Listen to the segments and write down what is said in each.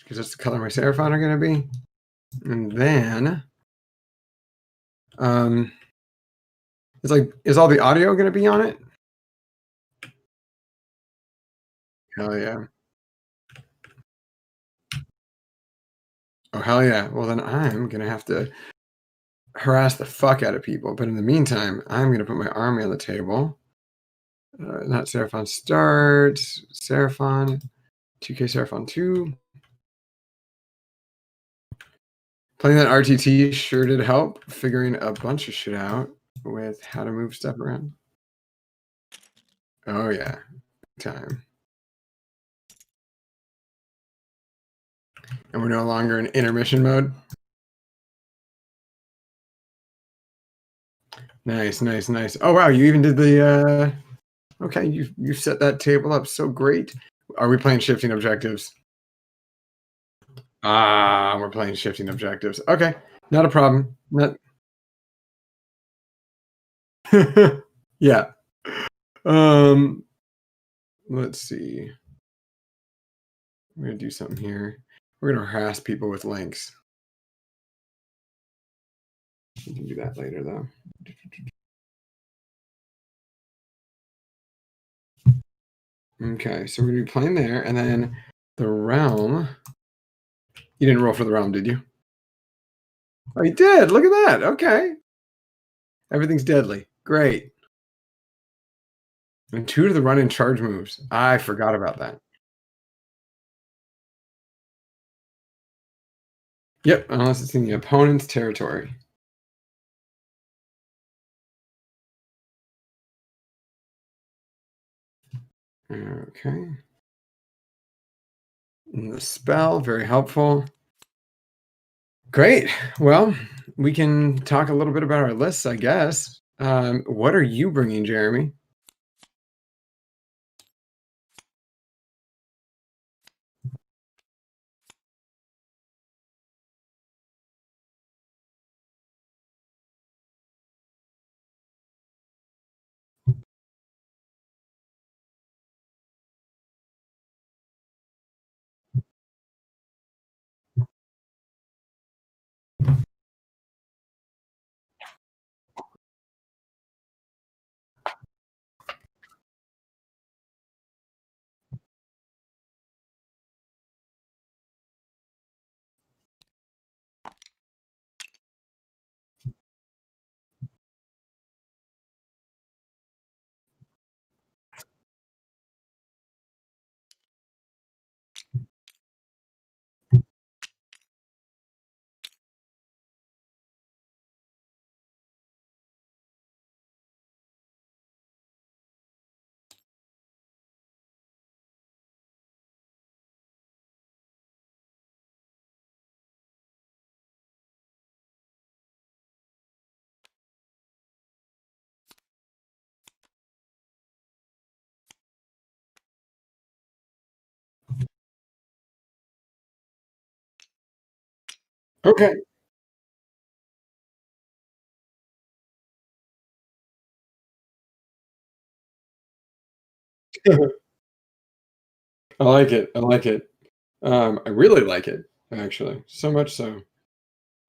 because that's the color my Seraphon are going to be. And then, is all the audio going to be on it? Hell yeah. Oh, hell yeah. Well, then I'm going to have to harass the fuck out of people. But in the meantime, I'm going to put my army on the table. Not Seraphon start. Seraphon. 2K Seraphon 2. Playing that RTT sure did help figuring a bunch of shit out with how to move stuff around. Oh, yeah. Time. And we're no longer in intermission mode. Nice, nice, nice. Oh, wow. You even did the... Okay, you set that table up so great. Are we playing shifting objectives? Ah, we're playing shifting objectives. Okay, not a problem. Not... yeah. Let's see. We're gonna do something here. We're gonna harass people with links. We can do that later, though. Okay, so we're gonna be playing there, and then the realm. You didn't roll for the realm, did you? Oh, you did. Look at that. Okay. Everything's deadly. Great. And 2 to the run and charge moves. I forgot about that. Yep, unless it's in the opponent's territory. Okay. And the spell, very helpful. Great. Well, we can talk a little bit about our lists, I guess. What are you bringing, Jeremy? Okay. I like it. I like it. I really like it, actually. So much so.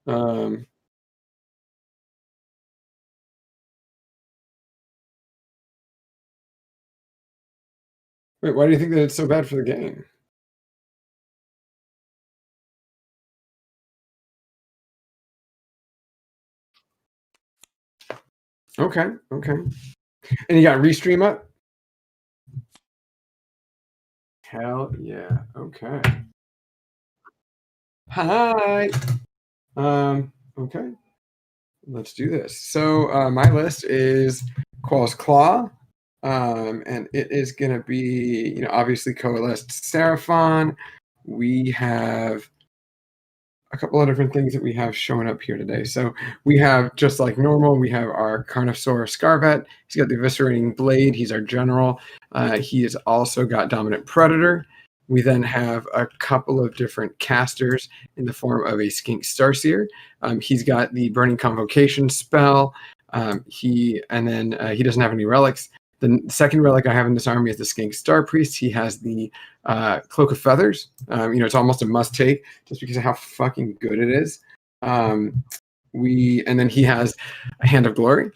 Um, Wait, why do you think that it's so bad for the game? Okay, okay. And you got Restream up? Hell yeah. Okay. Hi. Okay. Let's do this. So my list is Qual's Claw. And it is going to be, obviously coalesced Seraphon. We have a couple of different things that we have showing up here today. So we have, just like normal, we have our Carnosaur Scarvet. He's got the Eviscerating Blade. He's our general. He has also got Dominant Predator. We then have a couple of different casters in the form of a Skink Starseer. He's got the Burning Convocation spell. He doesn't have any relics. The second relic I have in this army is the Skink Star Priest. He has the Cloak of Feathers. It's almost a must take just because of how fucking good it is. And then he has a Hand of Glory.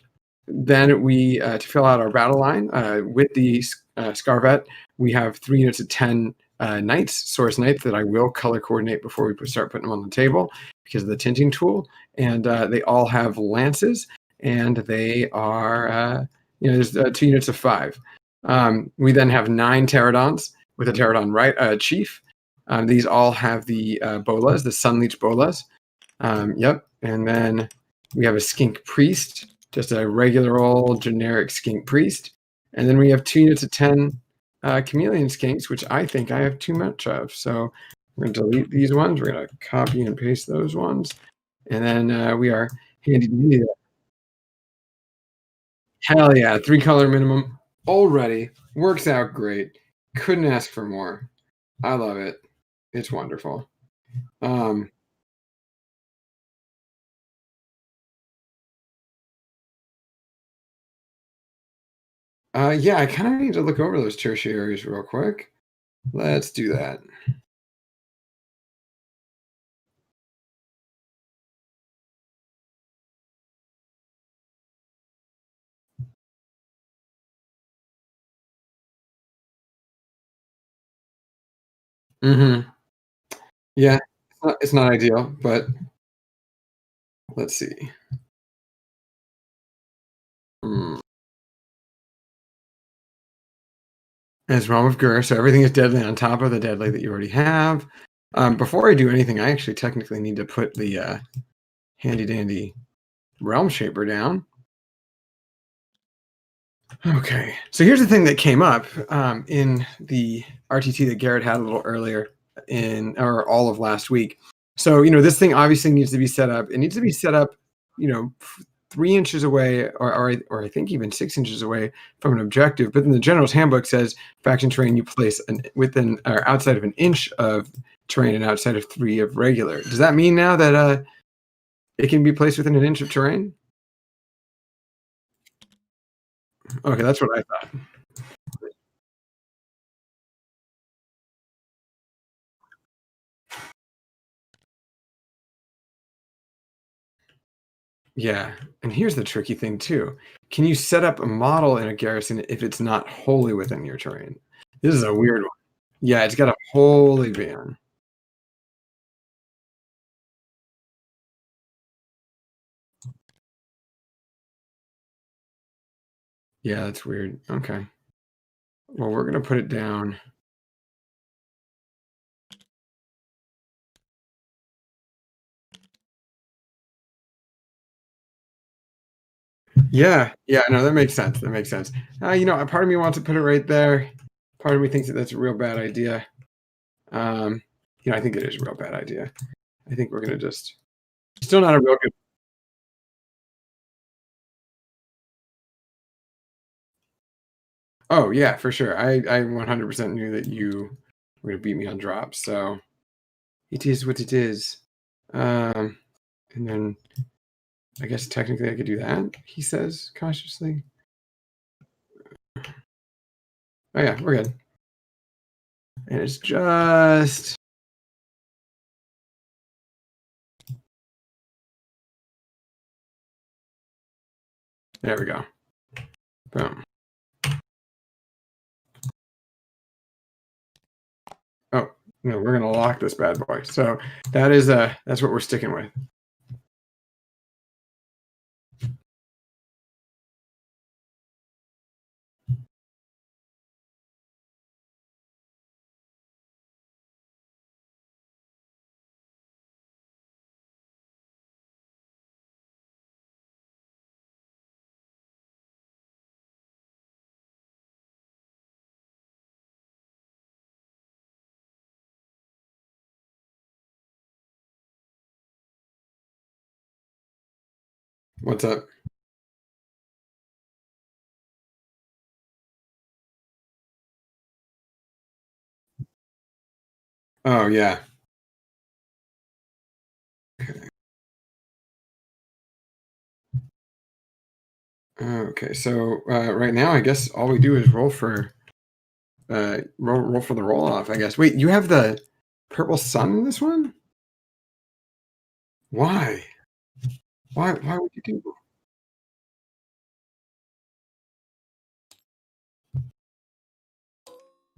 Then we, to fill out our battle line with the Scarvet, we have 3 units of 10 knights, Source Knights, that I will color coordinate before we start putting them on the table because of the tinting tool. And they all have lances, and they are, there's 2 units of 5. We then have 9 Pterodons with a Pterodon chief. These all have the bolas, the Sunleech bolas. Yep. And then we have a Skink Priest, just a regular old generic Skink Priest. And then we have 2 units of 10 Chameleon Skinks, which I think I have too much of. So we're going to delete these ones. We're going to copy and paste those ones. And then we are handy dandy. Hell yeah, 3 color minimum already. Works out great. Couldn't ask for more. I love it. It's wonderful. Yeah, I kind of need to look over those tertiaries real quick. Let's do that. Mm-hmm. Yeah, it's not ideal, but let's see. Mm. As Realm of Gur, so everything is deadly on top of the deadly that you already have. Before I do anything, I actually technically need to put the handy dandy Realm Shaper down. Okay, so here's the thing that came up in the RTT that Garrett had a little earlier or all of last week. So this thing obviously needs to be set up. It needs to be set up, 3 inches away, or I think even 6 inches away from an objective. But then the General's Handbook says faction terrain you place within or outside of an inch of terrain and outside of 3 of regular. Does that mean now that it can be placed within an inch of terrain? Okay, that's what I thought. Yeah, and here's the tricky thing too. Can you set up a model in a garrison if it's not wholly within your terrain? This is a weird one. Yeah, it's got a wholly ban. Yeah, that's weird. Okay. Well, we're gonna put it down. Yeah, no, that makes sense. That makes sense. A part of me wants to put it right there. Part of me thinks that that's a real bad idea. Um, I think it is a real bad idea. I think we're gonna just still not a real good. Oh yeah, for sure. I 100% knew that you were gonna beat me on drops. So it is what it is. Um, and then I guess technically I could do that. He says cautiously. Oh yeah, we're good. And it's just there we go. Boom. Oh no, we're gonna lock this bad boy. So that's what we're sticking with. What's up? Oh yeah. Okay, so right now I guess all we do is roll for roll for the roll off, I guess. Wait, you have the purple sun in this one? Why? Why would you do?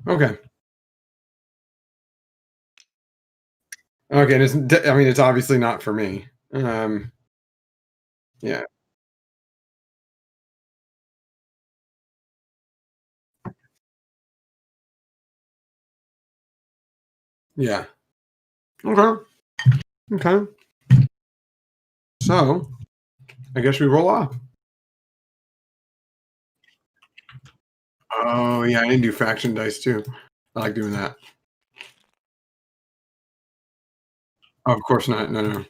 Okay. Okay, and I mean, it's obviously not for me. Yeah, yeah. Okay, okay. So I guess we roll off. Oh yeah, I didn't do faction dice too. I like doing that. Oh, of course not. No, no.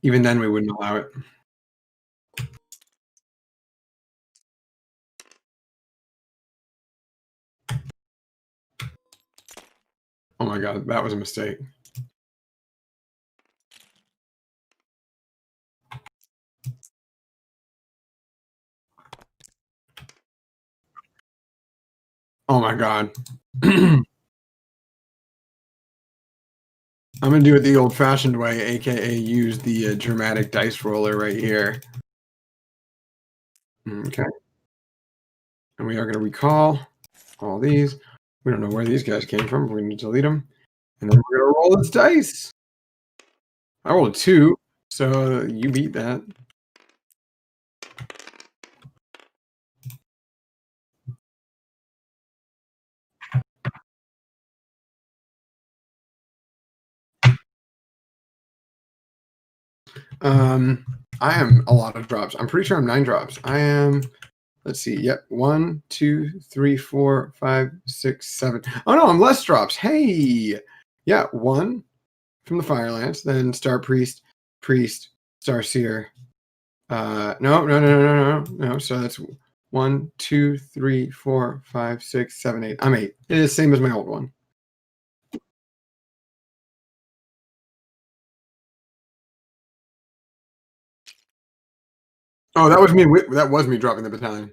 Even then, we wouldn't allow it. Oh my god, that was a mistake. Oh my god. I'm gonna do it the old-fashioned way, aka use the dramatic dice roller right here. Okay, and we are gonna recall all these. We don't know where these guys came from. We're gonna delete them, and then we're gonna roll this dice. I rolled a 2, so you beat that. Um, I am a lot of drops. I'm pretty sure I'm 9 drops. I am. Let's see. Yep. 1, 2, 3, 4, 5, 6, 7. Oh no, I'm less drops. Hey. Yeah, 1 from the Firelance, then Star Priest, Priest, Star Seer. No, no, no, no, no, no, no. So that's 1, 2, 3, 4, 5, 6, 7, 8. I'm 8. It is the same as my old one. Oh, that was me. That was me dropping the battalion.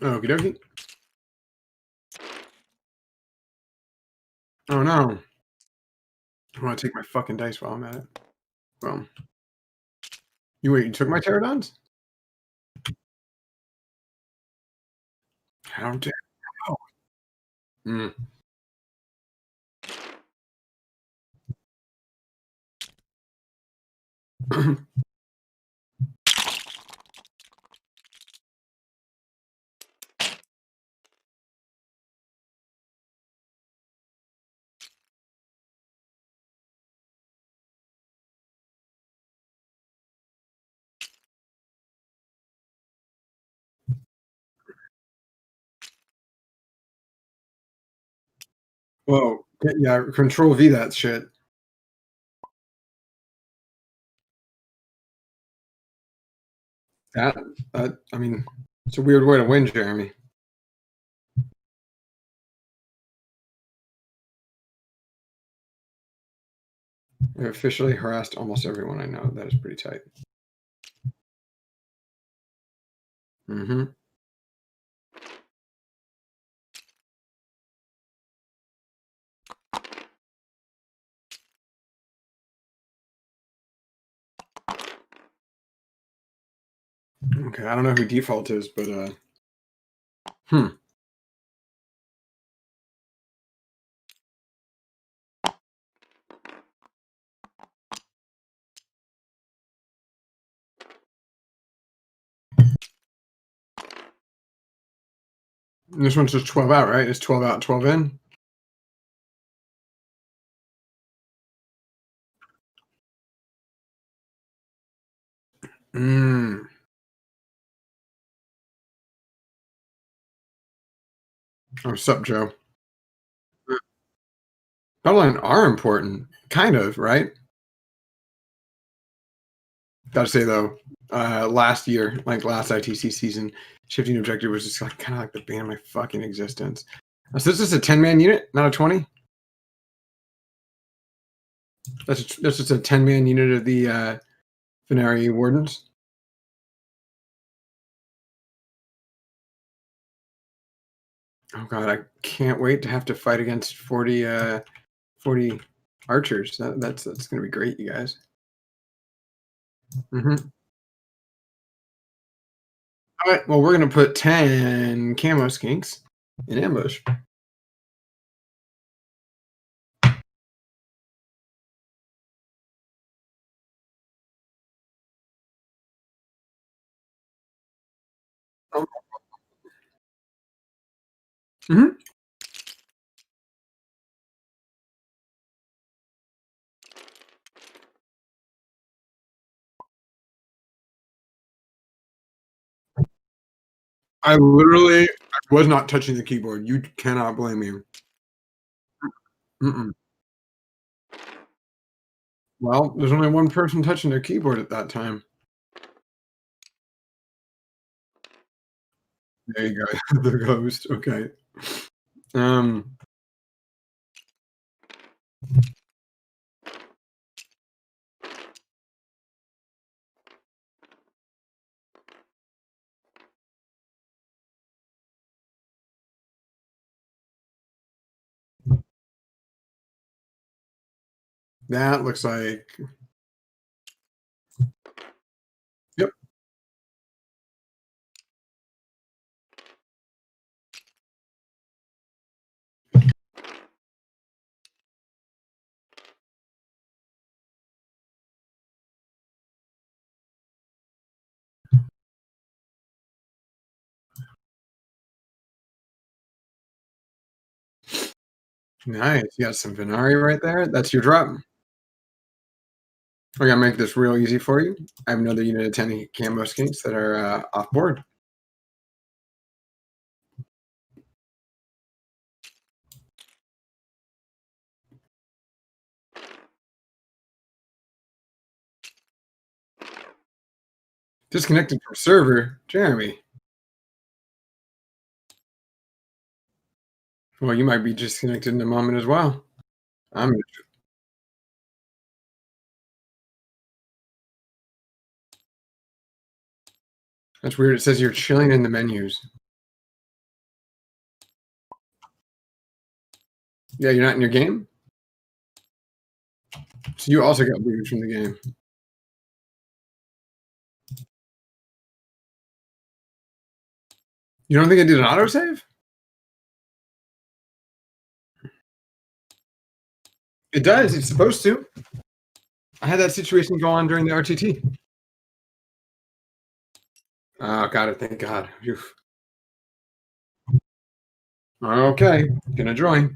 Okie dokie. Oh no. I want to take my fucking dice while I'm at it. Well, you took my pterodons? How dare you? Mm. Whoa. Yeah, control V that shit. That, I mean, it's a weird way to win, Jeremy. I officially harassed almost everyone I know. That is pretty tight. Mm-hmm. Okay, I don't know who default is, but hmm. This one's just 12 out, right? It's 12 out, 12 in. Mm. Oh, sup, Joe? Outline are important, kind of, right? Gotta say though, last year, like last ITC season, shifting objective was just like kind of like the bane of my fucking existence. So this is a 10-man unit, not a 20? That's just a 10-man unit of the Venari Wardens. Oh god, I can't wait to have to fight against 40 archers. That's gonna be great, you guys. Hmm. All right, well, we're gonna put 10 camo skinks in ambush. Oh, mhm. I was not touching the keyboard. You cannot blame me. Mm-mm. Well, there's only one person touching their keyboard at that time. There you go. The ghost. Okay. Um, that looks like. Yep. Nice. You got some Venari right there. That's your drop. We're gonna make this real easy for you. I have another unit of 10 camo skinks that are off board. Disconnected from server, Jeremy. Well, you might be disconnected in a moment as well. I'm. That's weird. It says you're chilling in the menus. Yeah, you're not in your game. So you also got booted from the game. You don't think I did an autosave? It does. It's supposed to. I had that situation go on during the RTT. Oh, got it. Thank God. Phew. Okay, gonna join.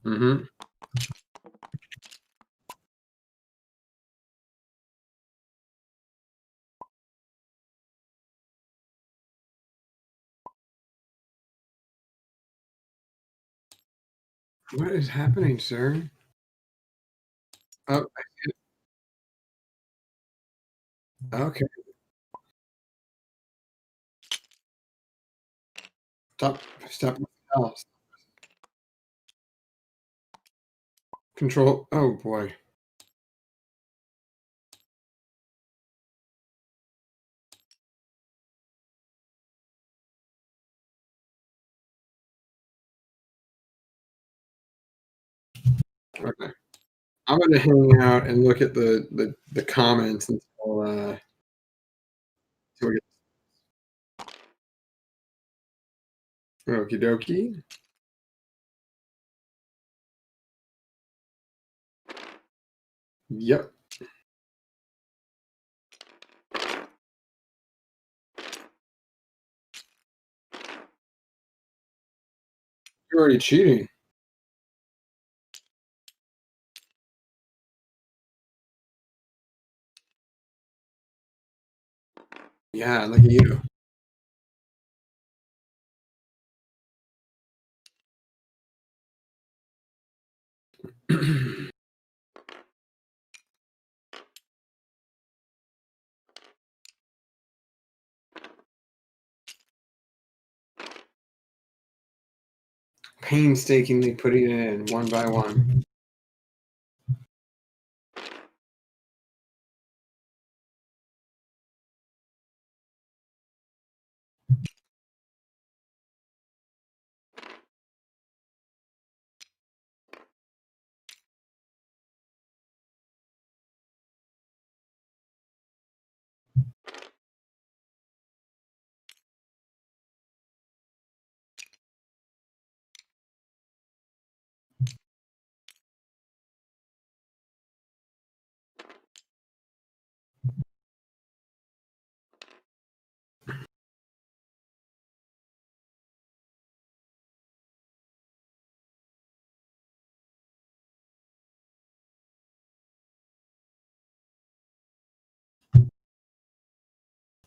Mm-hmm. What is happening, sir? Oh, okay. Stop. Stop. Else. Control. Oh boy. Okay. I'm gonna hang out and look at the comments until till we get okie dokie. Yep. You're already cheating. Yeah, look at you. painstakingly putting it in one by one.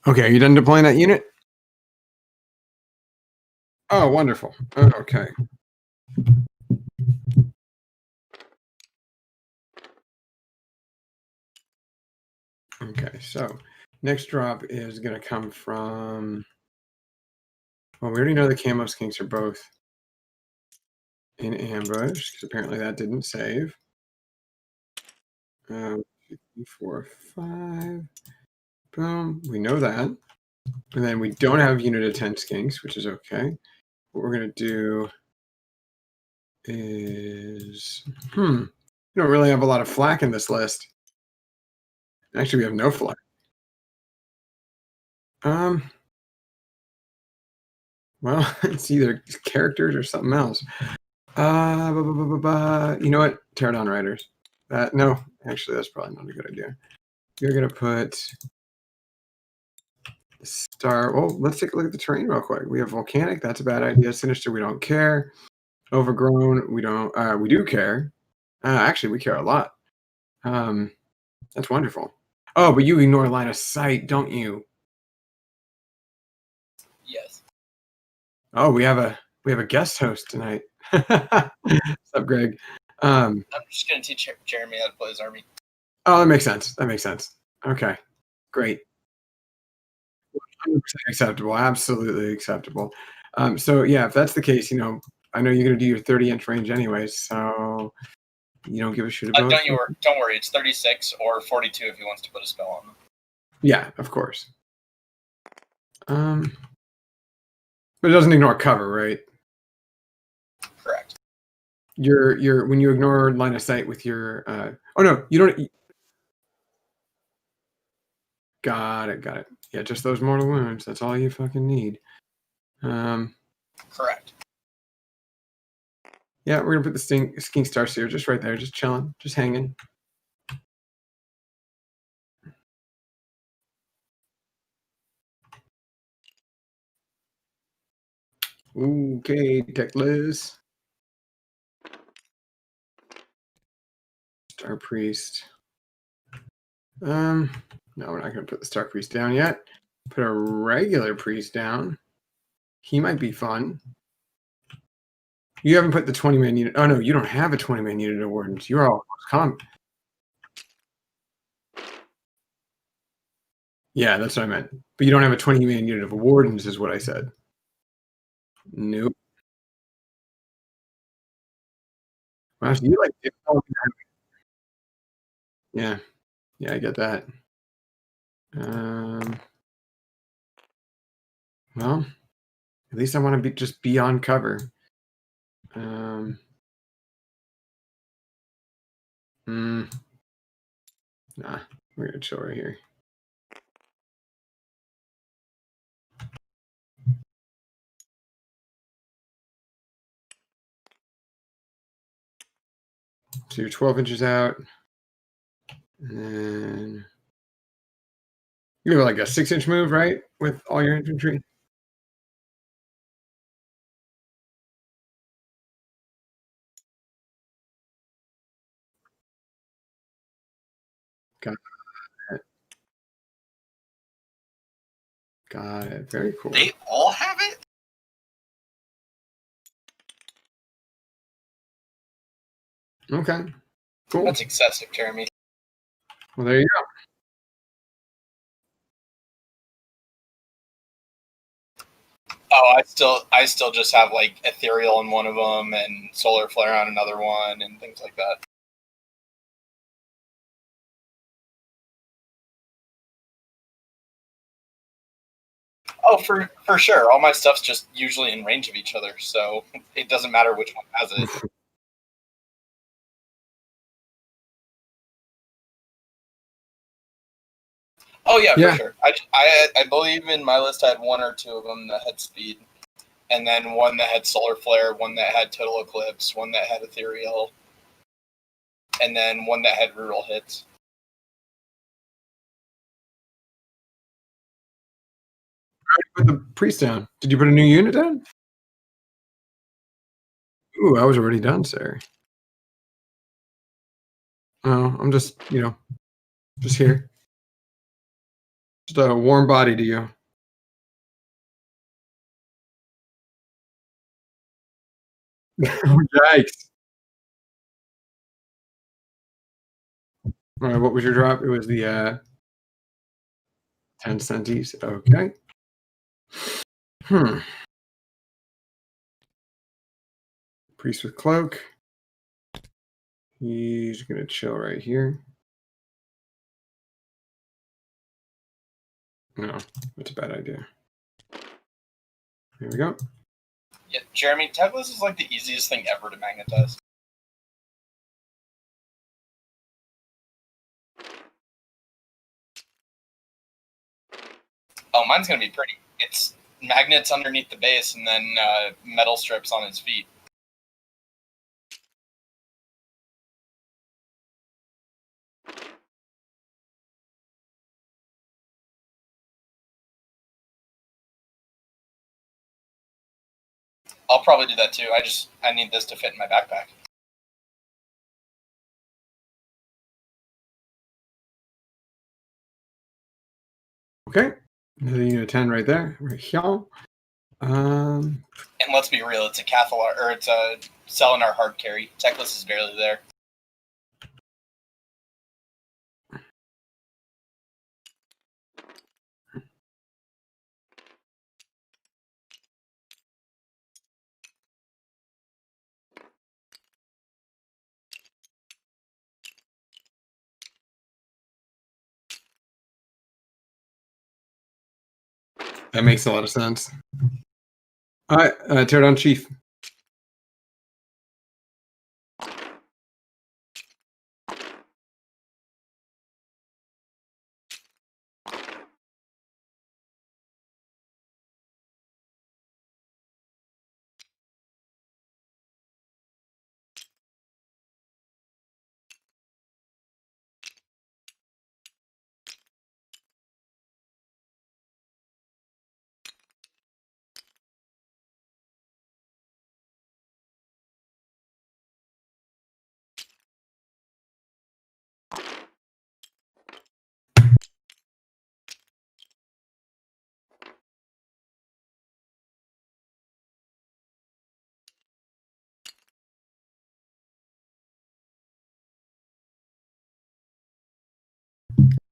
Okay, are you done deploying that unit? Oh, wonderful. Okay. Okay, so next drop is going to come from, well, we already know the camo skinks are both in ambush, because apparently that didn't save. 4, 5. Boom. We know that. And then we don't have unit of 10 skinks, which is okay. What we're going to do is, we don't really have a lot of flak in this list. Actually, we have no flak. Well, it's either characters or something else. You know what? Pterodon Riders. No, actually, that's probably not a good idea. You're going to put Star. Well, let's take a look at the terrain real quick. We have Volcanic. That's a bad idea. Sinister, we don't care. Overgrown, we don't. We do care. Actually, we care a lot. That's wonderful. Oh, but you ignore line of sight, don't you? Yes. Oh, we have a guest host tonight. What's up, Greg? I'm just gonna teach Jeremy how to play his army. Oh, that makes sense. That makes sense. Okay, great. 100% acceptable. Absolutely acceptable. So yeah, if that's the case, I know you're gonna do your 30-inch range anyways, so you don't give a shit about. Don't worry. It's 36 or 42 if he wants to put a spell on them. Yeah, of course. But it doesn't ignore cover, right? Correct. You're when you ignore line of sight with your oh no, you don't. Got it. Yeah, just those mortal wounds. That's all you fucking need. Correct. Yeah, we're gonna put the Skink Starseer just right there, just chilling, just hanging. Okay, Techless. Star Priest. No, we're not gonna put the Star Priest down yet. Put a regular priest down. He might be fun. You haven't put the 20-man unit. Oh no, you don't have a 20-man unit of wardens. You're all comp. Yeah, that's what I meant. But you don't have a 20-man unit of wardens, is what I said. Nope. Wow, so you like it. Yeah, I get that. Well, at least I want to just be on cover. Nah, we're gonna chill right here. So you're 12 inches out, and then you have like a 6-inch move, right, with all your infantry. Got it. Very cool. They all have it? Okay. Cool. That's excessive, Jeremy. Well, there you go. Oh, I still just have like Ethereal on one of them and Solar Flare on another one and things like that. Oh, for sure. All my stuff's just usually in range of each other, so it doesn't matter which one has it. Oh yeah, Yeah. for sure. I believe in my list I had one or two of them that had speed, and then one that had Solar Flare, one that had Total Eclipse, one that had Ethereal, and then one that had Rural Hits. Put the priest down. Did you put a new unit down? Ooh, I was already done, sir. Oh, I'm just, just here. Just a warm body to you. Yikes. All right, what was your drop? It was the 10 centis. Okay. Hmm. Priest with cloak. He's gonna chill right here. No, that's a bad idea. Here we go. Yeah, Jeremy, Teclis is like the easiest thing ever to magnetize. Oh, mine's gonna be pretty. It's magnets underneath the base and then metal strips on his feet. I'll probably do that too. I need this to fit in my backpack. Okay. Another unit 10 right there. Right here. And let's be real, it's a Cathalar or it's a Selenar hard carry. Teclis is barely there. That makes a lot of sense. All right, tear down chief.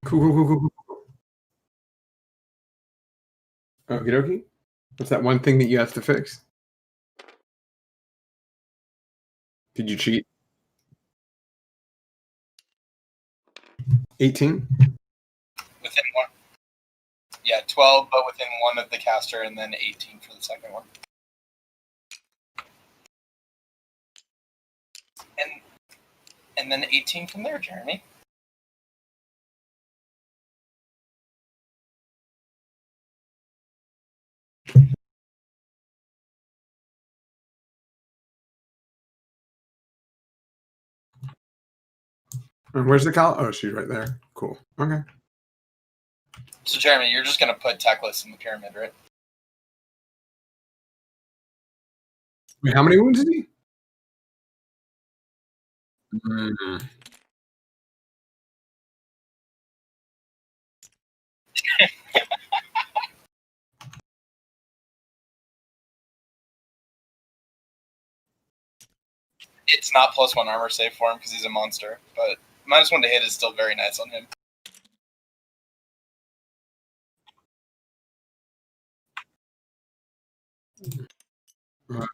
Cool. Okie dokie. What's that one thing that you have to fix? Did you cheat? 18? Within one. Yeah, 12, but within one of the caster, and then 18 for the second one. And then 18 from there, Jeremy. And where's the cow? Oh, she's right there. Cool. Okay. So, Jeremy, you're just going to put Teclis in the pyramid, right? Wait, how many wounds is he? Mm. It's not +1 armor save for him because he's a monster, but -1 to hit is still very nice on him. Right.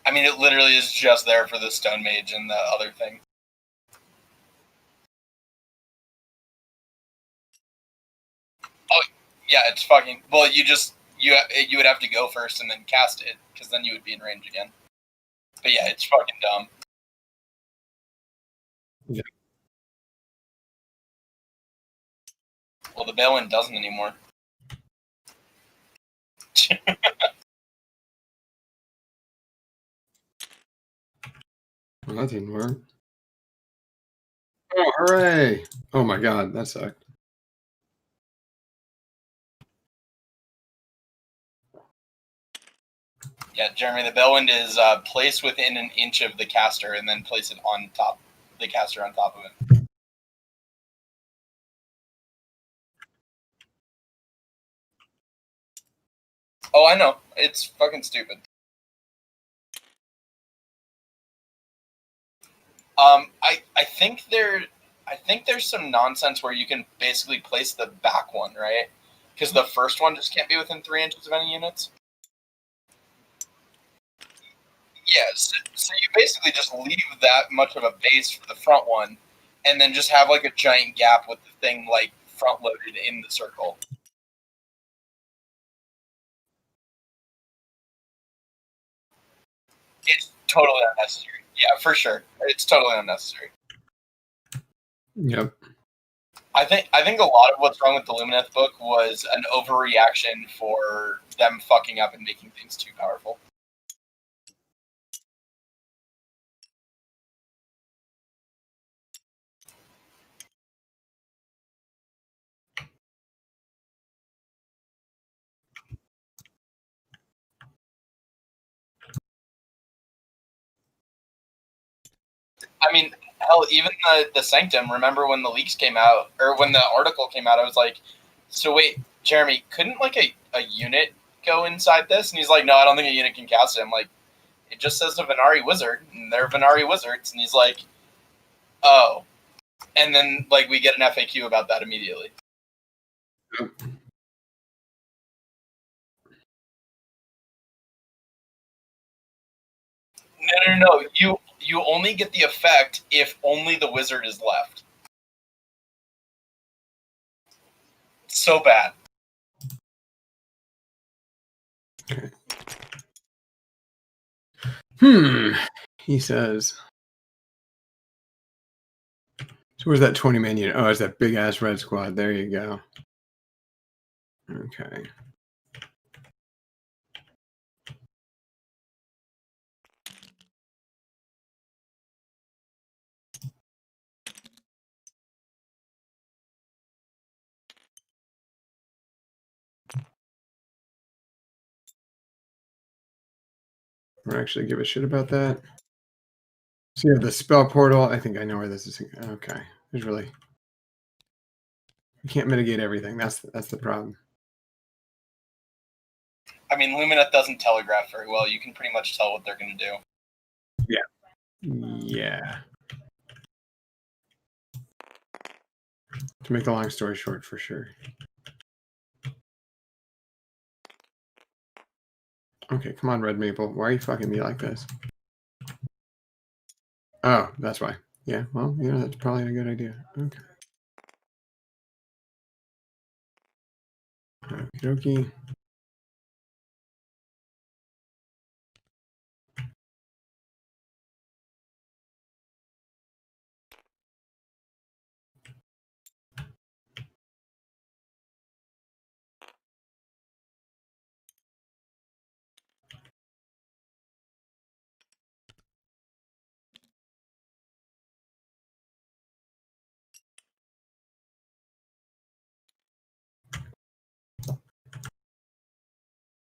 I mean, it literally is just there for the Stone Mage and the other thing. Oh, yeah, it's fucking. Well, you would have to go first and then cast it, because then you would be in range again. But yeah, it's fucking dumb. Yeah. Well, the Balin doesn't anymore. Well, that didn't work. Oh, hooray! Oh my god, that sucked. Yeah, Jeremy, the Bellwind is place within an inch of the caster and then place it on top, the caster on top of it. Oh, I know. It's fucking stupid. I think there's some nonsense where you can basically place the back one, right? Because the first one just can't be within 3 inches of any units. Yes. So you basically just leave that much of a base for the front one, and then just have like a giant gap with the thing like front loaded in the circle. It's totally unnecessary. Yeah, for sure. It's totally unnecessary. Yep. I think a lot of what's wrong with the Lumineth book was an overreaction for them fucking up and making things too powerful. I mean, hell, even the Sanctum. Remember when the leaks came out, or when the article came out? I was like, so wait, Jeremy, couldn't like a unit go inside this? And he's like, no, I don't think a unit can cast it. I'm like, it just says a Venari wizard, and they're Venari wizards. And he's like, oh. And then like we get an FAQ about that immediately. Yep. No. You only get the effect if only the wizard is left. So bad. Okay. He says. So where's that 20-man unit? Oh, it's that big ass red squad. There you go. Okay. Or actually give a shit about that. So you have the spell portal. I think I know where this is. Okay. There's really. You can't mitigate everything. That's the problem. I mean, Lumineth doesn't telegraph very well. You can pretty much tell what they're going to do. Yeah. To make a long story short, for sure. Okay, come on, Red Maple. Why are you fucking me like this? Oh, that's why. Yeah, well, that's probably a good idea. Okay. Okie dokie.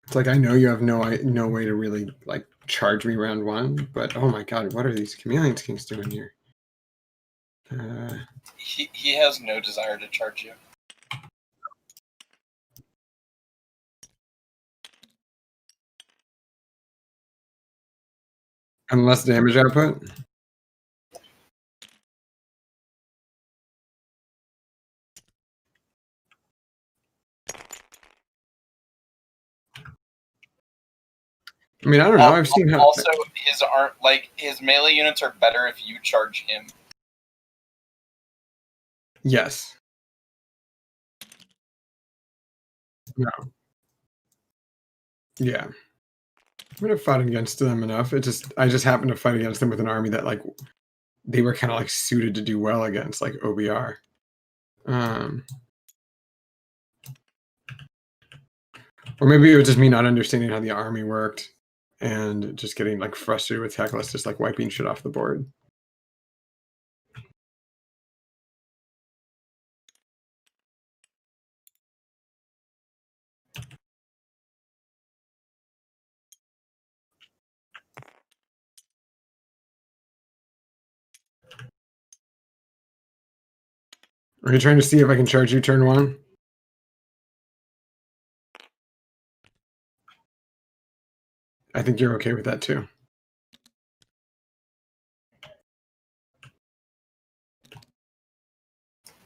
It's like I know you have no way to really like charge me round one, but oh my god, what are these Chameleon Kings doing here? He has no desire to charge you. Unless damage output. I mean, I don't know. I've seen how. Also, his melee units are better if you charge him. Yes. No. Yeah. I'm gonna fight against them enough. I just happened to fight against them with an army that like they were kind of like suited to do well against, like OBR. Or maybe it was just me not understanding how the army worked and just getting like frustrated with Teclis, just like wiping shit off the board. Are you trying to see if I can charge you turn one? I think you're okay with that too.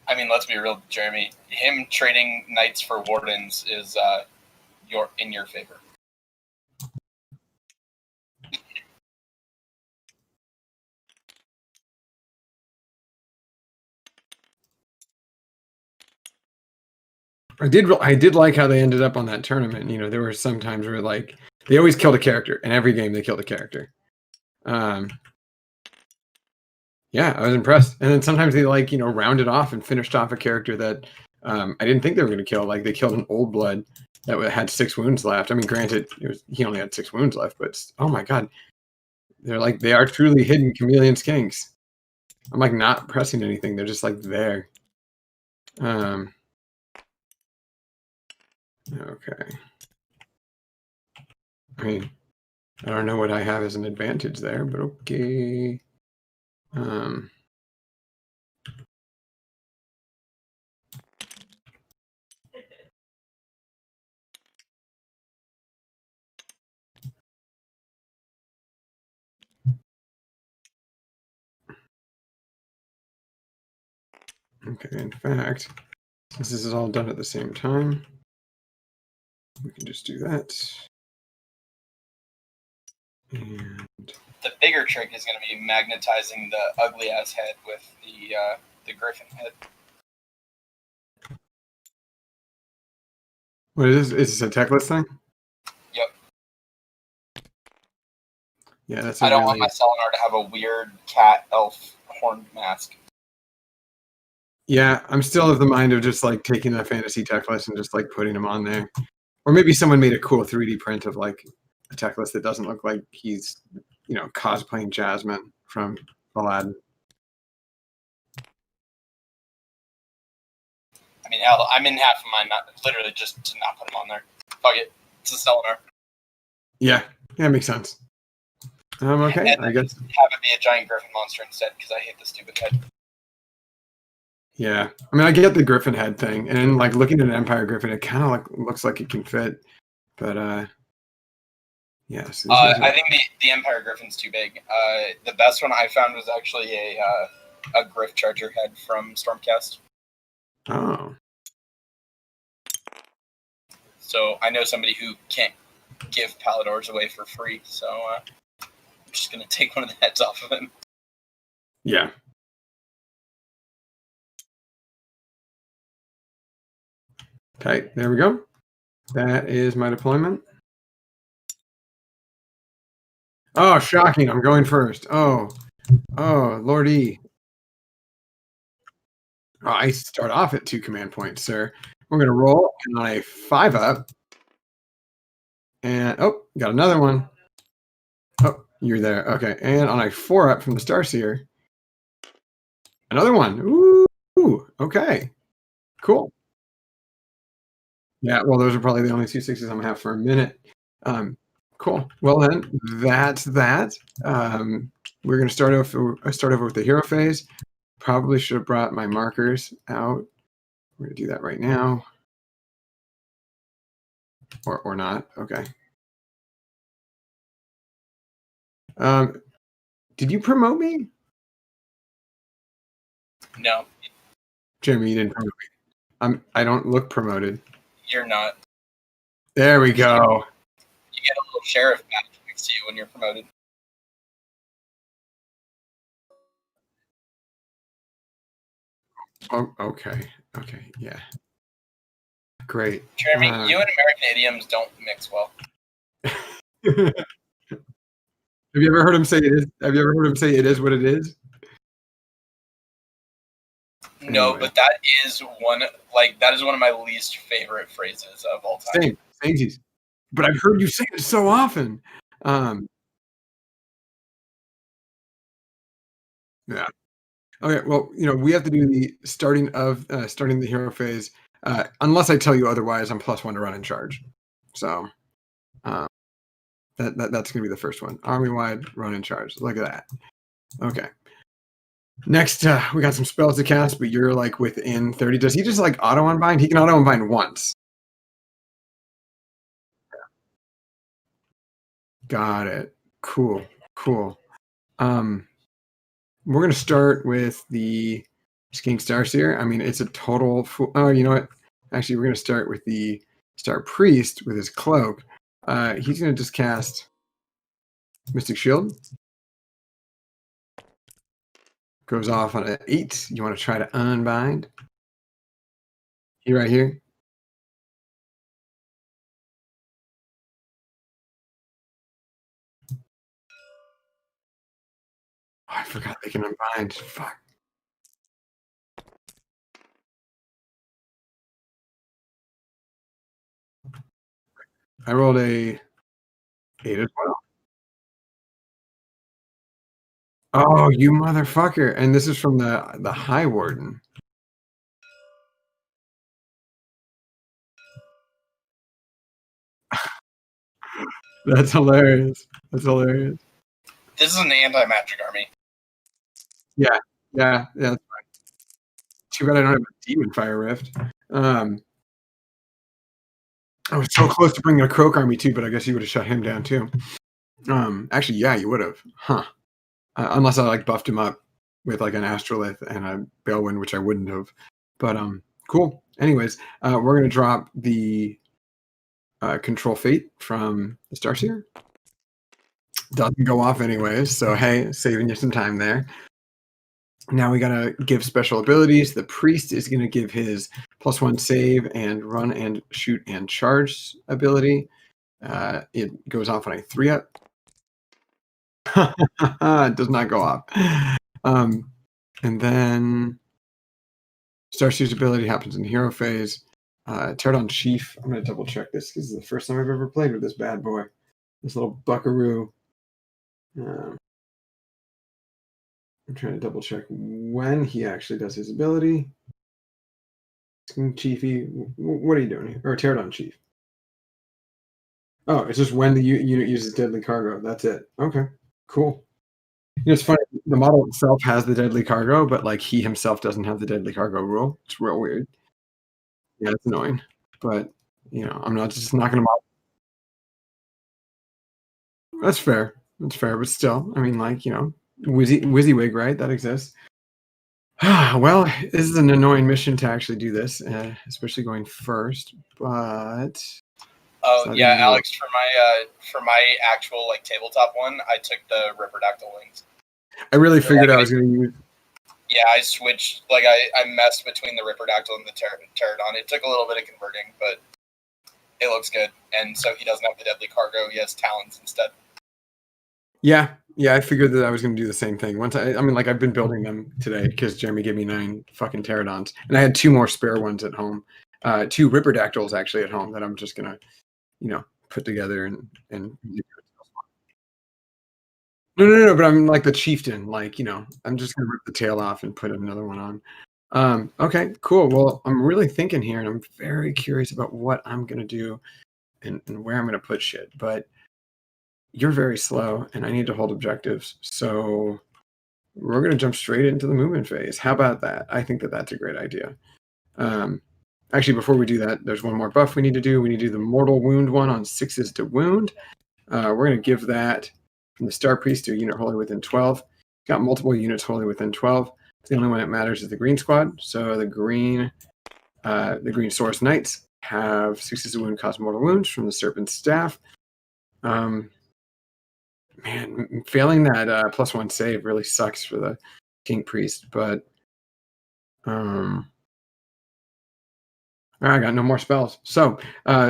I mean, let's be real, Jeremy. Him trading knights for wardens is in your favor. I did like how they ended up on that tournament. You know, there were some times where like they always killed a character. In every game, they killed a character. Yeah, I was impressed. And then sometimes they like, you know, rounded off and finished off a character that I didn't think they were going to kill. Like they killed an old blood that had 6 wounds left. I mean, granted, he only had 6 wounds left, but oh my god, they are truly hidden chameleon skinks. I'm like not pressing anything; they're just like there. Okay. I mean, I don't know what I have as an advantage there, but okay. Okay, in fact, since this is all done at the same time, we can just do that. And the bigger trick is going to be magnetizing the ugly ass head with the griffin head. What is this? Is this a Teclis thing? Yep. Yeah, that's. I don't want my Selenar to have a weird cat elf horned mask. Yeah, I'm still of the mind of just like taking the fantasy Teclis and just like putting him on there. Or maybe someone made a cool 3D print of like a Teclis that doesn't look like he's, you know, cosplaying Jasmine from Aladdin. I mean, hell, I'm in half of mine, literally just to not put him on there. Fuck it. It's a Selenar. Yeah, makes sense. Okay, and I guess. Have it be a giant griffin monster instead, because I hate the stupid head. Yeah, I mean, I get the griffin head thing, and like looking at an Empire Griffin, it kind of like looks like it can fit, but yes. I think the Empire Griffin's too big. The best one I found was actually a Griff Charger head from Stormcast. Oh. So I know somebody who can't give Paladors away for free, so I'm just gonna take one of the heads off of him. Yeah. Okay, there we go. That is my deployment. Oh, shocking. I'm going first. Oh, Lordy. Oh, I start off at 2 command points, sir. We're going to roll on a 5-up. And, oh, got another one. Oh, you're there. Okay, and on a 4-up from the Starseer. Another one. Ooh, okay. Cool. Yeah, well, those are probably the only 2 6s I'm going to have for a minute. Cool. Well, then, that's that. We're going to start over with the hero phase. Probably should have brought my markers out. We're going to do that right now. Or not. Okay. Did you promote me? No. Jeremy, you didn't promote me. I don't look promoted. You're not. There we go. You get a little sheriff badge to you when you're promoted. Oh, okay. Yeah. Great. Jeremy, you and American idioms don't mix well. Have you ever heard him say it is? Have you ever heard him say it is what it is? No, Anyway. but that is one of my least favorite phrases of all time. Same. But I've heard you say it so often. Yeah. Okay. Well, we have to do the starting the hero phase. Unless I tell you otherwise, I'm +1 to run in charge. So that's gonna be the first one. Army wide, run in charge. Look at that. Okay. Next, we got some spells to cast, but you're like within 30. Does he just like auto unbind? He can auto unbind once. Got it. Cool. We're gonna start with the Sking Starseer. I mean, it's a total. Oh, you know what? Actually, we're gonna start with the Star Priest with his cloak. He's gonna just cast Mystic Shield. Goes off on an 8. You want to try to unbind? He right here. Oh, I forgot they can unbind. Fuck. I rolled a 8 as well. Oh, you motherfucker! And this is from the High Warden. That's hilarious. This is an anti-magic army. Yeah. That's fine. Too bad I don't have a Demon Fire Rift. I was so close to bringing a Croak army too, but I guess you would have shut him down too. Actually, yeah, you would have. Huh. Unless I like buffed him up with like an Astrolith and a Balewind, which I wouldn't have. But cool. Anyways, we're gonna drop the Control Fate from the Starseer. Doesn't go off anyways, so hey, saving you some time there. Now we gotta give special abilities. The Priest is gonna give his +1 save and run and shoot and charge ability. It goes off on a 3-up. It does not go off. And then Starseer's ability happens in the hero phase. Pterodon Chief. I'm gonna double check this. This is the first time I've ever played with this bad boy. This little buckaroo. I'm trying to double check when he actually does his ability. Chiefy, what are you doing here? Or Pterodon Chief. Oh, it's just when the unit uses deadly cargo. That's it. Okay, cool. It's funny. The model itself has the deadly cargo, but like he himself doesn't have the deadly cargo rule. It's real weird. Yeah, it's annoying. But I'm not just knocking him off. That's fair. But still, I mean, like, WYSIWYG, right? That exists. Well, this is an annoying mission to actually do this, especially going first. But oh yeah, Alex, for my actual like tabletop one, I took the Ripperdactyl wings. I really figured I was going to use. Yeah, I switched. Like I messed between the Ripperdactyl and the Pterodon. It took a little bit of converting, but it looks good. And so he doesn't have the deadly cargo; he has talons instead. Yeah, I figured that I was going to do the same thing. Once I mean, like I've been building them today because Jeremy gave me 9 fucking Pterodons, and I had 2 more spare ones at home. 2 Ripperdactyls actually at home that I'm just gonna, put together and. No. But I'm like the chieftain. Like I'm just gonna rip the tail off and put another one on. Okay, cool. Well, I'm really thinking here, and I'm very curious about what I'm gonna do and where I'm gonna put shit. But you're very slow, and I need to hold objectives. So we're going to jump straight into the movement phase. How about that? I think that that's a great idea. Actually, before we do that, there's one more buff we need to do. We need to do the Mortal Wound one on 6s to wound. We're going to give that from the Star Priest to a unit wholly within 12. Got multiple units wholly within 12. The only one that matters is the green squad. So the green Source Knights have 6s to wound cause mortal wounds from the Serpent's Staff. Man, failing that +1 save really sucks for the King Priest, but I got no more spells. So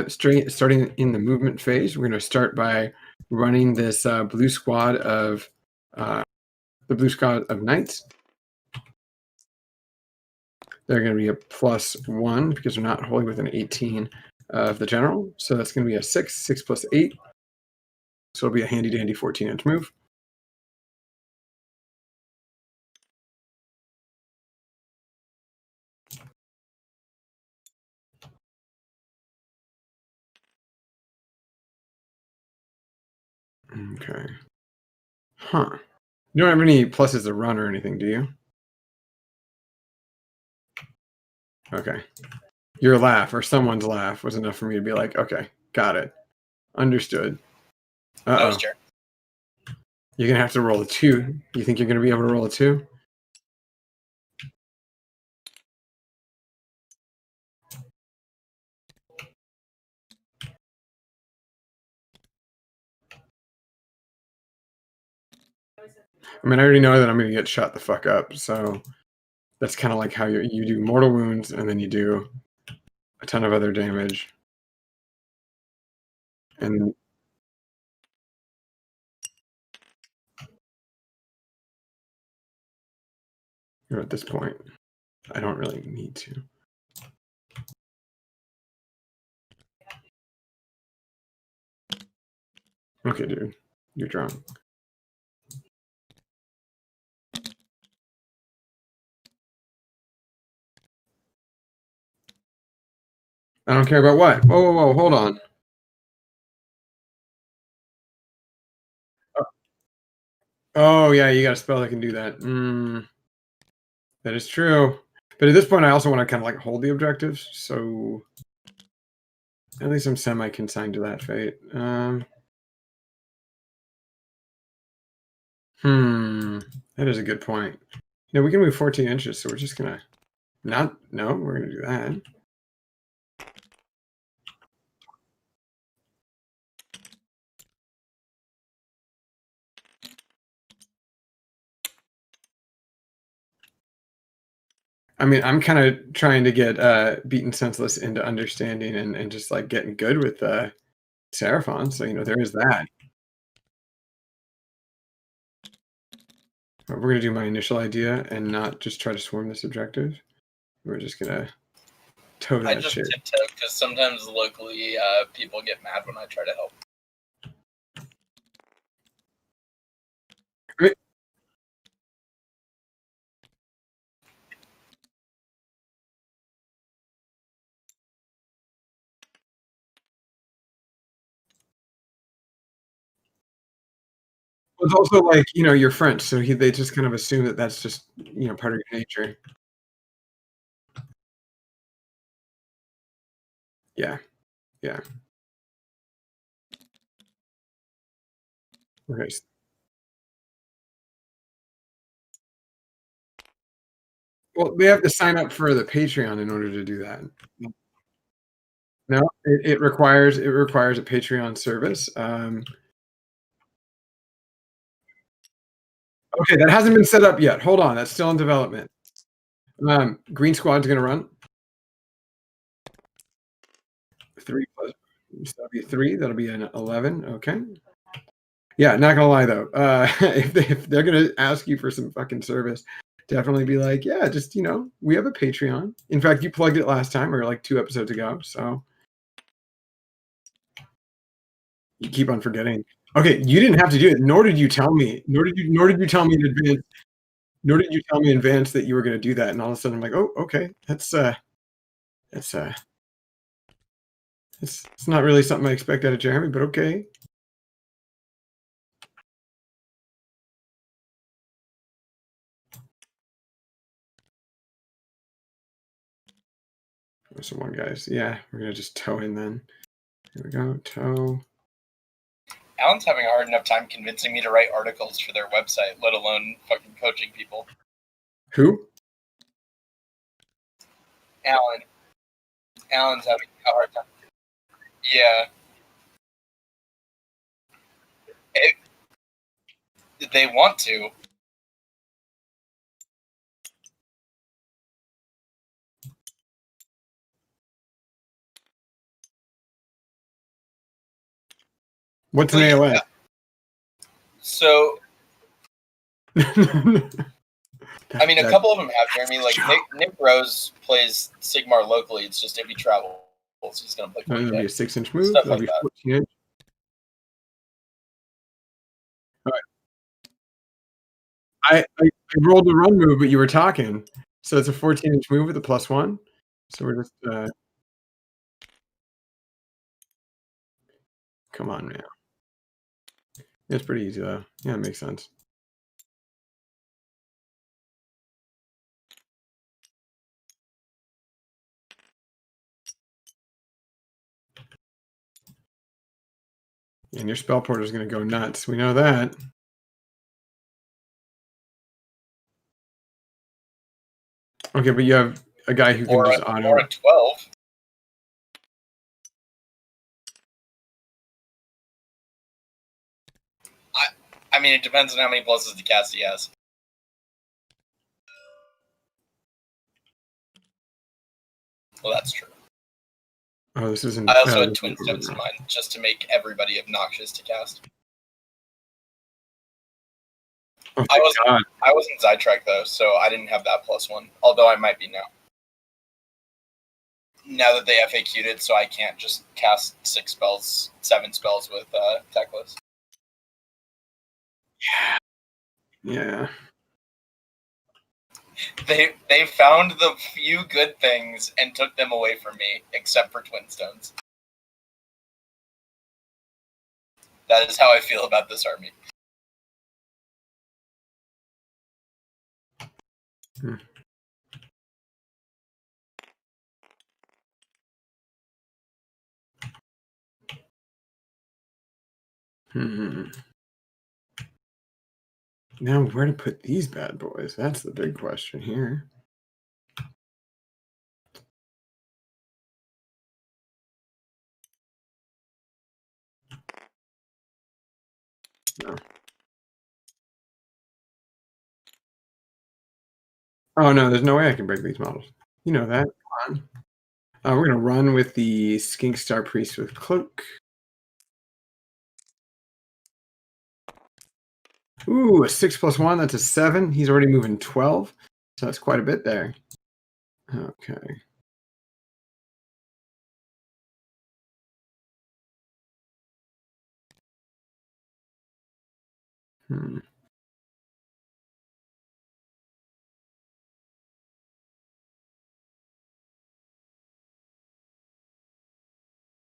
starting in the movement phase, we're going to start by running this blue squad of knights. They're going to be a +1 because they're not wholly within 18 of the general. So that's going to be a 6 plus 8. So it'll be a handy dandy 14-inch move. Okay. Huh. You don't have any pluses to run or anything, do you? Okay. Your laugh or someone's laugh was enough for me to be like, okay, got it. Understood. Uh-oh. You're going to have to roll a 2. You think you're going to be able to roll a 2? I mean, I already know that I'm going to get shot the fuck up, so that's kind of like how you do mortal wounds, and then you do a ton of other damage. And at this point, I don't really need to. Okay, dude, you're drunk. I don't care about what. Whoa, hold on. Oh, yeah, you got a spell that can do that. That is true. But at this point, I also want to kind of like hold the objectives, so at least I'm semi-consigned to that fate. That is a good point. You know, we can move 14 inches, so we're just gonna we're gonna do that. I mean, I'm kind of trying to get beaten senseless into understanding and just like getting good with Seraphon. So, you know, there is that. But we're going to do my initial idea and not just try to swarm this objective. We're just going to toe that shit. I just tiptoe because sometimes locally people get mad when I try to help. It's also like, you know, you're French, so they just kind of assume that that's just, you know, part of your nature. Yeah. Yeah. Okay. Well, they have to sign up for the Patreon in order to do that. No, it requires a Patreon service. Okay, that hasn't been set up yet. Hold on, that's still in development. Green Squad's gonna run. 3 plus, so that'll be 3. That'll be an 11. Okay. Yeah, not gonna lie though. If they're gonna ask you for some fucking service, definitely be like, yeah, just you know, we have a Patreon. In fact, you plugged it last time or like 2 episodes ago, so you keep on forgetting. Okay, you didn't have to do it, nor did you tell me. Nor did you tell me in advance. Nor did you tell me in advance that you were gonna do that. And all of a sudden I'm like, oh, okay, that's it's not really something I expect out of Jeremy, but okay. There's some more guys. Yeah, we're gonna just toe in then. Here we go, toe. Alan's having a hard enough time convincing me to write articles for their website, let alone fucking coaching people. Who? Alan. Alan's having a hard time. Yeah. They want to. What's an But AoS? yeah. So, I mean, a couple of them have Jeremy. Like Nick Rose plays Sigmar locally. It's just if he travels, he's going to play. That'll be a 6-inch move. Stuff That'll like be that. 14 inch. All right. I rolled a run move, but you were talking. So it's a 14-inch move with a +1. So we're just come on, man. It's pretty easy though. Yeah, it makes sense. And your spell porter is going to go nuts. We know that. Okay, but you have a guy who can just auto. Or a 12. I mean, it depends on how many pluses to cast he has. Well, that's true. Oh, this isn't. I also had Twin Stones in mind, just to make everybody obnoxious to cast. Oh, I wasn't Zytrek though, so I didn't have that +1. Although I might be now. Now that they FAQ'd it, so I can't just cast 7 spells with Techless. Yeah. They found the few good things and took them away from me, except for Twin Stones. That is how I feel about this army. Now, where to put these bad boys? That's the big question here. No. Oh, no, there's no way I can break these models. You know that. Come on. We're going to run with the Skink Star Priest with Cloak. Ooh, a 6+1. That's a 7. He's already moving 12. So that's quite a bit there. Okay.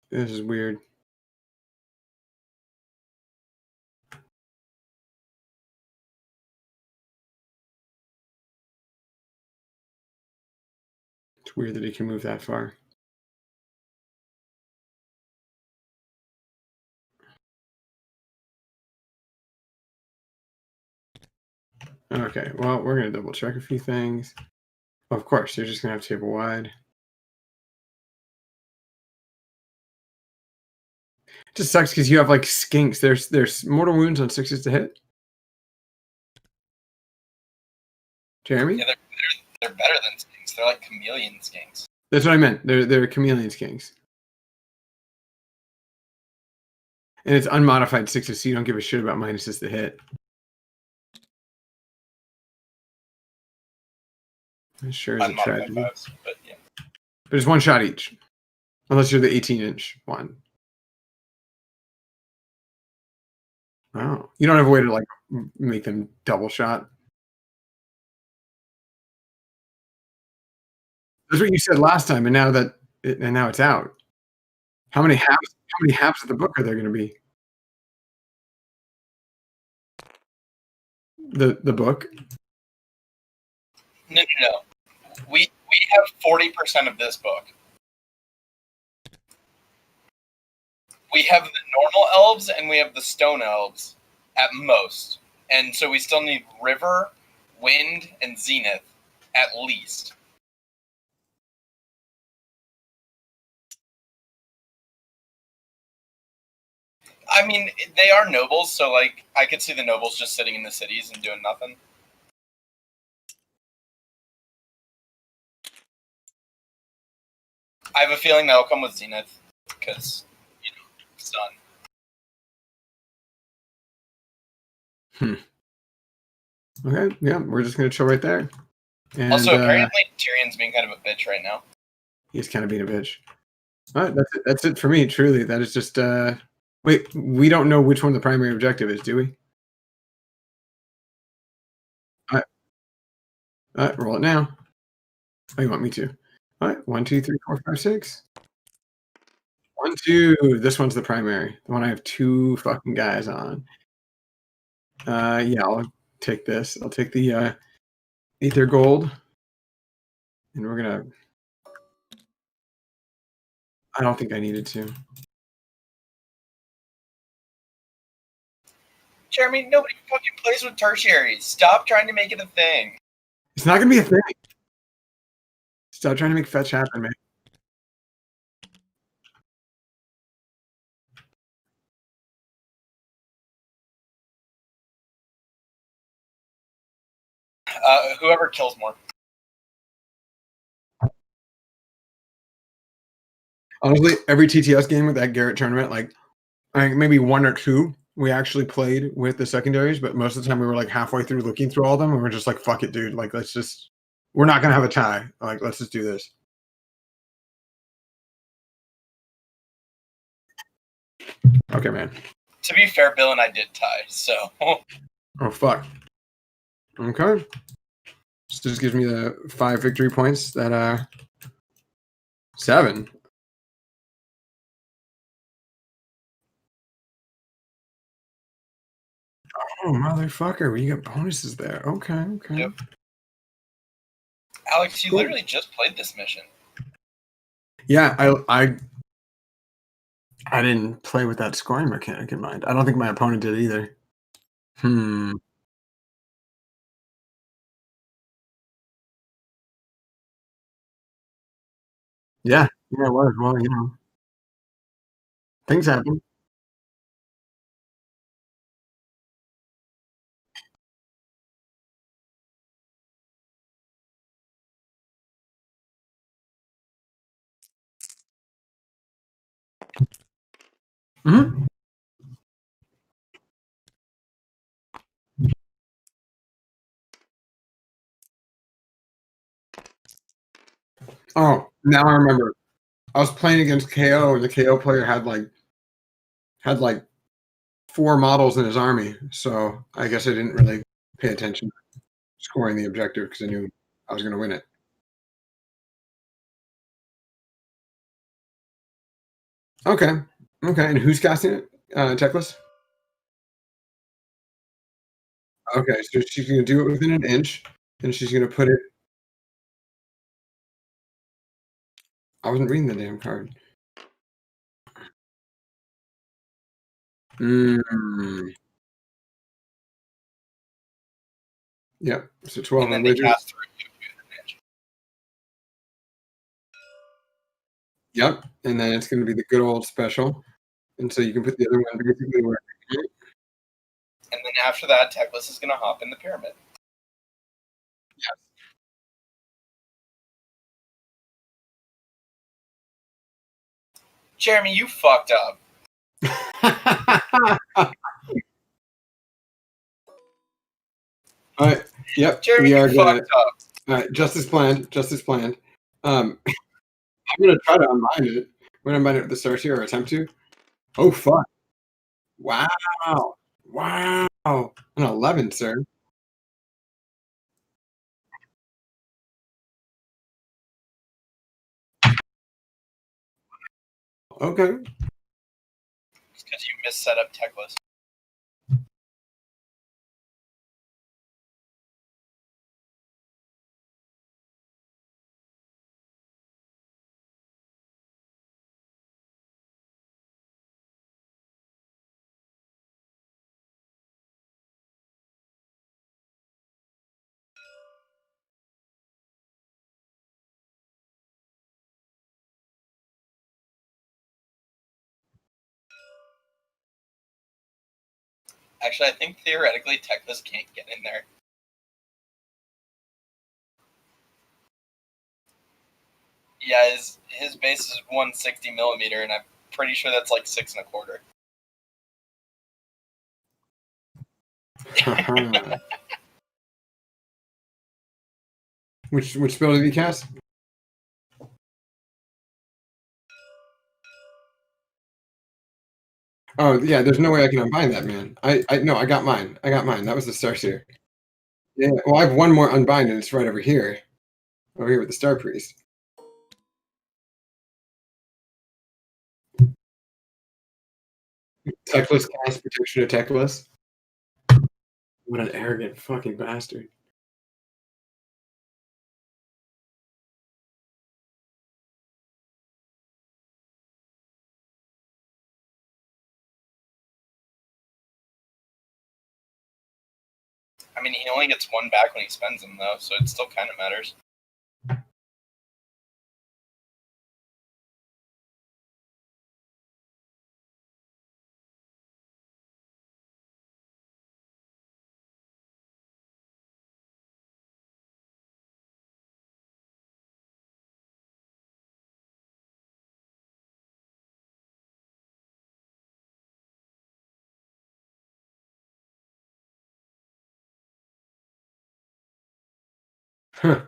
This is weird. It's weird that he can move that far. Okay, well, we're going to double check a few things. Of course, you're just going to have table wide. It just sucks because you have like skinks. There's mortal wounds on 6s to hit. Jeremy? Yeah, they're better than skinks. They're like chameleon skinks. That's what I meant. They're chameleon skinks. And it's unmodified 6s, so you don't give a shit about minuses to hit. That sure is a tragedy. But yeah. But it's one shot each. Unless you're the 18-inch one. Oh. You don't have a way to like make them double shot. That's what you said last time, and now it's out. How many halves of the book are there going to be? The book? No. We have 40% of this book. We have the normal elves and we have the stone elves at most. And so we still need River, Wind, and Zenith at least. I mean, they are nobles, so like I could see the nobles just sitting in the cities and doing nothing. I have a feeling that'll come with Zenith, because, you know, sun. Okay, yeah, we're just gonna chill right there. And Also, apparently Tyrion's being kind of a bitch right now. he's kind of being a bitch. All right, that's it. That's it for me. Truly, that is just. Wait, we don't know which one the primary objective is, do we? All right, roll it now. Oh, you want me to? All right, 1, 2, 3, 4, 5, 6. 1, 2. This one's the primary. The one I have 2 fucking guys on. Yeah, I'll take this. I'll take the Ether Gold, and we're gonna. I don't think I needed to. Jeremy, nobody fucking plays with tertiaries. Stop trying to make it a thing. It's not gonna be a thing. Stop trying to make fetch happen, man. Whoever kills more. Honestly, every TTS game with that Garrett tournament, like I think maybe 1 or 2, we actually played with the secondaries, but most of the time we were like halfway through looking through all of them, and we're just like, "Fuck it, dude! Like, we're not gonna have a tie. Like, let's just do this." Okay, man. To be fair, Bill and I did tie, so. Oh fuck. Okay. This just gives me the 5 victory points. That 7. Oh motherfucker! We got bonuses there. Okay, okay. Yep. Alex, you Cool. literally just played this mission. Yeah, I didn't play with that scoring mechanic in mind. I don't think my opponent did either. Yeah, yeah, it was. Well, things happen. Mhm. Oh, now I remember. I was playing against KO, and the KO player had like 4 models in his army, so I guess I didn't really pay attention to scoring the objective because I knew I was gonna win it. Okay. Okay, and who's casting it? Teclis? Okay, so she's gonna do it within an inch, and she's gonna put it. I wasn't reading the damn card. Mm. Yep, so 12 And then on they widgets. cast through you. Yep, and then it's gonna be the good old special, and so you can put the other one basically where. And then after that, Teclis is going to hop in the pyramid. Jeremy, you fucked up. All right. Yep. Jeremy, We you are gonna. fucked up. All right. Just as planned. Just as planned. I'm gonna try to unbind it. I'm gonna unbind it with the start here or attempt to. Oh fuck! Wow! Wow! An 11, sir. Okay. It's because you misset up Teclis. Actually, I think theoretically Teklas can't get in there. Yeah, his base is 160 millimeter, and I'm pretty sure that's like 6 1/4. Which spell did you cast? Oh yeah, there's no way I can unbind that, man. No, I got mine. That was the Starseer. Yeah. Well, I have one more unbind, and it's right over here with the Star Priest. Techless cast protection of Techless. What an arrogant fucking bastard. I mean, he only gets one back when he spends them, though, so it still kind of matters. Huh.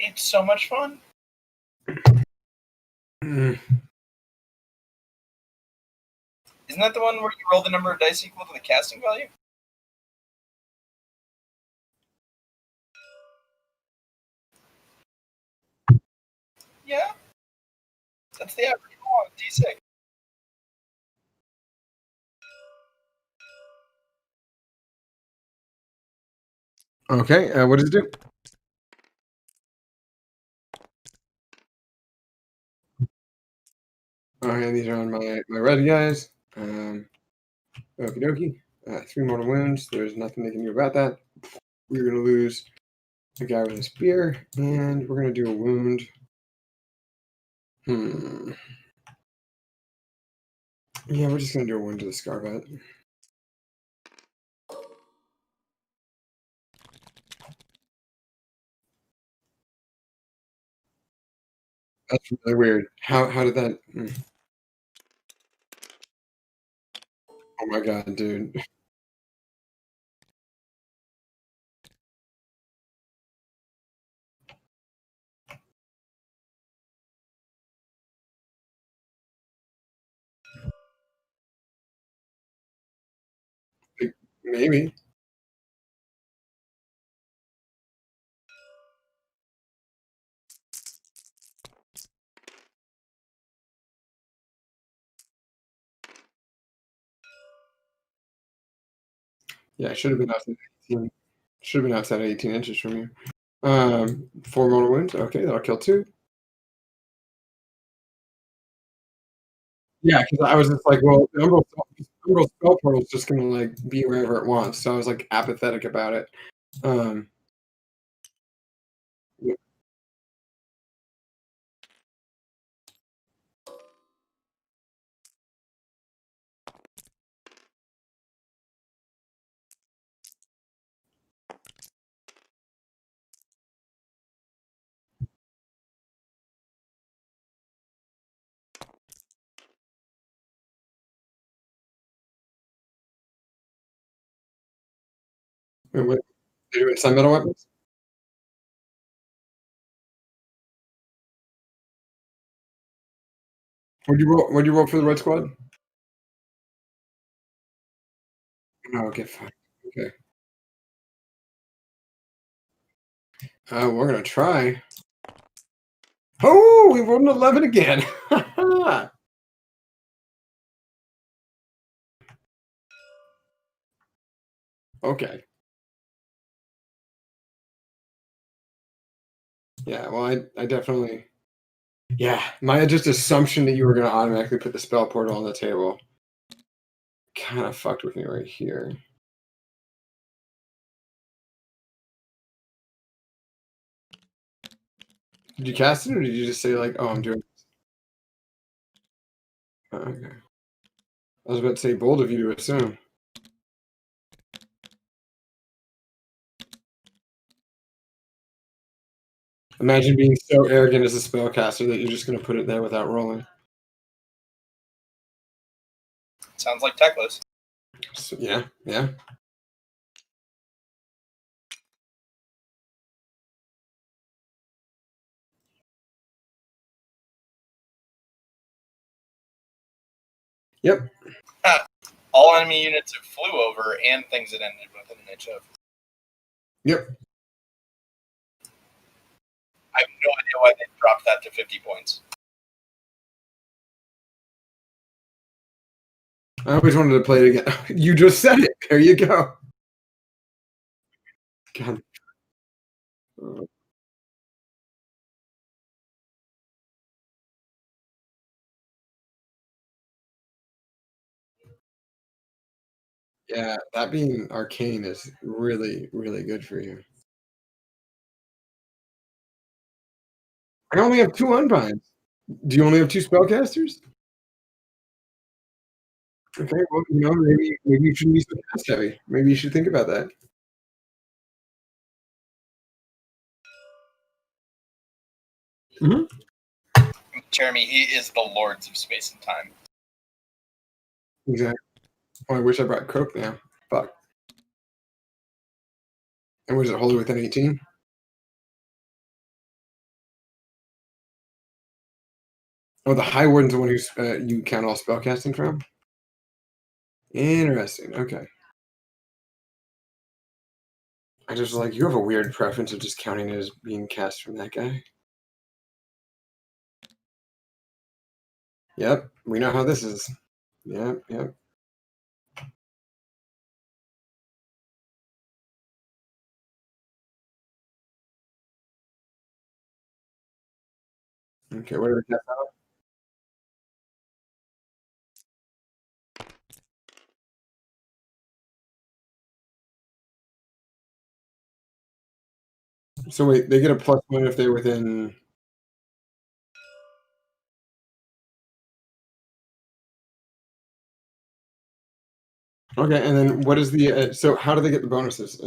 It's so much fun. Mm. Isn't that the one where you roll the number of dice equal to the casting value? Yeah. That's the average roll on D6. Okay, what does it do? Okay, these are on my red guys. Okie dokie. 3 mortal wounds. There's nothing they can do about that. We're gonna lose a guy with a spear, and we're gonna do a wound. Yeah, we're just gonna do a wound to the Scarbat. That's really weird. How did that? Oh my god, dude. Maybe. Yeah, I should have been outside 18. Should have been outside 18 inches from you. 4 mortal wounds. Okay, that'll kill 2. Yeah, because I was just like, well, the Umbral Spell Portal is just gonna like be wherever it wants. So I was like apathetic about it. Yeah, what, they're doing Sun Metal weapons. What'd you roll? What'd you roll for the Red Squad? Oh, okay, fine. Okay. We're gonna try. Oh, we rolled an 11 again. Okay. Yeah. Well, I definitely. Yeah, my just assumption that you were gonna automatically put the spell portal on the table kind of fucked with me right here. Did you cast it, or did you just say like, "Oh, I'm doing"? Okay. I was about to say bold of you to assume. Imagine being so arrogant as a spellcaster that you're just going to put it there without rolling. Sounds like Techless. So, yeah, yeah. Yep. All enemy units it flew over and things it ended within an inch of. Yep. I have no idea why they dropped that to 50 points. I always wanted to play it again. You just said it. There you go. God. Yeah, that being arcane is really, really good for you. I only have 2 unbinds. Do you only have 2 spellcasters? Okay, well, maybe you shouldn't be so cast heavy. Maybe you should think about that. Mhm. Jeremy, he is the lords of space and time. Exactly. Oh, I wish I brought Coke now. Fuck. And was it holy within 18? Oh, the High Warden's the one who's you count all spellcasting from? Interesting. Okay. I just like you have a weird preference of just counting it as being cast from that guy. Yep, we know how this is. Yep, yep. Okay, what do we cast out? So wait, they get a +1 if they're within. Okay, and then what is the? So how do they get the bonuses?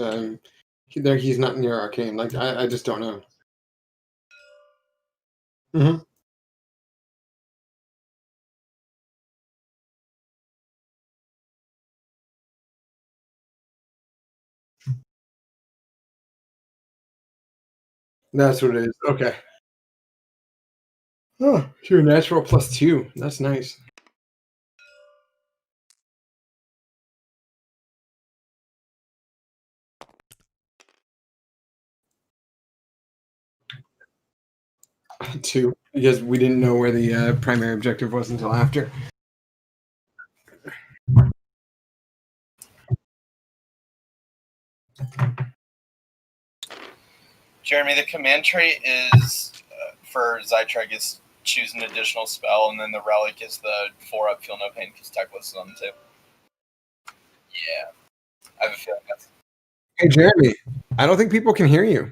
He's not near arcane. Like I just don't know. Mhm. That's what it is. Okay. Oh, you're a natural +2. That's nice. Two, because we didn't know where the primary objective was until after. Jeremy, the command trait is for Zytreg is choose an additional spell, and then the relic is the 4-up feel no pain because Techless is on the table. Yeah, I have a feeling that's. Hey, Jeremy, I don't think people can hear you.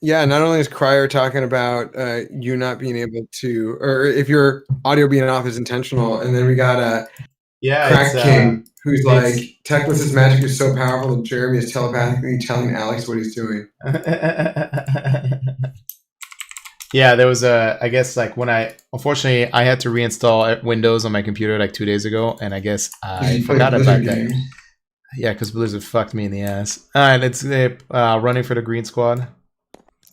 Yeah, not only is Crier talking about you not being able to, or if your audio being off is intentional, and then we got Crack King, who's like, Techless's magic is so powerful that Jeremy is telepathically telling Alex what he's doing. Yeah, there was I guess like when unfortunately I had to reinstall Windows on my computer like 2 days ago, and I guess I forgot about that. Yeah, because Blizzard fucked me in the ass. And it's running for the green squad.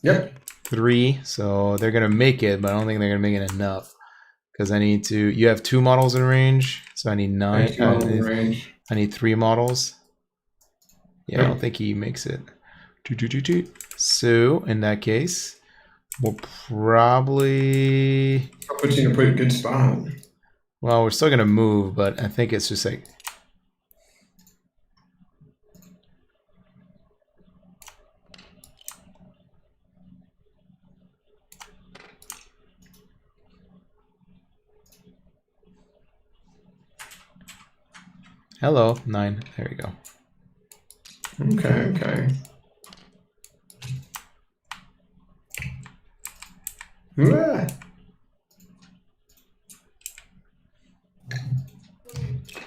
Yep. 3, so they're gonna make it, but I don't think they're gonna make it enough. Because I need to. You have 2 models in range, so I need 9. I need 3 models. Yeah, I don't think he makes it. So in that case, we'll probably. I'll put you in a pretty good spot. Well, we're still gonna move, but I think it's just like. Hello, 9. There we go. Okay. Yeah.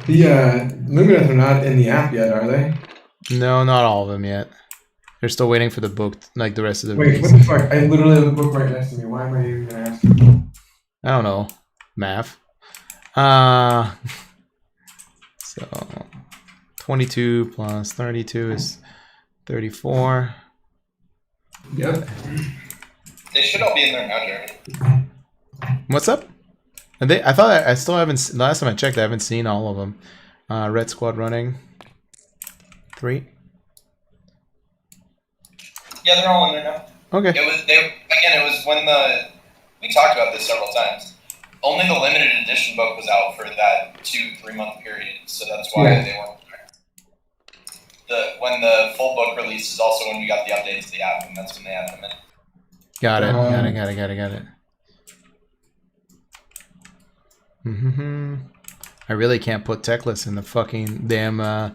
The Lumineth are not in the app yet, are they? No, not all of them yet. They're still waiting for the book, like the rest of the Wait, release. what the fuck? I literally have a book right next to me. Why am I even gonna ask you? I don't know. Math. So 22 plus 32 is 34. Yep. They should all be in there now, Jeremy. What's up? I thought I still haven't. Last time I checked, I haven't seen all of them. Red Squad running. 3. Yeah, they're all in there now. Okay. It was when we talked about this several times. Only the limited edition book was out for that 2-3 month period, so that's why they weren't there. When the full book release is also when we got the updates to the app, and that's when they had them in. Got it. I really can't put Techless in the fucking damn. That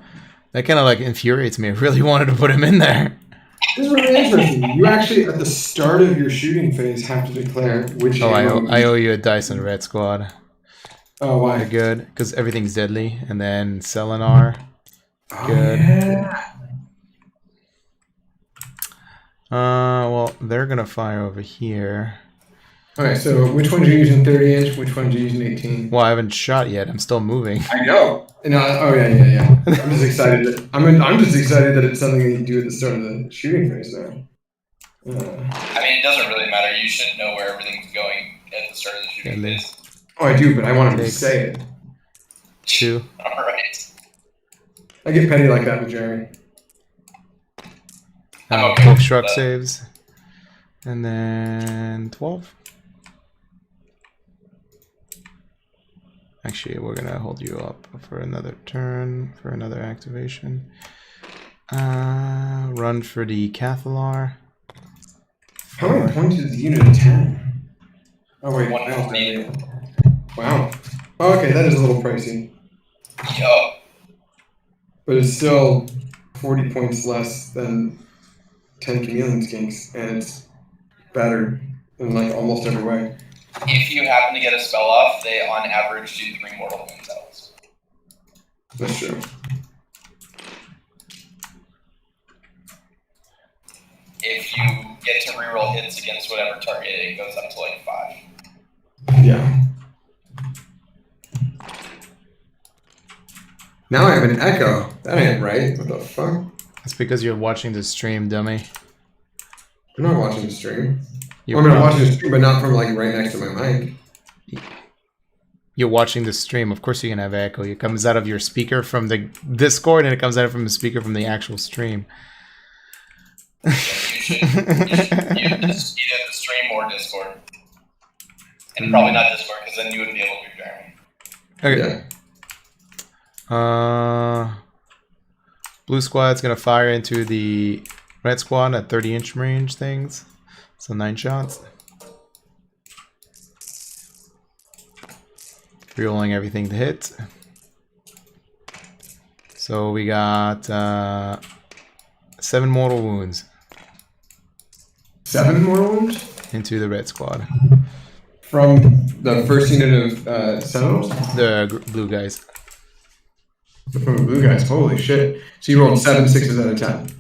kind of like infuriates me. I really wanted to put him in there. This is really interesting. You actually, at the start of your shooting phase, have to declare which. Oh, I owe you a dice on Red Squad. Oh, why? You're good, because everything's deadly. And then Selenar. Good. Yeah. Well, they're gonna fire over here. Okay, so which ones are you using 30 inch? Which ones are you using 18? Well, I haven't shot yet. I'm still moving. I know. No, oh yeah. I'm just excited. I'm just excited that it's something that you do at the start of the shooting phase now. I mean, it doesn't really matter. You should know where everything's going at the start of the shooting phase. Oh, I do, but I want him to say it. 2. All right. I get petty like that with Jeremy. Book Shrug saves. And then 12. Actually, we're gonna hold you up for another turn, for another activation. Run for the Cathalar. How many points is the unit of 10? Oh wait, wow. Oh, okay, that is a little pricey. Yo. But it's still 40 points less than 10 Chameleon Skinks, and it's better in like almost every way. If you happen to get a spell off, they on average do 3 mortal wounds else. That's true. If you get to reroll hits against whatever target, it goes up to like 5. Yeah. Now I have an echo. That ain't right. What the fuck? That's because you're watching the stream, dummy. I'm not watching the stream. I'm watching the stream, but not from like right next to my mic. You're watching the stream. Of course, you're gonna have echo. It comes out of your speaker from the Discord, and it comes out from the speaker from the actual stream. You should either the stream or Discord, and probably not Discord because then you wouldn't be able to do Jeremy. Okay. Yeah. Blue Squad's gonna fire into the Red Squad at 30-inch range things. So 9 shots. Rerolling everything to hit. So we got 7 mortal wounds. 7 mortal wounds? Into the Red Squad. From the first unit of Sentinels? The blue guys. From the blue guys, holy shit. So you rolled 7 6s out of 10.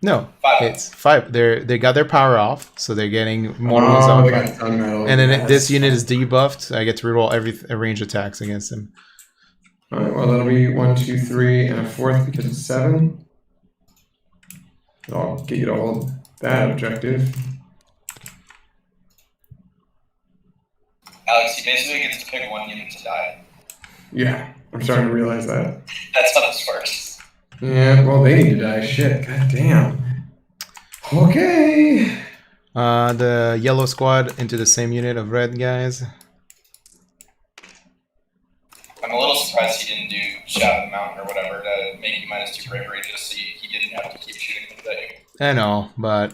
No, 5. It's 5. They got their power off, so they're getting mortal wounds off. And then this unit is debuffed. I get to reroll every range attacks against him. Alright, well that'll be 1, 2, 3, and a 4th because it's 7. I'll get you to hold that objective. Alex, he basically gets to pick 1 unit to die. Yeah, I'm starting to realize that. That's how this works. Yeah, well, they need to die. Shit, god damn. Okay. The yellow squad into the same unit of red guys. I'm a little surprised he didn't do Shout of the Mountain or whatever to make you -2 bravery just so he didn't have to keep shooting the thing. I know, but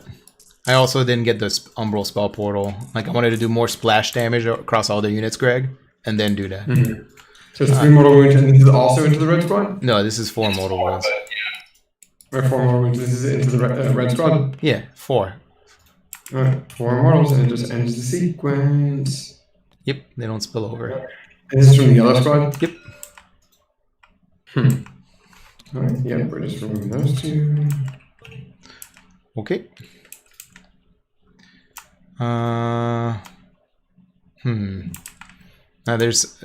I also didn't get this Umbral spell portal. Like, I wanted to do more splash damage across all the units, Greg, and then do that. Mm-hmm. So it's 3 mortal wounds, and this is also into the red squad? No, this is 4 mortal wounds. Yeah. Or 4 mortal wounds, this is into the red squad? Yeah, 4. Alright, 4 mortals, and it just ends the sequence. Yep, they don't spill over. And this is from the yellow squad? Yep. All right, yeah, we're just removing those two. Okay. Now there's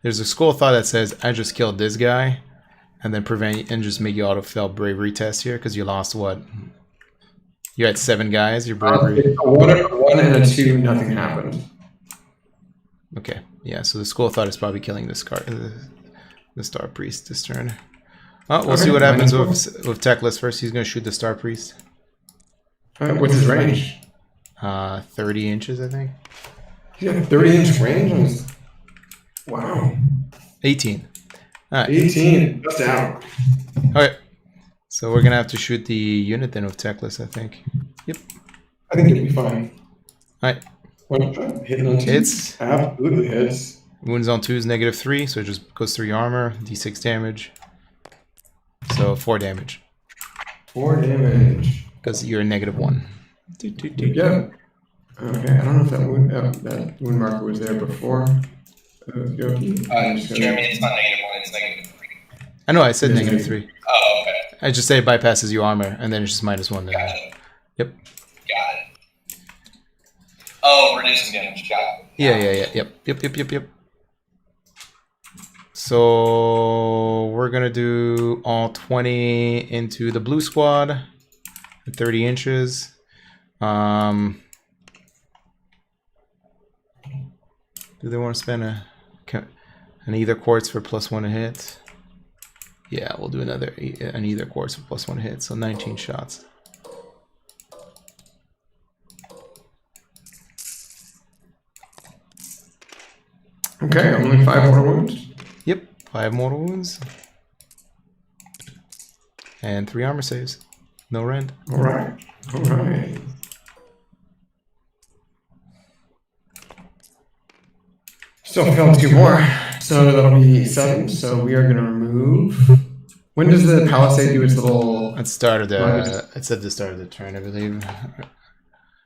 a school of thought that says I just killed this guy, and then prevent and just make you auto-fail bravery test here because you lost what? You had 7 guys. Your bravery. One and a 2, nothing happened. Okay, yeah. So the school of thought is probably killing the Star Priest this turn. Oh, we'll see what happens with Techless first. He's gonna shoot the Star Priest. What's his range? 30 inches, I think. He's got 30-inch range. Wow. 18. All right. 18. Just out. Okay. So we're gonna have to shoot the unit then with Techless, I think. Yep. I think it'll be fine. All right. One shot. Hitting on 2. Hits. Absolutely hits. Wounds on 2 is -3, so it just goes 3 armor, d6 damage. So 4 damage. 4 damage. Because you're -1. Yep. Okay, I don't know if that wound marker was there before. Jeremy, it's not -1, it's -3. I know, I said -3. Oh, okay. I just say it bypasses you armor, and then it's just -1 Got damage. it. Yep. Got it. Oh, reducing damage. Got it. Yeah. Yep. So we're gonna do all 20 into the blue squad at 30 inches. Do they want to spend an either quartz for +1 to hit? Yeah, we'll do an either quartz for +1 to hit. So 19 shots. Okay, only 5 more wounds. Yep, 5 mortal wounds. And 3 armor saves. No rend. Alright. Still failed 2 more. So that'll be 7. So we are going to remove. When does the palisade do its little. At the start of the. It's at the start of the turn, I believe. Let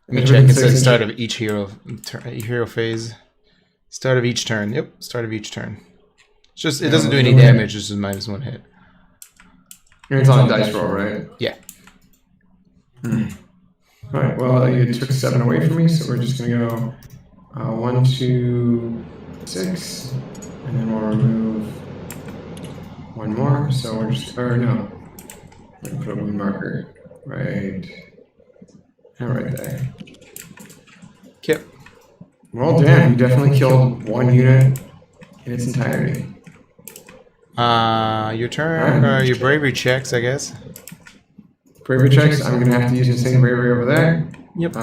me check. It's at the start of each hero phase. Start of each turn. Yep, start of each turn. It's just it doesn't do any damage. It's just -1 hit. And it's on a dice roll, right? Yeah. Alright, well, you took 7 away from me, so we're just gonna go 1, 2, 6, and then we'll remove 1 more. So we're just, or no, we're gonna put a wound marker right there. Yep. Well, damn, you definitely killed 1 unit in its entirety. Your turn, your bravery checks, I guess. Bravery checks, I'm gonna have to use the same bravery over there. Yep.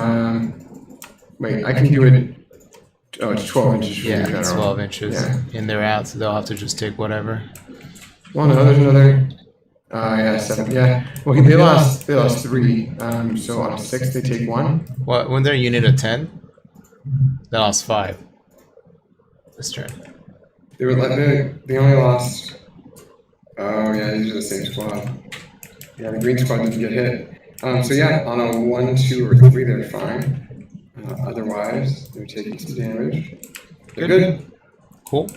Wait, I can do it. Oh, it's 12 inches. Yeah, it's 12 inches. Yeah. In their out, so they'll have to just take whatever. Well, no, there's another. Yeah, 7. Yeah. Well, they lost 3. So on a 6, they take 1. Well, when they're a unit of 10, they lost 5 this turn. They only lost. Oh yeah, these are the same squad. Yeah, the green squad didn't get hit. So yeah, on a 1, 2, or 3, they're fine. Otherwise, they're taking some damage. They're good. Cool.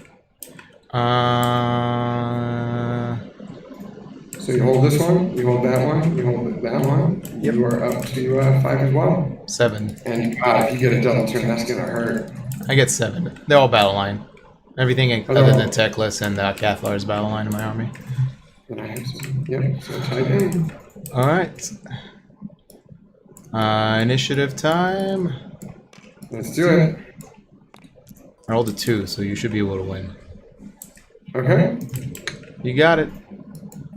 So you hold this one, you hold that one, you hold that one. Yep. You are up to 5 as well. 7. And God, if you get a double turn, that's gonna hurt. I get 7. They're all battle line. Everything other than Techless and Cathlar is battle line in my army. And I have some. Yep. So type in. All right. Initiative time. Let's do it. I rolled a 2, so you should be able to win. Okay. You got it.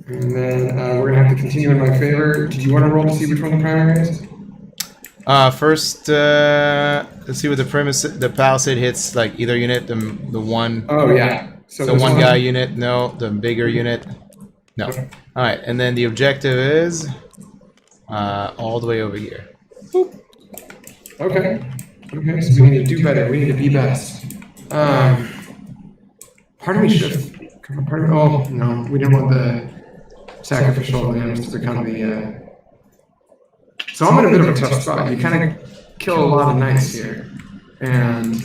And then we're gonna have to continue in my favor. Did you want to roll to see which one the primary is? First, let's see what the palisade hits. Like either unit, the one. Oh yeah. So the one guy unit. No, the bigger unit. No. Okay. All right, and then the objective is all the way over here. Boop. Okay. Okay. So we need to do better. We need to be best. Part of me should have. Oh no, we didn't want the sacrificial lambs to become the. So I'm in a bit of a tough spot. You kind of kill a lot of knights here, and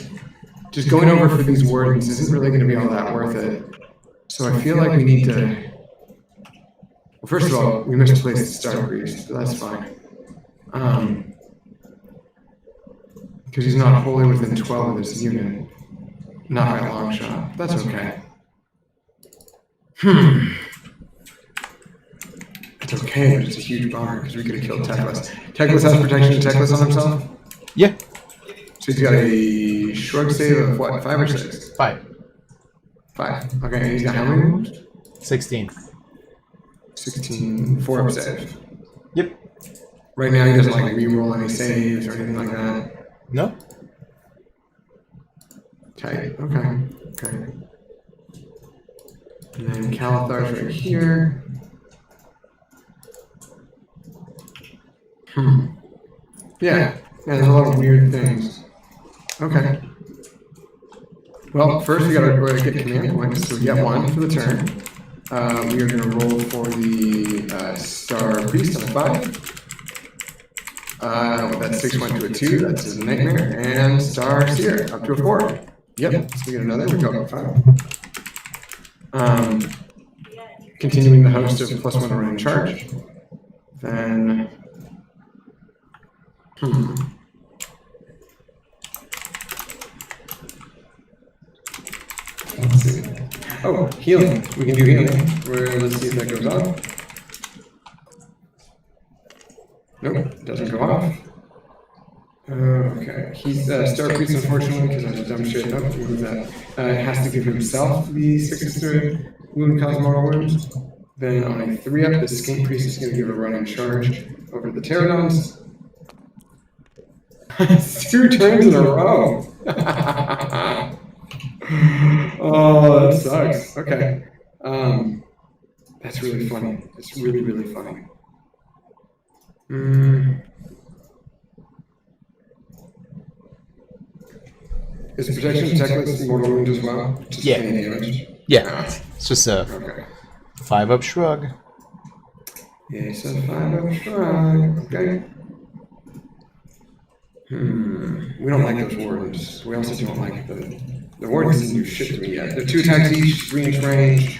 just going over for these wardens isn't really going to be all that worth it. So I feel like we need to Well, first of all, we misplaced the Star Priest, but that's fine. Because he's not wholly within 12 of this unit. Not by a long shot. That's okay. It's okay, but it's a huge bummer because we could have killed Teclis. Teclis has protection to Teclis on himself? Yeah. So he's got a shrug save of what, 5 or 6? 5. 5. Okay, and he's got how many wounds? 16. 16, 4 up save. Yep. Right now he doesn't like reroll any saves or anything like that. No. Tight. Okay. Okay. And then Calathar's right here. Yeah. There's a lot of weird things. Okay. Well, first we gotta get command points, so we get 1 for the turn. We are gonna roll for the Star Priest on a 5. That's 6 went to a 2, that's a nightmare. And Star Seer up to a 4. Yep, so we get another, we go up 5. Continuing the host of +1 to running charge. Then let's see. Oh, healing. We can do healing. Let's see if that goes off. Nope, it doesn't go off. Okay, he's Star Priest, unfortunately, because I just dumb shit up. Has to give himself the 6 to wound cause mortal wounds. Then on a 3-up, the Skink Priest is going to give a running charge over the Pterodons. 2 turns in a row. Oh, that sucks. Okay. That's really funny. It's really, really funny. Is protection Teclis mortal wound as well? Just Yeah. any damage? Yeah. It's just a Okay. 5-up shrug. Yeah, he said 5-up shrug. Okay. We don't like those wardens. We also don't like the wardens didn't do shit to me yet. They're 2 attacks each, 3-inch range.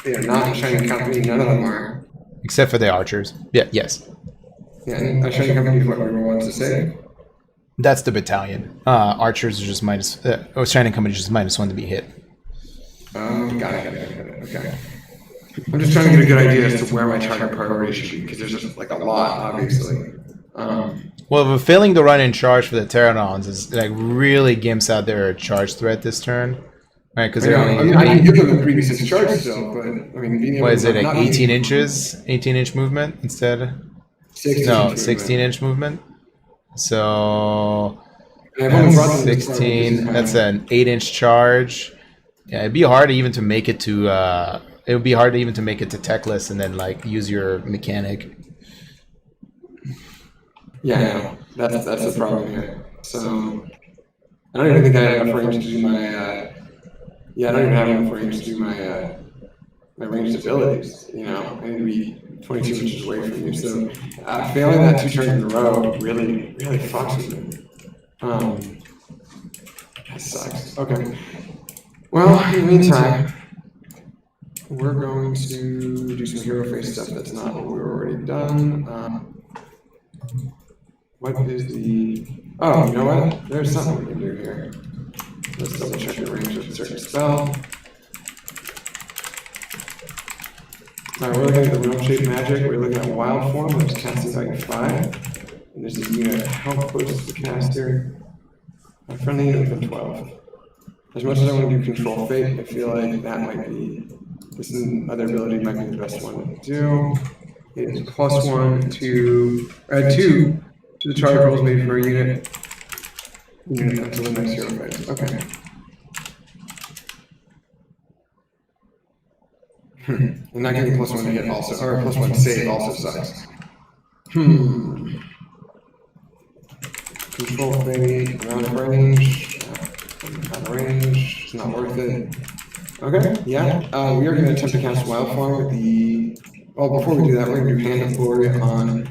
They are not in Shining Company. None of them are. Except for the archers. Yeah, yes. Yeah, and a Shining Company is what everyone wants to say. That's the battalion. Archers are just minus... Shining Company is just -1 to be hit. Got it. Okay. I'm just trying to get a good idea as to where my target priority should be, because there's just like a lot, obviously. Well, but failing to run in charge for the Pterodons is like really gimps out their charge threat this turn, right? Because they're only I can give them the previous charge still, but I mean, being able what is it, to like not 18 inches, 18-inch movement instead? 16 movement. So that's 16. That's an 8-inch charge. Yeah, it'd be hard even to make it to. It would be hard even to make it to Teclis and then like use your mechanic. Yeah, that's the problem here. So I don't even think I have enough range to do my. I don't even have enough range to do my ranged abilities. You know, I need to be 22 inches away from you. So failing that 2 turns in a row really fucks with me. That sucks. Okay. Well, in the meantime, we're going to do some hero face stuff. That's not what we've already done. What is the... Oh, you know what? There's something we can do here. Let's double check the range of a certain spell. Alright, we're looking at the realm shape magic. We're looking at wild form, which is casting by 5. And this is unit how close to the caster. A friendly unit within 12. As much as I want to do control fate, I feel like that might be... This other ability might be the best one to do. It is +1 to... Add 2 to the charge rolls made for a unit until the next hero phase. Okay. And not getting +1 to hit also, or +1 to save also sucks. Control fate, round of range. Out of range, it's not worth it. Okay, yeah. We are going to attempt to cast Wild Form with the... Well, before we do that, we're going to do Hand of Glory on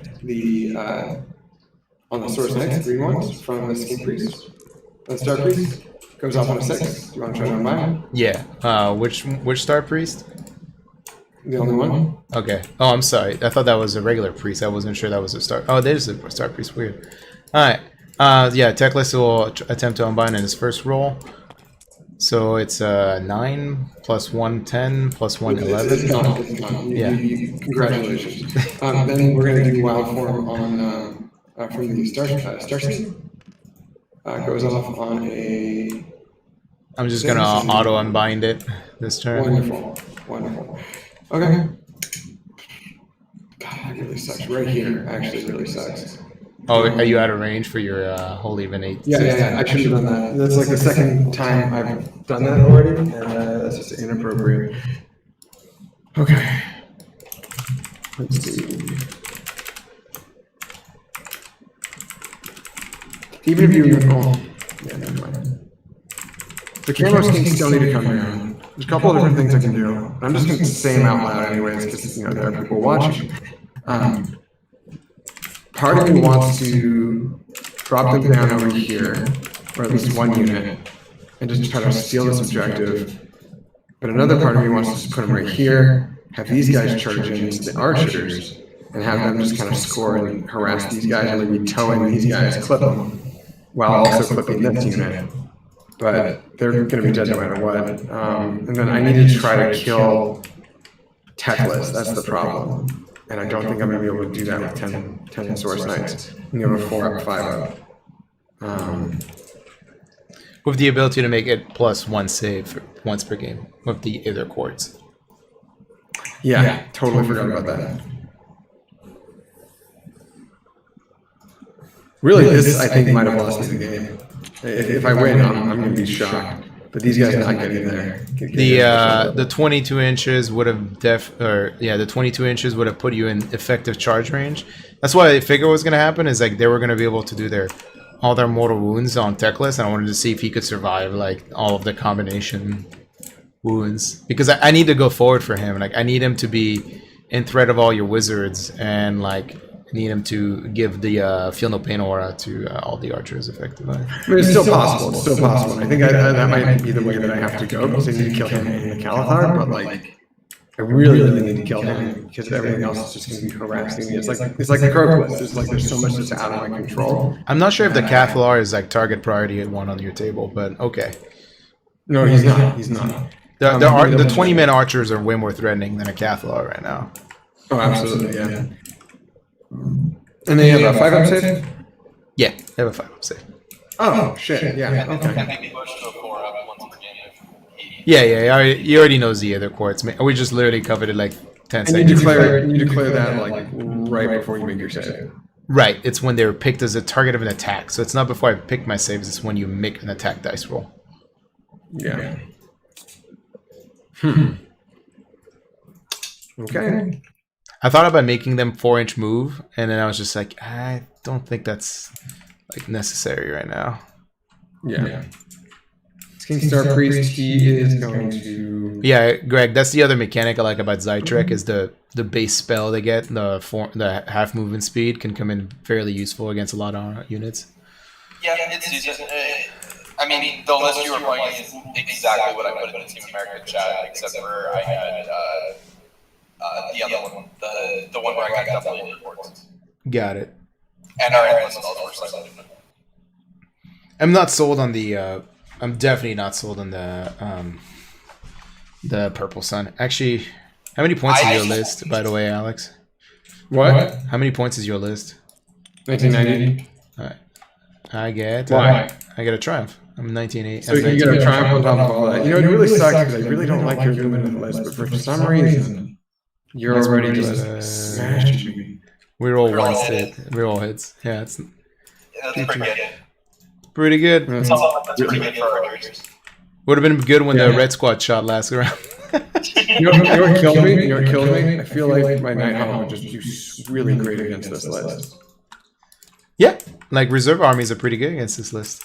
the Source Knights, green ones, from the Skink Priest. The Star Priest goes off on a 6. Do you want to try to run by? Yeah. Which Star Priest? The only one? Okay. Oh, I'm sorry. I thought that was a regular priest. I wasn't sure that was a star. Oh, there's a star priest. Weird. All right. Yeah, Teclis will attempt to unbind in his first roll. So it's 9 plus 1, 10 plus 1, 11. It's gone. Yeah. Congratulations. Then we're going to do wild form on from the star seed. Goes off on a. I'm just gonna auto unbind it this turn. Wonderful. Okay. God, that really sucks. Right here, actually, really sucks. Oh, are you out of range for your Holy Innate? Yeah. I should have done that. That's like the second time I've done that already, and that's just inappropriate. Okay. Let's see. Even if you, yeah, never mind. The camo skins still need to come down. There's a couple of different things I can do. I'm just going to say them out loud anyways, because there are people watching. Part of me wants to drop them down over here, or at least one unit, and just try to steal this objective. But another part of me wants to just put them right here, have these guys charge into the archers, and have them just kind of score and harass these guys, and maybe toe in these guys, clip them, while also clipping this unit. But they're going to be dead no matter what. And then I need to try to kill Teclis. That's the problem. And I don't think I'm going to be able to do that with 10 Source Knights. And you have a 4 up, 5 up. With the ability to make it plus 1 save once per game with the Aether Quartz. Yeah, totally forgot about that. Really, this I think might have lost me the game. If I win, I'm going to be shocked. But these guys not getting there. The 22 inches would have the 22 inches would have put you in effective charge range. That's what I figured was going to happen. Is like they were going to be able to do all their mortal wounds on Teclis, and I wanted to see if he could survive like all of the combination wounds, because I need to go forward for him. Like I need him to be in threat of all your wizards, and like need him to give the feel no pain aura to all the archers effectively. I mean, it's still possible. It's still possible. I think that might be the way that I have to go, because I need to kill him in the Calathar, but like I really need to kill him because everything else is just going to be harassing me. It's like the Crocus. There's so much that's out of my control. I'm not sure if the Cathalar is like target priority at 1 on your table, but okay. No, he's not. He's not. The 20-man archers are way more threatening than a Cathalar right now. Oh, absolutely, yeah. And they have a 5 up save? Yeah, they have a 5 up save. Oh, shit, yeah, okay. Push to a 4 up once per game. Yeah, you already know the other quartz. We just literally covered it like 10 seconds. And you declare that like right before you make your save. Right, it's when they're picked as a target of an attack. So it's not before I pick my saves, it's when you make an attack dice roll. Yeah. Okay. I thought about making them 4-inch move, and then I was just like, I don't think that's like necessary right now. Yeah. King Star Priest, he is going to... Yeah, Greg, that's the other mechanic I like about Zytrek, is the base spell they get, the half movement speed can come in fairly useful against a lot of units. Yeah, it's just... I mean, the list you were playing is exactly what I put in the Team America chat, except for I had the other one, the one where I got double reports. Got it. And our endless spells were slightly different. I'm not sold on the... I'm definitely not sold on the Purple Sun. Actually, how many points is your list, by the way, Alex? What? How many points is your list? 1990. All right. I get a triumph. I'm 1980. So you get a triumph on top of all that. You know, it really sucks because I really don't like your Luminous list, but for some reason, you're already just smashing me. We're all We're all hits. Yeah, that's pretty good. Pretty good. That's pretty good for archers. Would have been good when the Red Squad shot last round. You know what killed me? You know what killed me? I feel like my Nighthawk would just do really great against this list. Yeah, like reserve armies are pretty good against this list.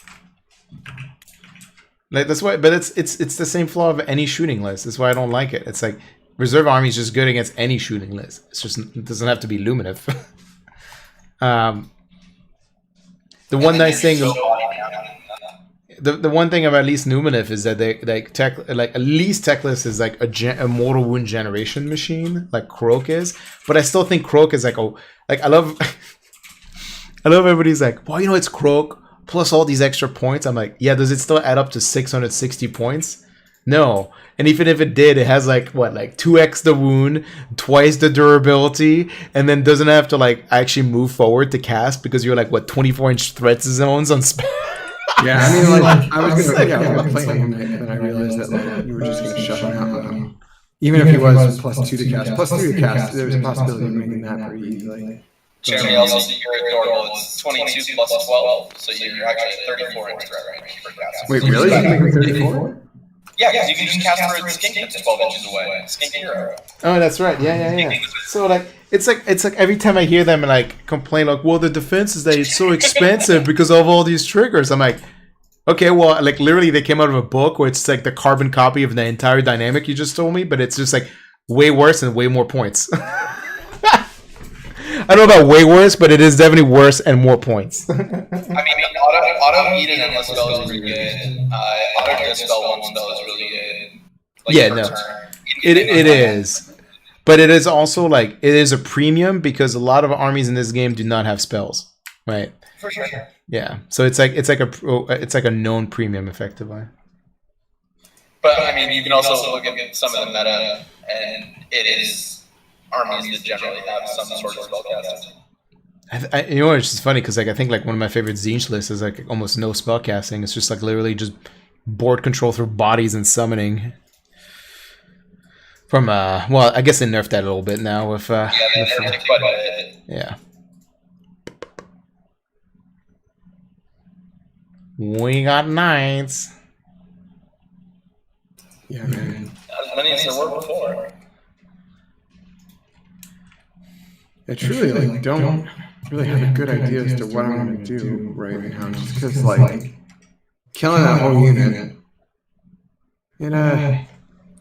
Like that's why, but it's the same flaw of any shooting list. That's why I don't like it. It's like reserve army is just good against any shooting list. It's just, it doesn't have to be Lumineth. The one nice thing. the one thing about at least Numinif is that they like at least Techless is like a mortal wound generation machine like Croak is, but I still think Croak is like I love everybody's like, well, it's Croak plus all these extra points. I'm like, yeah, does it still add up to 660 points? No. And even if it did, it has like 2x the wound, twice the durability, and then doesn't have to like actually move forward to cast because you're like 24-inch threat zones on spell. Yeah, I mean, like I was gonna play him, and I realized that like you were just gonna shut him out. Even if he was +2 to cast, +3 to cast, there's a possibility of making that pretty easily. Jeremy, also you're adorable. It's 22 plus 12, so you're actually 34-inch threat range for casting. Wait, really? You can make him 34? Yeah, because you can just cast for a skink that's 12 inches away. Skink hero. Oh, that's right. Yeah. So like it's like every time I hear them like complain like, well, the defense is that it's so expensive because of all these triggers. I'm like, okay, well, like literally they came out of a book where it's like the carbon copy of the entire dynamic you just told me, but it's just like way worse and way more points. I don't know about way worse, but it is definitely worse and more points. I mean, auto eat an endless spell is really good. Auto dispel one spell is really good. Like, yeah, no, it is, but it is also like it is a premium because a lot of armies in this game do not have spells, right? For sure. Yeah, so it's like a known premium effectively. But I mean, you can also look at some of the meta, and it is armies that generally have some sort of spellcasting. You know, it's just funny because like I think like one of my favorite Zinch lists is like almost no spellcasting. It's just like literally just board control through bodies and summoning. From well, I guess they nerfed that a little bit now with yeah. We got knights. Yeah, man. As many as there were before. I truly like don't really have a good idea as to what I'm gonna do right now, just because like killing that whole unit, it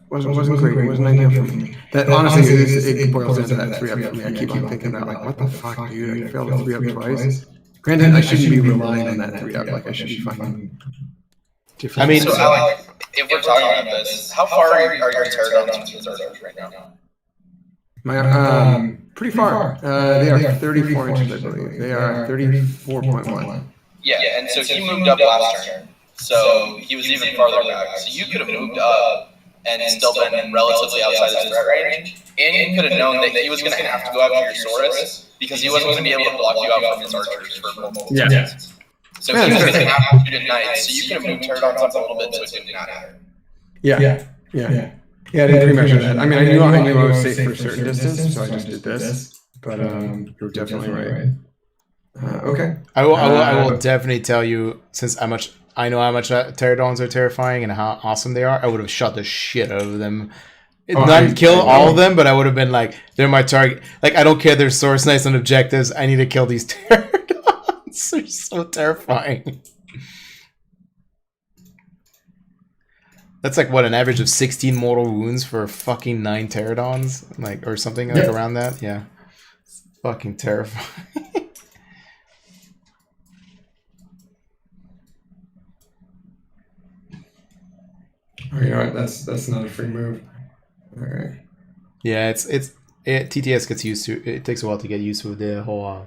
wasn't great. It wasn't ideal for me. That honestly, it boils down to that 3-up for me. I keep on thinking about like, what the fuck, dude? I failed a 3-up twice. Granted, I shouldn't be relying on that 3-up. Like I should be finding different. I mean, so Alec, if we're talking about this, how far are your pterodons with archers right now? My pretty far. They are 34 inches, I believe. They are 34.1. Yeah, and so he moved up last turn. So he was even farther back. So you could have moved up and still been relatively outside his threat range. And you could have known that he was going to have to go after your Saurus because he wasn't going to be able to block you out from his archers for multiple turns. So he was going to have to shoot at night. So you could have moved pterodons up a little bit so it didn't matter. Yeah, I did pretty much that. I mean, I knew I was safe for a certain distance, so I just did this. But you're definitely right. Okay. I will definitely tell you, since I know how much pterodons are terrifying and how awesome they are, I would have shot the shit out of them. Not kill all of them, but I would have been like, they're my target. Like, I don't care there's source knights and objectives. I need to kill these pterodons. They're so terrifying. That's like what, an average of 16 mortal wounds for fucking 9 pterodons, like, or something like around that. Yeah, it's fucking terrifying. Oh, you know what? That's not a free move. All right. Yeah, TTS gets used to. It takes a while to get used to the whole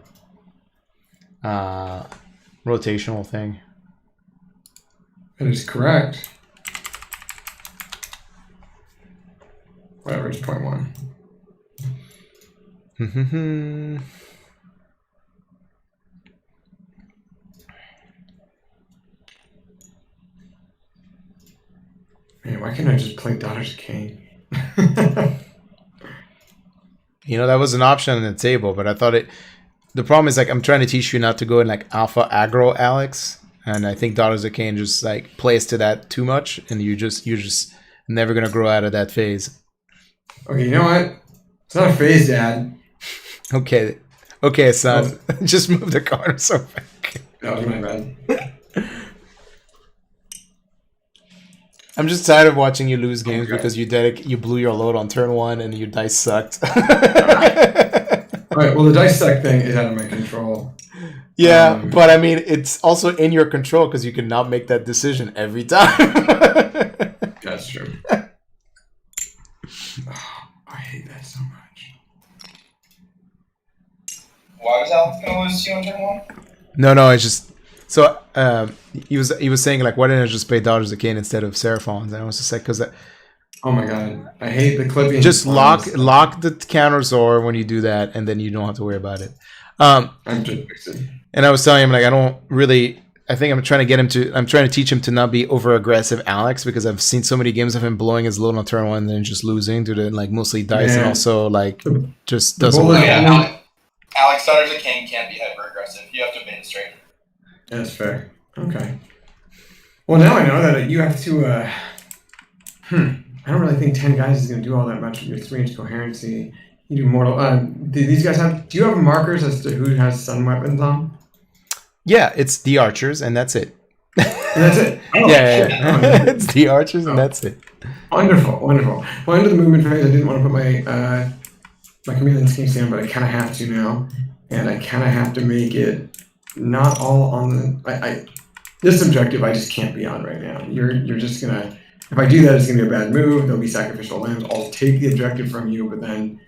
rotational thing. That is correct. Whatever, it's 0.1. Man, why can't I just play Daughter's King? You know, that was an option on the table, but I thought the problem is, like, I'm trying to teach you not to go in, like, alpha aggro Alex, and I think Daughters of Cain just, like, plays to that too much, and you're just never going to grow out of that phase. Okay, you know what? It's not a phase, Dad. Okay, son. Just move the card so back. That was my bad. I'm just tired of watching you lose games because you blew your load on turn 1 and your dice sucked. Alright, well, the dice suck thing is out of my control. Yeah, but I mean, it's also in your control because you can now make that decision every time. That's true. Oh, I hate that so much. Why was Alex going to lose 2 on turn 1? No, it's just so he was saying like, why didn't I just play Daughters of Cain instead of Seraphons? And I was just like, because oh my god, I hate the clipping. Just lock the counter Zor when you do that, and then you don't have to worry about it. I'm just fixing. And I was telling him like, I don't really. I think I'm trying to teach him to not be over aggressive Alex, because I've seen so many games of him blowing his load on turn 1 and then just losing due to like mostly dice and also like just doesn't work. Yeah, Alex Daughters of Cain can't be hyper aggressive. You have to main straight. That's fair. Okay. Well, now I know that you have to. I don't really think 10 guys is going to do all that much with your 3-inch coherency. You do mortal. Do these guys have? Do you have markers as to who has sun weapons on? Yeah, it's the archers, and that's it. And that's it. Oh, yeah. It's the archers, and that's it. Wonderful. Well, into the movement phase, I didn't want to put my my chameleon skinks down, but I kind of have to now, and I kind of have to make it not all on the. This objective I just can't be on right now. You're just gonna. If I do that, it's gonna be a bad move. There'll be sacrificial lambs. I'll take the objective from you, but then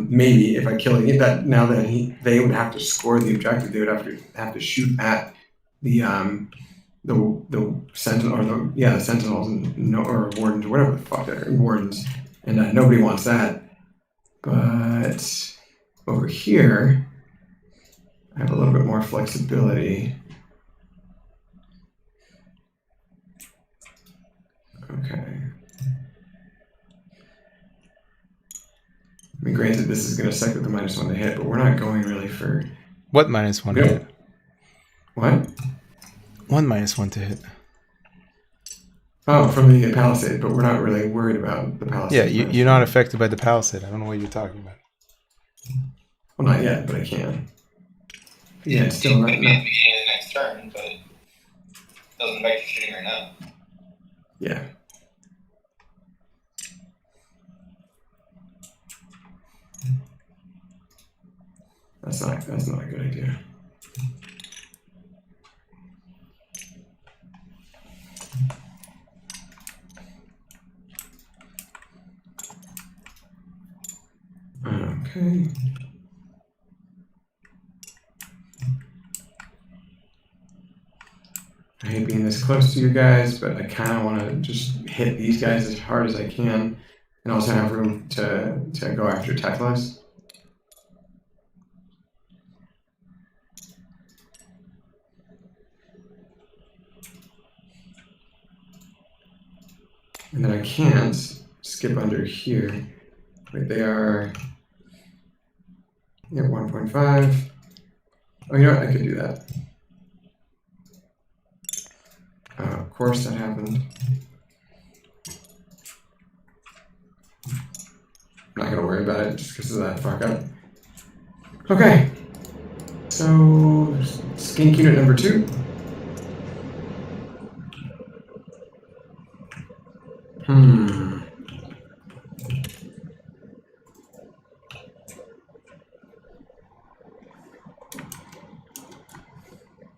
maybe if I kill it, that now that they would have to score the objective, they would have to shoot at the sentinel or the sentinels and or wardens or whatever the fuck they're wardens, and nobody wants that. But over here, I have a little bit more flexibility. Okay. I mean, granted, this is going to suck with the -1 to hit, but we're not going really for... What -1 to hit? What? 1 -1 to hit. Oh, from the Palisade, but we're not really worried about the Palisade. Yeah, you're not affected by the Palisade. I don't know what you're talking about. Well, not yet, but I can. Yeah, it's still not... It could be at the beginning of the next turn, but it doesn't affect your shooting right now. Yeah. That's not a good idea. Okay. I hate being this close to you guys, but I kind of want to just hit these guys as hard as I can, and also have room to go after Teklas. And then I can't skip under here. Wait, they are at 1.5. Oh, you know what? I could do that. Of course that happened. I'm not gonna worry about it just because of that fuck up. Okay. So skink unit number 2.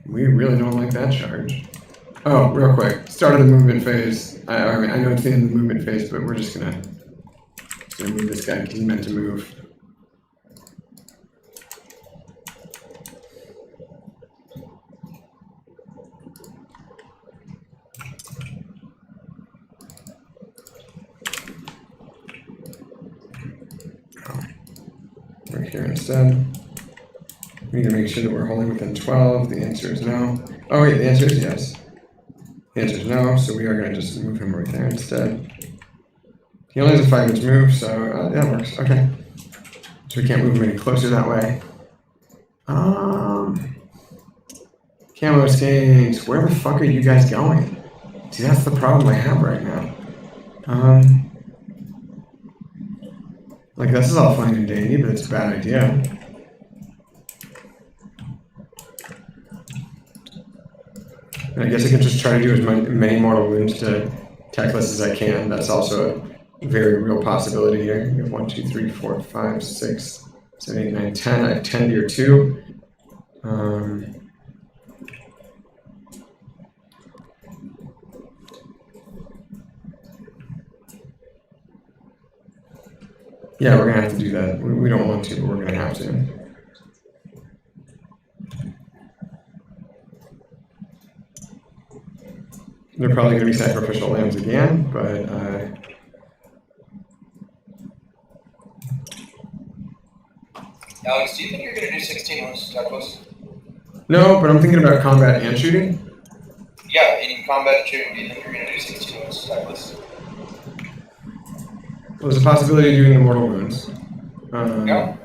We really don't like that charge. Oh, real quick. Start of the movement phase. I mean, I know it's the end of the movement phase, but we're just gonna move this guy because he's meant to move. Right here instead. We need to make sure that we're holding within 12. The answer is no. Oh wait, the answer is yes. The answer is no, so we are going to just move him right there instead. He only has a 5-inch move, so that works. Okay. So we can't move him any closer that way. Camo skinks, where the fuck are you guys going? See, that's the problem I have right now. Like, this is all fine and dandy, but it's a bad idea. And I guess I can just try to do as many mortal wounds to Teklas as I can. That's also a very real possibility here. You have 1, 2, 3, 4, 5, 6, 7, 8, 9, 10. I have 10 to your 2. Yeah, we're gonna have to do that. We don't want to, but we're gonna have to. They're probably gonna be sacrificial lambs again, but Alex, do you think you're gonna do 16 wounds Douglas? no, but I'm thinking about combat and shooting. Yeah, in combat shooting, do you think you're gonna do 16 wounds Douglas? Well, there's a possibility of doing the mortal wounds. No.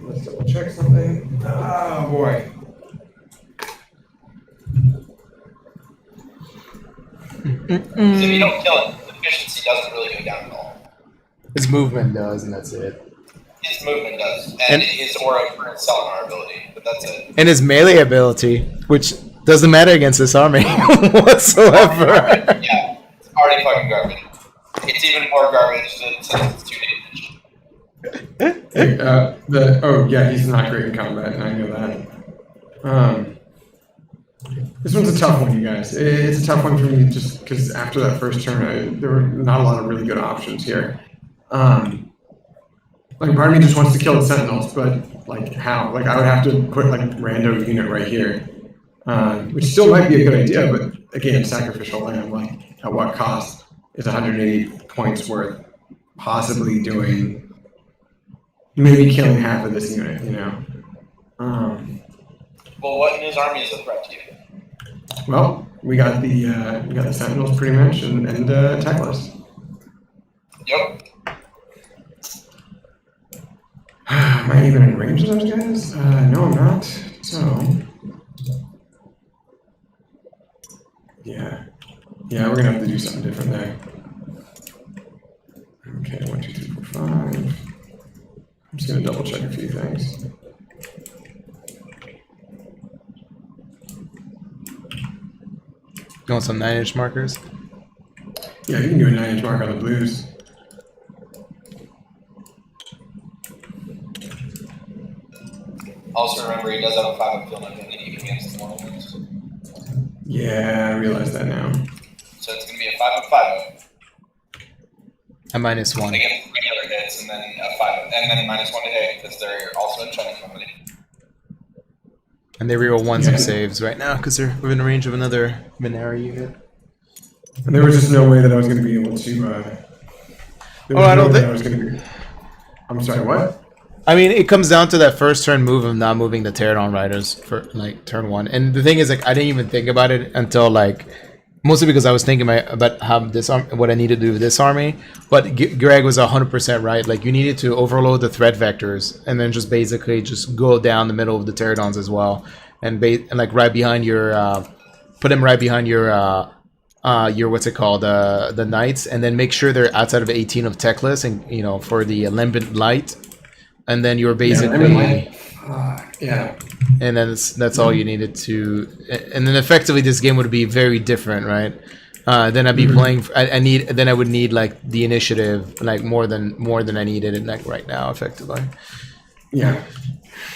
Let's double check something. Oh boy. Because if you don't kill him, the efficiency doesn't really go down at all. His movement does, and that's it. His movement does, and his aura for his Selenar ability, but that's it. And his melee ability, which doesn't matter against this army whatsoever. Yeah, it's already fucking garbage. It's even more garbage since it's 2 damage. Oh yeah, he's not great in combat, and I know that. This one's a tough one, you guys. It's a tough one for me just because after that first turn, there were not a lot of really good options here. Like part of me just wants to kill the sentinels, but like how? Like I would have to put like rando unit right here, which still might be a good idea, but again, sacrificial lamb. Like at what cost is 180 points worth possibly doing? Maybe killing half of this unit, you know. Well, what in his army is a threat to you? Well, we got the sentinels pretty much, and attack list. Yep. Am I even in range of those guys? No, I'm not. So, yeah, we're gonna have to do something different there. Okay, 1, 2, 3, 4, 5. I'm just gonna double check a few things. You want some 9-inch markers? Yeah, you can do a 9-inch mark on the blues. Also remember, he does have a 5 up field and even against the mortal wounds. Yeah, I realize that now. So it's gonna be a 5 up 5 up. A -1. Against regular hits, and then a 5 up, and then a -1 to hit because they're also in China company. And they reroll 1s of saves right now because they're within range of another Minari unit. And there was just no way that I was going to be able to. I don't think I was going to be. I'm sorry, what? I mean, it comes down to that first turn move of not moving the Pterodon Riders for like turn 1. And the thing is, like, I didn't even think about it until like, mostly because I was thinking about how what I needed to do with this army. But Greg was 100% right. Like, you needed to overload the threat vectors and then just basically just go down the middle of the Pterodons as well, and like right behind your, put them right behind your what's it called, the knights, and then make sure they're outside of 18 of tech list, and you know, for the lambent light. And then you're basically, yeah. And then that's all you needed to, and then effectively this game would be very different, right? Then I'd be playing. Then I would need like the initiative, like more than I needed it like right now, effectively. Yeah.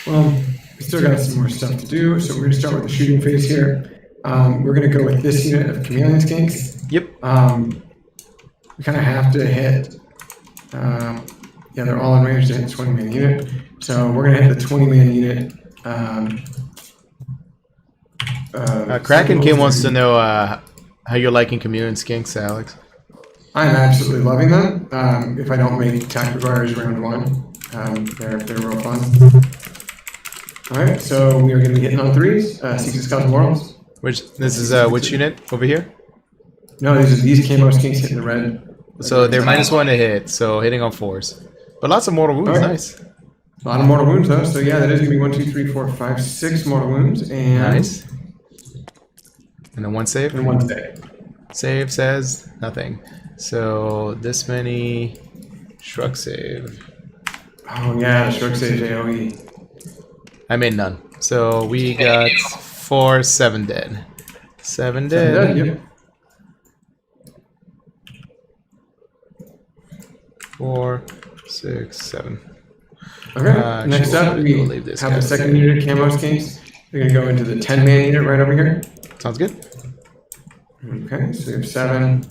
Well, we still got some more stuff to do, so we're gonna start with the shooting phase here. We're gonna go with this unit of chameleon skinks. Yep. We kind of have to hit. Yeah, they're all in range to hit the 20-man unit. So we're going to hit the 20-man unit. Kraken King wants to know how you're liking chameleon skinks, Alex. I'm absolutely loving them. If I don't make tactical guards round 1, they're real fun. All right, so we are going to be hitting on 3s. Seeks Scouts Morals. Which unit over here? No, these camo skinks hitting the red. So they're -1 to hit, so hitting on 4s. But lots of mortal wounds, right. Nice. A lot of mortal wounds though, so yeah, that is gonna be 1, 2, 3, 4, 5, 6 mortal wounds, and nice. And then 1 save. And 1 save. Save says nothing. So this many shrug save. Oh yeah, shrug save AoE. I made none. So we got 4, 7 dead. 7 dead. Yep. 4, 6, 7. Okay, next up, we we'll leave this have guy the second there. unit of camo skinks. We're going to go into the 10-man unit right over here. Sounds good. Okay, so we have 7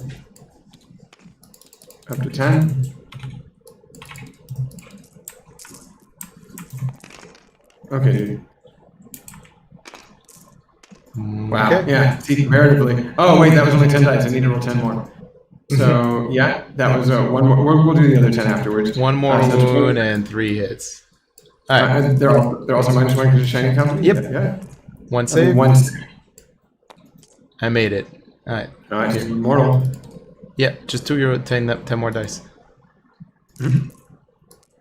up to 10. Okay, dude. Wow, Okay. yeah, see, comparatively. Oh, wait, that was only 10 dice. I need to roll 10 more. So, yeah, that was one more. We'll do the other 10 afterwards. One more So that's wound and 3 hits. All right. they're also -1 because of Shiny Company? Yep. Yeah. One save. One save. I made it. All right. All right, you're immortal. Yeah, just 2 euro, 10 more dice.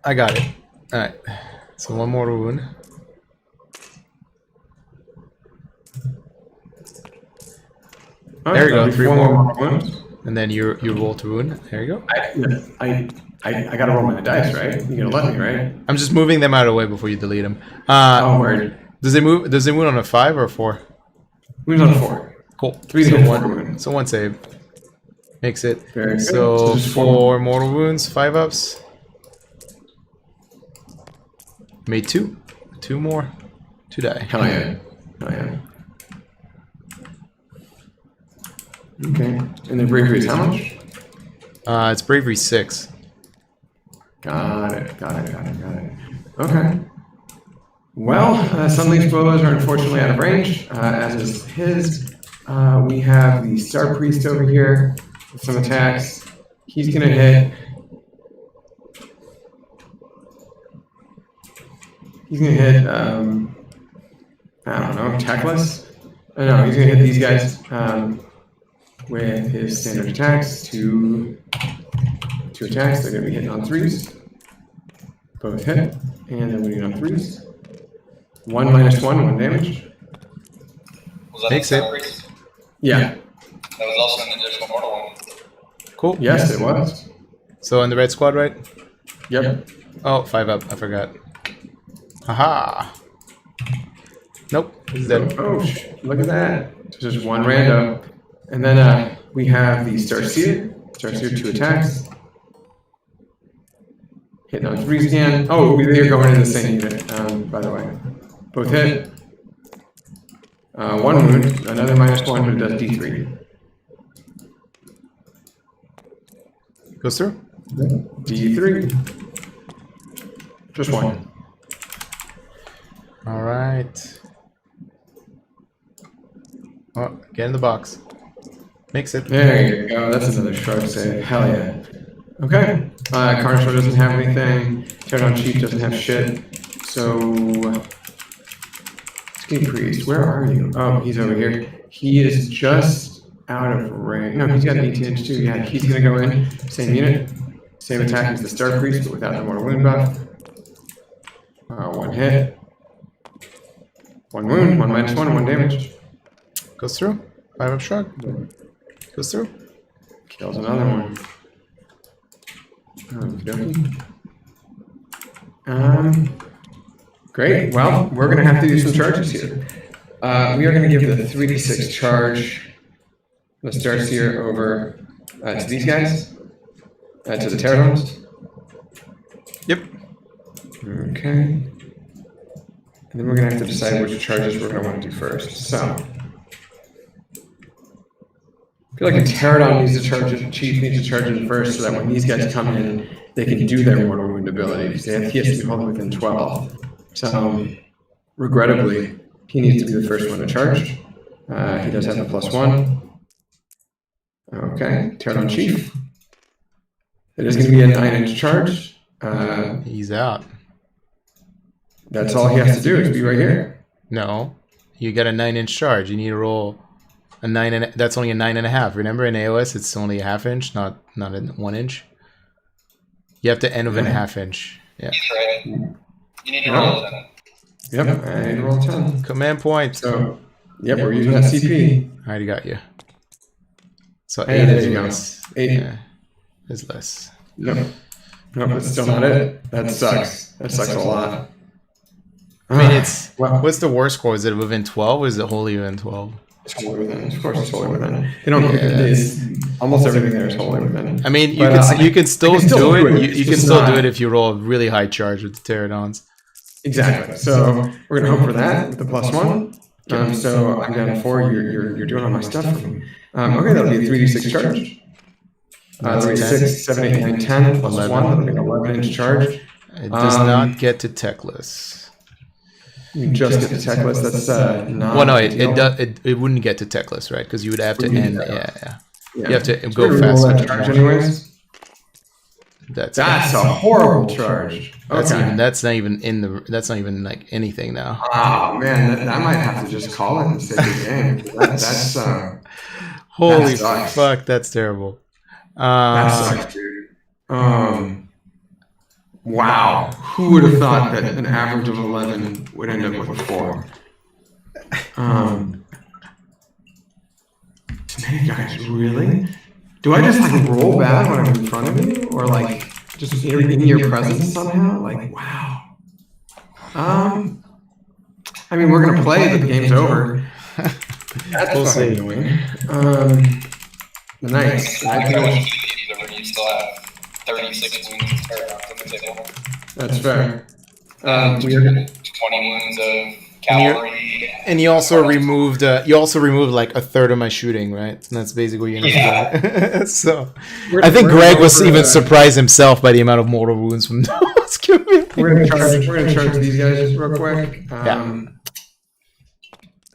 I got it. All right. So one more wound. All There you right, go, 3 4 more. wounds. And then you roll to wound. There you go. I gotta roll my dice, right? You're gonna let me, right? I'm just moving them out of the way before you delete them. Oh, word. Does it move? Does it wound on a 5 or a 4? Wounds on 4. Cool. 3 to So hit, 4 one, wounds. so one save. Makes it. Very good. So just 4 mortal wounds, 5 ups. Made 2. 2 more. 2 die. Hell yeah. Hell yeah. Okay. And then bravery is how much? It's bravery 6. Got it. Okay. Well, Sunleaf Bolas are unfortunately out of range, as is his. We have the Star Priest over here with some attacks. He's gonna hit. He's gonna hit. I don't know, Techless. No, he's gonna hit these guys with his standard attacks. Two attacks. They're gonna be hitting on 3s. Both hit, and they're winning on 3s. 1 -1, 1 damage. Was that Makes the it. Star Priest? Yeah. That was also an additional mortal one. Cool. Yes, it was. So in the red squad, right? Yep. Oh, 5 up. I forgot. Haha. Nope. He's dead. Oh, look at that. So just one random. And then we have the Starseer. Starseer, 2 attacks. Hitting on 3s again. Oh, they're going in the same unit, by the way. Both hit. 1 wound. Another -1, but it does D3. Goes through. D3. Just 1. All right. Oh, get in the box. Makes it. There you go. That's another shrug save. Hell yeah. Okay. Carnosaur doesn't have anything. Pterodon Chief doesn't have shit. So, Skinny Priest, where are you? Oh, he's over here. He is just out of range. No, he's got an 18-inch too. Yeah, he's gonna go in. Same unit, same attack as the Star Priest, but without the mortal wound buff. 1 hit. 1 wound. 1 -1, 1 damage. Goes through. 5 up shrug. Goes through. Kills another one. Okey-dokey. Great. Well, we're going to have to do some charges here. We are going to give the 3d6 charge, the Starseer, over to these guys, to the Pterodons. Yep. Okay. And then we're going to have to decide which charges we're going to want to do first. So, I feel like a Pterodon needs to charge it, Chief needs to charge it first, so that when these guys come in, they can do their mortal wound ability, because he has to be held within 12. So, regrettably, he needs to be the first one to charge. He does have a +1. Okay, Pterodon Chief. It is going to be a 9-inch charge. He's out. That's all he has to do, is be right here. No. You got a 9-inch charge. You need to roll a 9 and that's only a 9.5. Remember in AoS it's only a 1/2 inch, not a 1 inch. You have to end with a 1/2 inch. Yeah. He's right. You need to roll it. Yep, I need to roll 10. Command point. So, yep, we're using that CP. I already got you. So Hey, 8 there is you go. less. 8. Yeah. Is less. Nope. Nope, that's still not it. That sucks. That sucks a lot. I mean, it's Well, what's the worst score? Is it within 12 or is it wholly within 12? It's wholly within. Of course, it's wholly within. They don't. It's almost everything there is wholly within. I mean, But, you can still do it. It's You can just still do not- it if you roll a really high charge with the pterodons. Exactly. So we're gonna hope for that with the +1. So I'm down 4. You're doing all my stuff for me. Okay, that'll be a 3d6 charge. 3d6, 7, 8, 9, 10 plus 1. That'll be an 11-inch charge. It does not get to techless. You just get the tech list. That's not. Well, no, ideal. it wouldn't get to techless, right? Because you would have to end. Yeah. You have to So go we're gonna roll faster. that charge anyways. That's That's a horrible charge. Okay. that's not even like anything now. Oh man, I might have to just call it and say the game. That's Holy sucks. fuck, that's terrible. that sucks, dude. Wow. Who would have thought that an average of 11 would end up with a 4? Snake guys, really? Do I just like roll back when I'm in front of you, or like just in your presence somehow? Like, wow. I mean, we're gonna play, but the game's over. That's We'll what see. I'm doing. Nice. I don't know what you did either when you still have 36 wounds on the table. That's fair. We are 20 wounds of cavalry. And you also removed like a third of my shooting, right? And that's basically what you're gonna do. So I think Greg was even surprised himself by the amount of mortal wounds from those. We're gonna charge these guys real quick.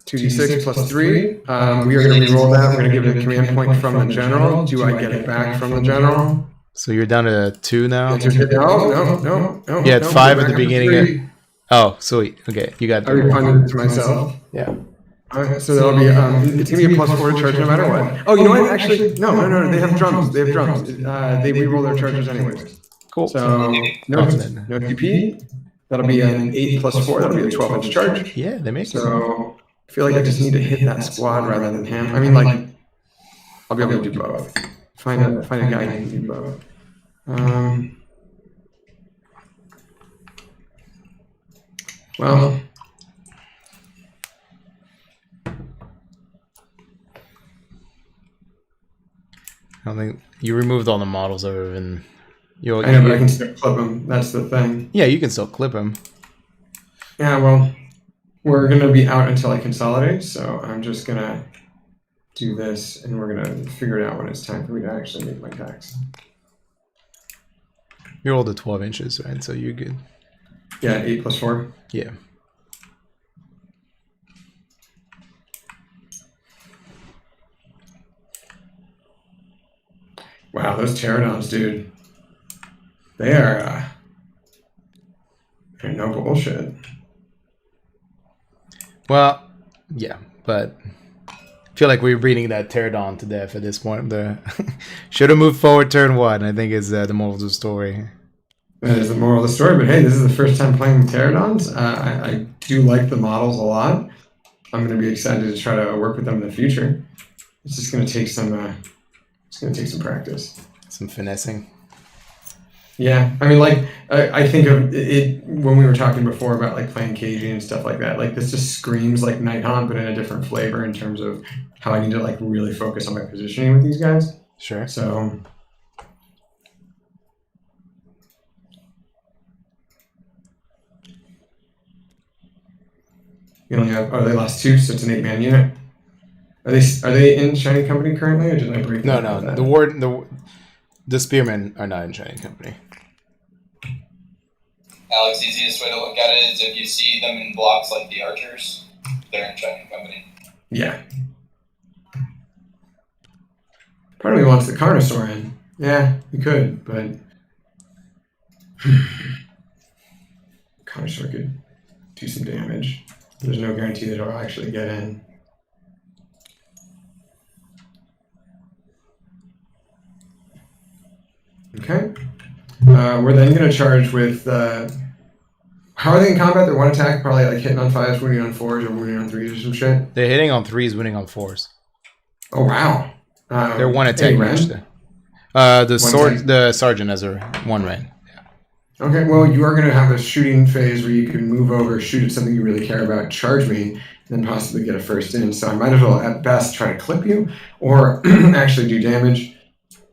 2d6 plus 3. We are going to reroll that. We're going to give it a command point from the general. Do I get it back from the general? So you're down to 2 now? No. You had 5 at the beginning. Oh, sweet. Okay, you got. I refunded it to myself. Yeah. So that'll be it's gonna be a +4 to charge no matter what. Oh, you know what? Actually, no. They have drums. They reroll their charges anyways. Cool. So no DP. That'll be an 8 plus 4. That'll be a 12-inch charge. Yeah, they make it. So I feel like I just need to hit that squad rather than him. I mean, like, I'll be able to do both. Find a guy who can do both. Well, I don't think you removed all the models other than I know, but I can still clip them. That's the thing. Yeah, you can still clip them. Yeah, well, we're gonna be out until I consolidate, so I'm just gonna do this, and we're gonna figure it out when it's time for me to actually make my tax. You rolled the 12 inches, right? So you're good. Yeah, 8 plus 4. Yeah. Wow, those pterodons, dude. They're no bullshit. Well, yeah, but I feel like we're beating that pterodon to death at this point. The should have moved forward turn 1, I think is the moral of the story. That is the moral of the story, but hey, this is the first time playing with pterodons. I do like the models a lot. I'm going to be excited to try to work with them in the future. It's just going to take some practice. Some finessing. Yeah, I mean, like, I think of it when we were talking before about like playing Cajun and stuff like that. Like, this just screams like Night Hunt, but in a different flavor in terms of how I need to like really focus on my positioning with these guys. Sure. So, you only have they lost 2, so it's an 8-man unit. Are they in Shining Company currently, or did I break? No. The spearmen are not in Shining Company. Alex, the easiest way to look at it is if you see them in blocks like the archers, they're in Shining Company. Yeah. Part of me wants the Carnosaur in. Yeah, we could, but Carnosaur could do some damage. There's no guarantee that it'll actually get in. Okay. We're then going to charge with... how are they in combat? They're 1 attack, probably like hitting on 5s, wounding on 4s, or wounding on 3s or some shit. They're hitting on 3s, winning on 4s. Oh, wow. They're 1 attack each. The sergeant has a 1 ran. Okay, well, you are going to have a shooting phase where you can move over, shoot at something you really care about, charge me, then possibly get a first in. So I might as well at best try to clip you or actually do damage.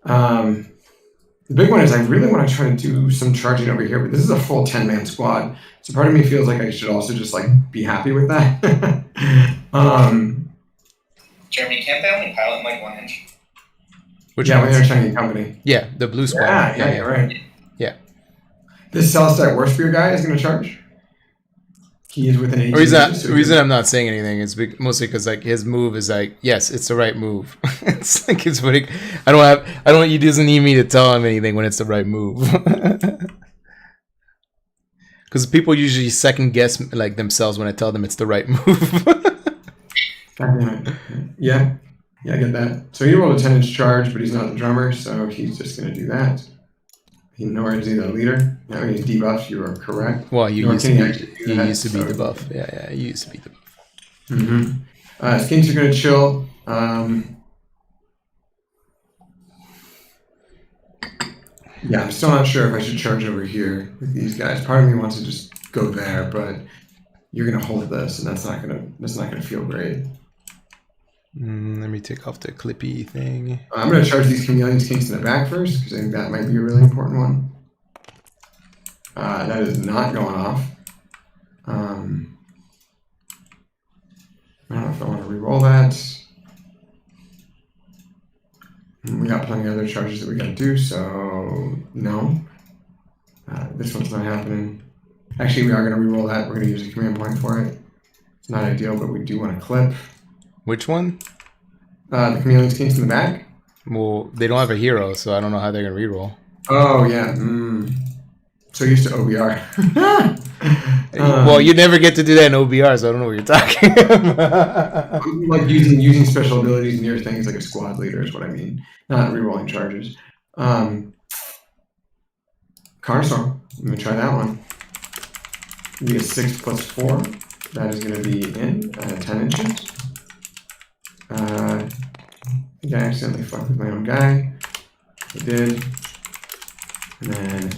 The big one is I really want to try to do some charging over here, but this is a full 10-man squad. So part of me feels like I should also just like be happy with that. Jeremy, can't they only pilot in like 1 inch? Which yeah, one? we are Chinese company. Yeah, the blue squad. Yeah, you're right. Yeah. This Celestite Warspear guy is going to charge. He is with an 18. The reason I'm not saying anything is mostly because like his move is like, yes, it's the right move. It's like it's what he doesn't need me to tell him anything when it's the right move. Because people usually second guess like themselves when I tell them it's the right move. Yeah, I get that. So he rolled a 10-inch charge, but he's not the drummer, so he's just going to do that. Nor is he the leader. I mean, he's debuffed. You are correct. Well, you used to be the buff. Yeah. Yeah, you used to be the buff. Skinks are going to chill. Yeah, I'm still not sure if I should charge over here with these guys. Part of me wants to just go there, but you're going to hold this, and that's not going to feel great. Let me take off the clippy thing. I'm going to charge these Chameleon Skinks in the back first, because I think that might be a really important one. That is not going off. I don't know if I want to re-roll that. We got plenty of other charges that we got to do, so no. This one's not happening. Actually, we are going to re-roll that. We're going to use a command point for it. It's not ideal, but we do want to clip. Which one? The Chameleon Skinks in the back. Well, they don't have a hero, so I don't know how they're going to reroll. Oh, yeah. So used to OBR. Well, you never get to do that in OBR, so I don't know what you're talking about. Like using special abilities near things like a squad leader is what I mean. Not rerolling charges. Carstorm. I'm going to try that one. Be a 6 + 4. That is going to be in 10 inches. I think I accidentally fucked with my own guy. I did. And then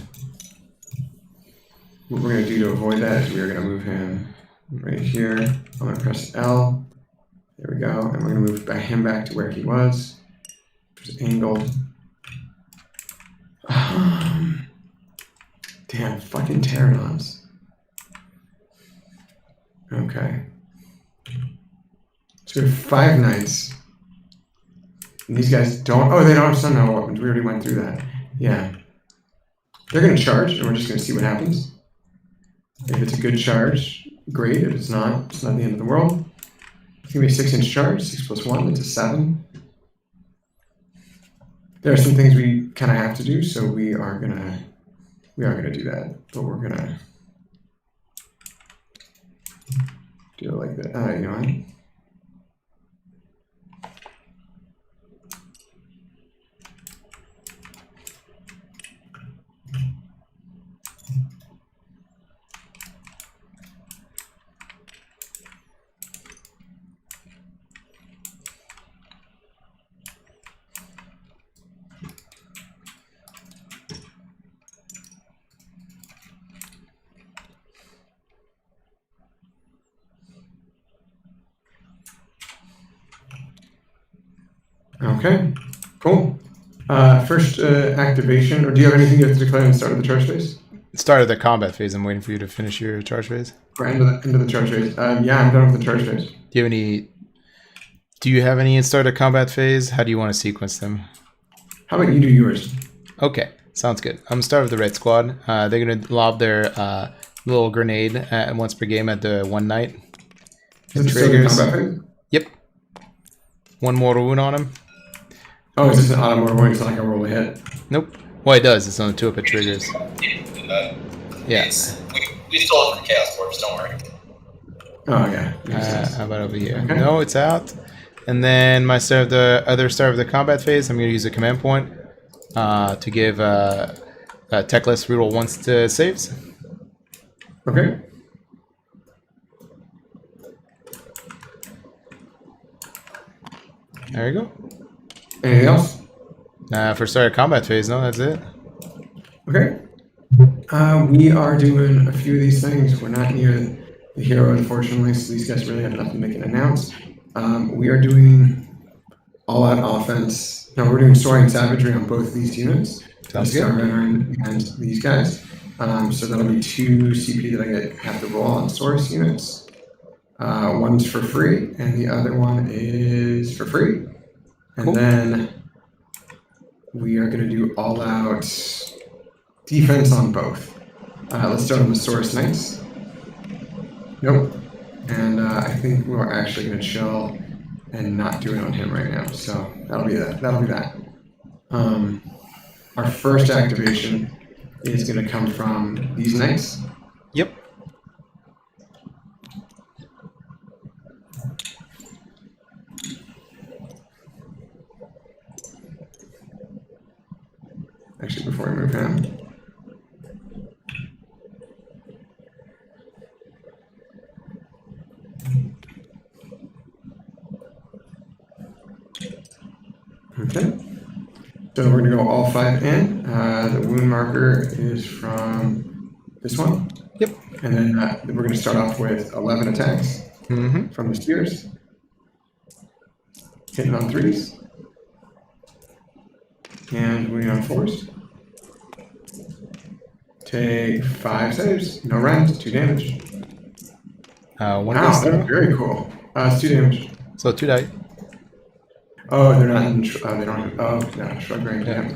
what we're going to do to avoid that is we're going to move him right here. I'm going to press L. There we go. And we're going to move him back to where he was. Just angled. Damn, fucking Pteranons. Okay. So we have 5 knights. And these guys don't... Oh, they don't have stun weapons. We already went through that. Yeah. They're going to charge, and we're just going to see what happens. If it's a good charge, great. If it's not the end of the world. It's going to be a 6-inch charge. 6 + 1, it's a 7. There are some things we kind of have to do, so we are gonna do that. But we're gonna do it like that. You know what? Okay, cool. First activation, or do you have anything you have to declare at the start of the charge phase? Start of the combat phase. I'm waiting for you to finish your charge phase. Or end of the charge phase. Yeah, I'm done with the charge phase. Do you have any start of combat phase? How do you want to sequence them? How about you do yours? Okay, sounds good. I'm gonna start with the red squad. They're gonna lob their little grenade once per game at the one knight. Is it triggers? Combat phase? Yep. One more wound on him. Oh, is this an auto mortal wound? It's not like a roll a hit. Nope. Well, it does. It's on the 2 up. It triggers. Yeah. We still have the Chaos Dwarfs, don't worry. Oh, yeah. How about over here? Okay. No, it's out. And then my start of the combat phase, I'm going to use a command point to give Techless reroll once to saves. Okay. There you go. Anything else? For start of combat phase, no, that's it. Okay. We are doing a few of these things. We're not near the hero, unfortunately, so these guys really have nothing they can announce. We are doing all-out offense. No, we're doing soaring savagery on both these units. Sounds Star good. Veteran and these guys. So that'll be 2 CP that I have to roll on source units. One's for free, and the other one is for free. And Cool. then we are going to do all-out defense on both. Let's start on the Source Knights. Nope. And I think we're actually going to chill and not do it on him right now. So that'll be that. That'll be that. Our first activation is going to come from these knights. Yep. Actually, before I move him. Okay. So we're going to go all 5 in. The wound marker is from this one. Yep. And then we're going to start off with 11 attacks from the spears. Hitting on 3s. And wounding on 4s. Take 5 saves. No rend. 2 damage. One Wow, dice throw. that's very cool. It's 2 damage. So 2 die. Oh, they're not in, they don't, oh, no, shrug range, yeah.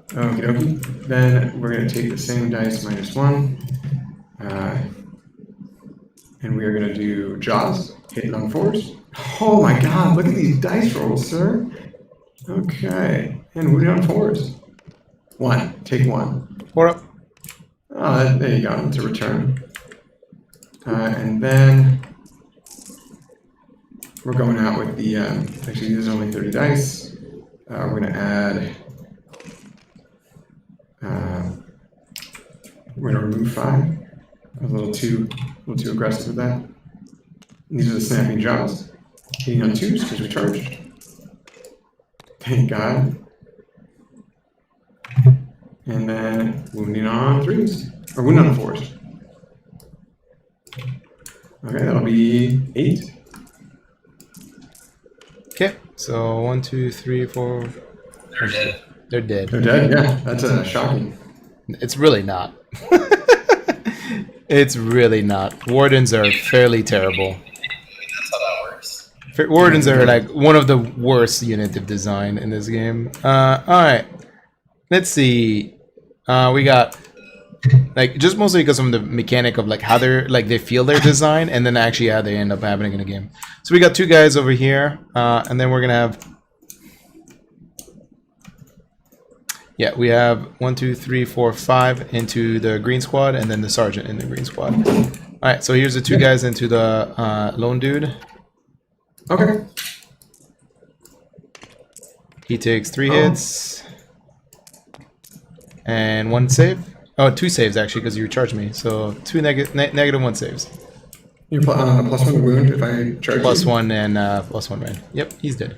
Okie dokie. Then we're going to take the same dice, -1. And we are going to do Jaws, hitting on 4s. Oh my god, look at these dice rolls, sir. Okay, and wounding on 4s. 1, take 1. 4 up. Oh, there you go, it's a return. And then we're going out with the, actually these are only 30 dice. We're going to add, we're going to remove 5. I was a little too aggressive with that. And these are the snapping jaws. Hitting on 2s because we charged. Thank God. And then wounding on 3s, or wounding on 4s. Okay, that'll be 8. Okay, so 1, 2, 3, 4. They're dead. They're dead. They're dead? Yeah, that's shocking. It's really not. It's really not. Wardens are fairly terrible. That's how that works. Wardens are like one of the worst unit of design in this game. Alright. Let's see. We got like just mostly because of the mechanic of like how they're like they feel their design and then actually how they end up happening in the game. So we got 2 guys over here, and then we're gonna have we have 1, 2, 3, 4, 5 into the green squad, and then the sergeant in the green squad. All right, so here's the 2 guys into the lone dude. Okay. He takes 3 hits and 1 save. Oh, 2 saves actually, because you charged me. So 2 negative 1 saves. You +1 wound if I charge you. +1 and +1 red. Yep, he's dead.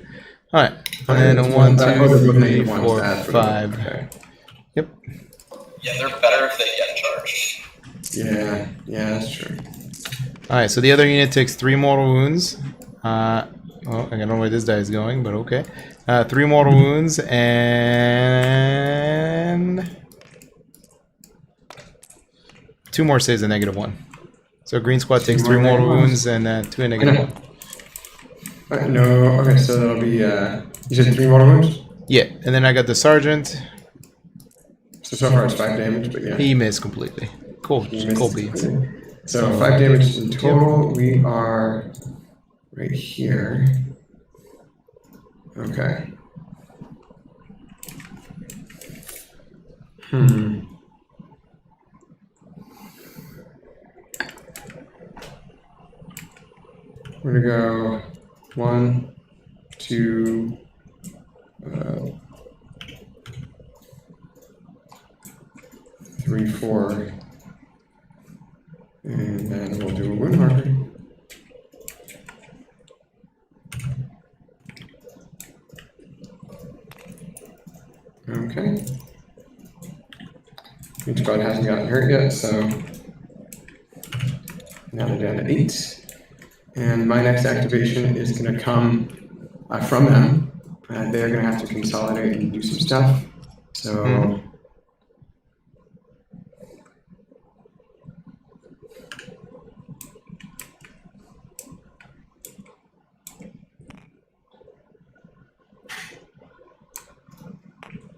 All right, and then 1, 2, 3, 4, 5. Okay. Yep. Yeah, they're better if they get charged. Yeah, that's true. All right, so the other unit takes 3 mortal wounds. Oh, I don't know where this die is going, but okay. 3 mortal wounds and 2 more saves and -1. So green squad takes 3 mortal wounds and 2 and -1. No, okay, so that'll be, you said 3 mortal wounds? Yeah, and then I got the sergeant. So far it's 5 damage, but yeah. He missed completely. Cool, cool beans. So 5 damage in total. We are right here. Okay. We're gonna go 1, 2, 3, 4, and then we'll do a wound marker. Okay. Each squad hasn't gotten hurt yet, so Now they're down to 8. And my next activation is going to come from them. They're going to have to consolidate and do some stuff. So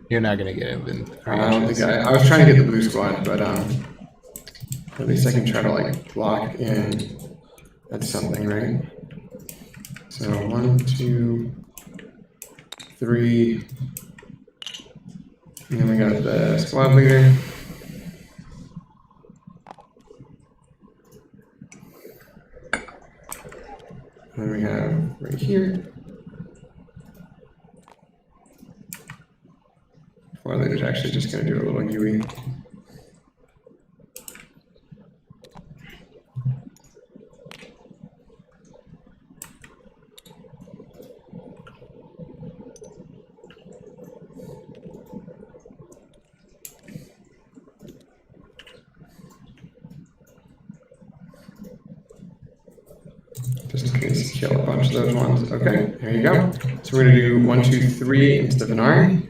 you're not gonna get it. I don't think I was trying to get the blue squad, but at least I can try to like block in. That's something, right? So 1, 2, 3. And then we got the squad leader. And then we have right here. Squad leader's actually just going to do a little UE. Just in case you kill a bunch of those ones. Okay, there you go. So we're going to do 1, 2, 3 into the Venari.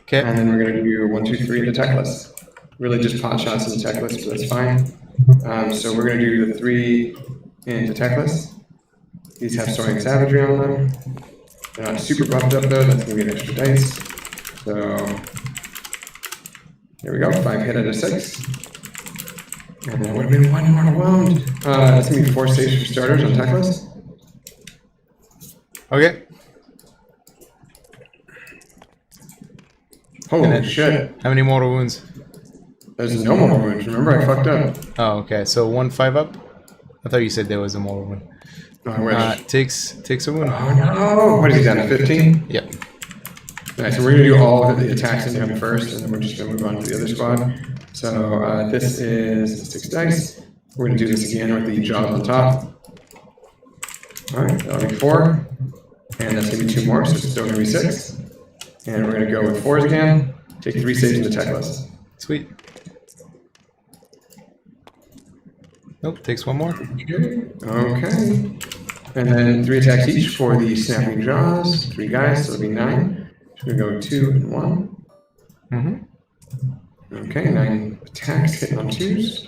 Okay. And then we're going to do 1, 2, 3 into Techless. Really just pot shots into Techless, but that's fine. So we're going to do the 3 into Techless. These have Soaring Savagery on them. They're not super buffed up though, that's going to be an extra dice. So, here we go, 5 hit out of 6. And that would have been 1 more wound. That's going to be 4 saves for starters on Techless. Okay. Holy shit. How many mortal wounds? There's no more wounds. Remember, I fucked up. Oh, okay. So 1 5 up? I thought you said there was a mortal wound. Oh, I wish. Takes a wound. Oh no! What is he down to 15? Yep. Alright, so we're going to do all of the attacks in him first, and then we're just going to move on to the other squad. So this is 6 dice. We're going to do this again with the jaws on top. Alright, that'll be 4. And that's going to be 2 more, so it's still going to be 6. And we're going to go with 4s again. Take 3 saves into Techless. Sweet. Nope, takes 1 more. Okay. And then 3 attacks each for the snapping jaws. 3 guys, so it'll be 9. So we're going to go 2 and 1. Okay, 9 attacks hitting on 2s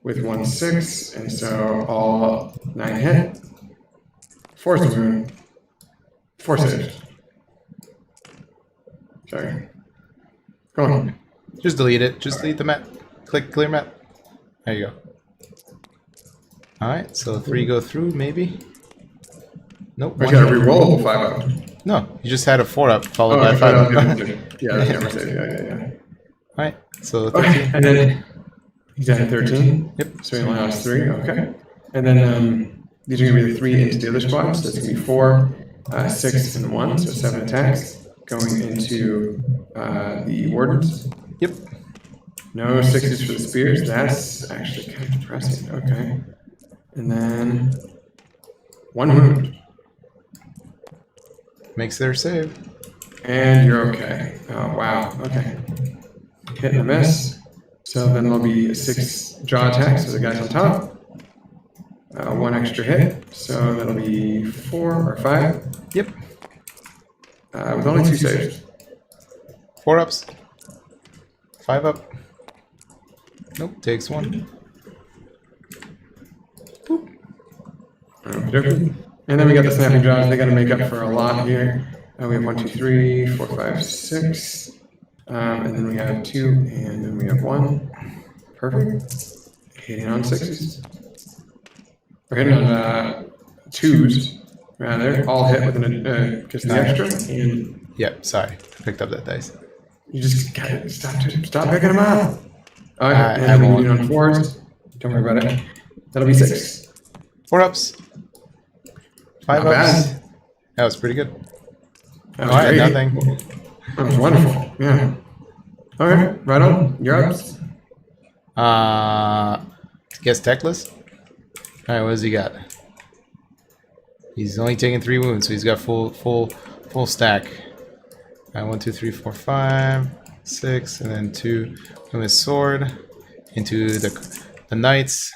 with 1 6, and so all 9 hit. 4's the wound. 4 saves. Sorry. Go on. Just delete it. Just delete the map. Click clear map. There you go. Alright, so 3 go through, maybe? Nope. I got a rerollable 5 up. No, you just had a 4 up followed by 5 up. Yeah, that's never saved. Yeah. Alright, so 13. Okay, and then he's down to 13. Yep. So he only has 3. Okay. And then these are going to be the 3 into the other squad. So it's going to be 4, 6, and 1. So 7 attacks going into the wardens. Yep. No 6s for the spears. That's actually kind of depressing. Okay. And then 1 wound. Makes their save. And you're okay. Oh, wow. Okay. Hit and a miss. So then there'll be 6 jaw attacks for the guys on top. 1 extra hit. So that'll be 4 or 5. Yep. With only 2 saves. 4 ups. 5 up. Nope, takes 1. Okay. And then we got the snapping jaws. They got to make up for a lot here. We have 1, 2, 3, 4, 5, 6. And then we have 2, and then we have 1. Perfect. Hitting on 6s. We're hitting on 2s. They're all hit with just the extra. And Yep, sorry. I picked up that dice. you just got to stop picking them up. All right, I and then we won't. do it on 4s. Don't worry about it. That'll be 6. 4 ups. 5 Not ups. bad. That was pretty good. That was Alright, great. nothing. That was wonderful. Yeah. All right, right on. You're up. Guess Techless? Alright, what does he got? He's only taking 3 wounds, so he's got full stack. Alright, 1, 2, 3, 4, 5, 6, and then 2 from his sword into the knights.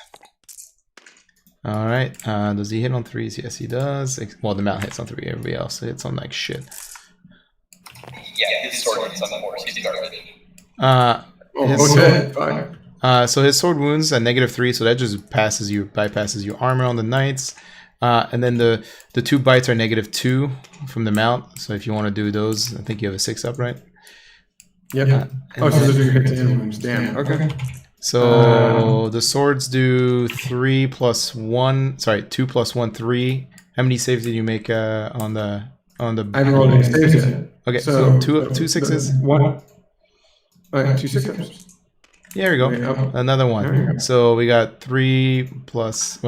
All right. Does he hit on 3s? Yes, he does. Well, the mount hits on 3. Everybody else hits on like shit. Yeah, his sword hits on the horse. He's garbage. So his sword wounds at -3, so that just bypasses your armor on the knights. And then the 2 bites are -2 from the mount. So if you want to do those, I think you have a 6 up, right? Yep. So those are your hits and wounds. Damn. Okay. So the swords do 3 + 1. Sorry, 2 + 1, 3. How many saves did you make on the? I haven't rolled any saves yet. Okay, so two 6s. 2 6s. Yeah, there we go. Another one. So we got 2 +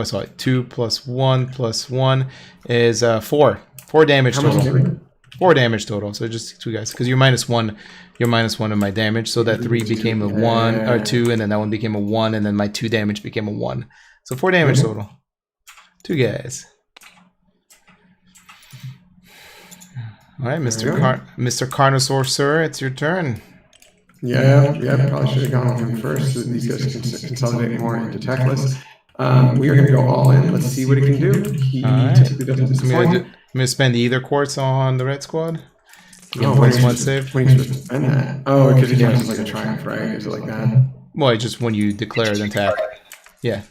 1 + 1 is 4. 4 damage total. 4 damage total. So just 2 guys, because you're -1. You're -1 of my damage. So that 3 became a 1 or 2, and then that one became a 1, and then my 2 damage became a 1. So 4 damage total. 2 guys. All right, Mr. Carnosaur, sir, it's your turn. Yeah, probably should have gone with him first so that these guys can consolidate more into tech lists. We are going to go all in. Let's see what he can do. He typically doesn't disappoint. I'm going to spend the Ether Quartz on the red squad. He can plus 1 save. When he's supposed to spend that. Oh, because he counts like a triumph, right? Is it like that? Well, just when you declare an attack. Yeah.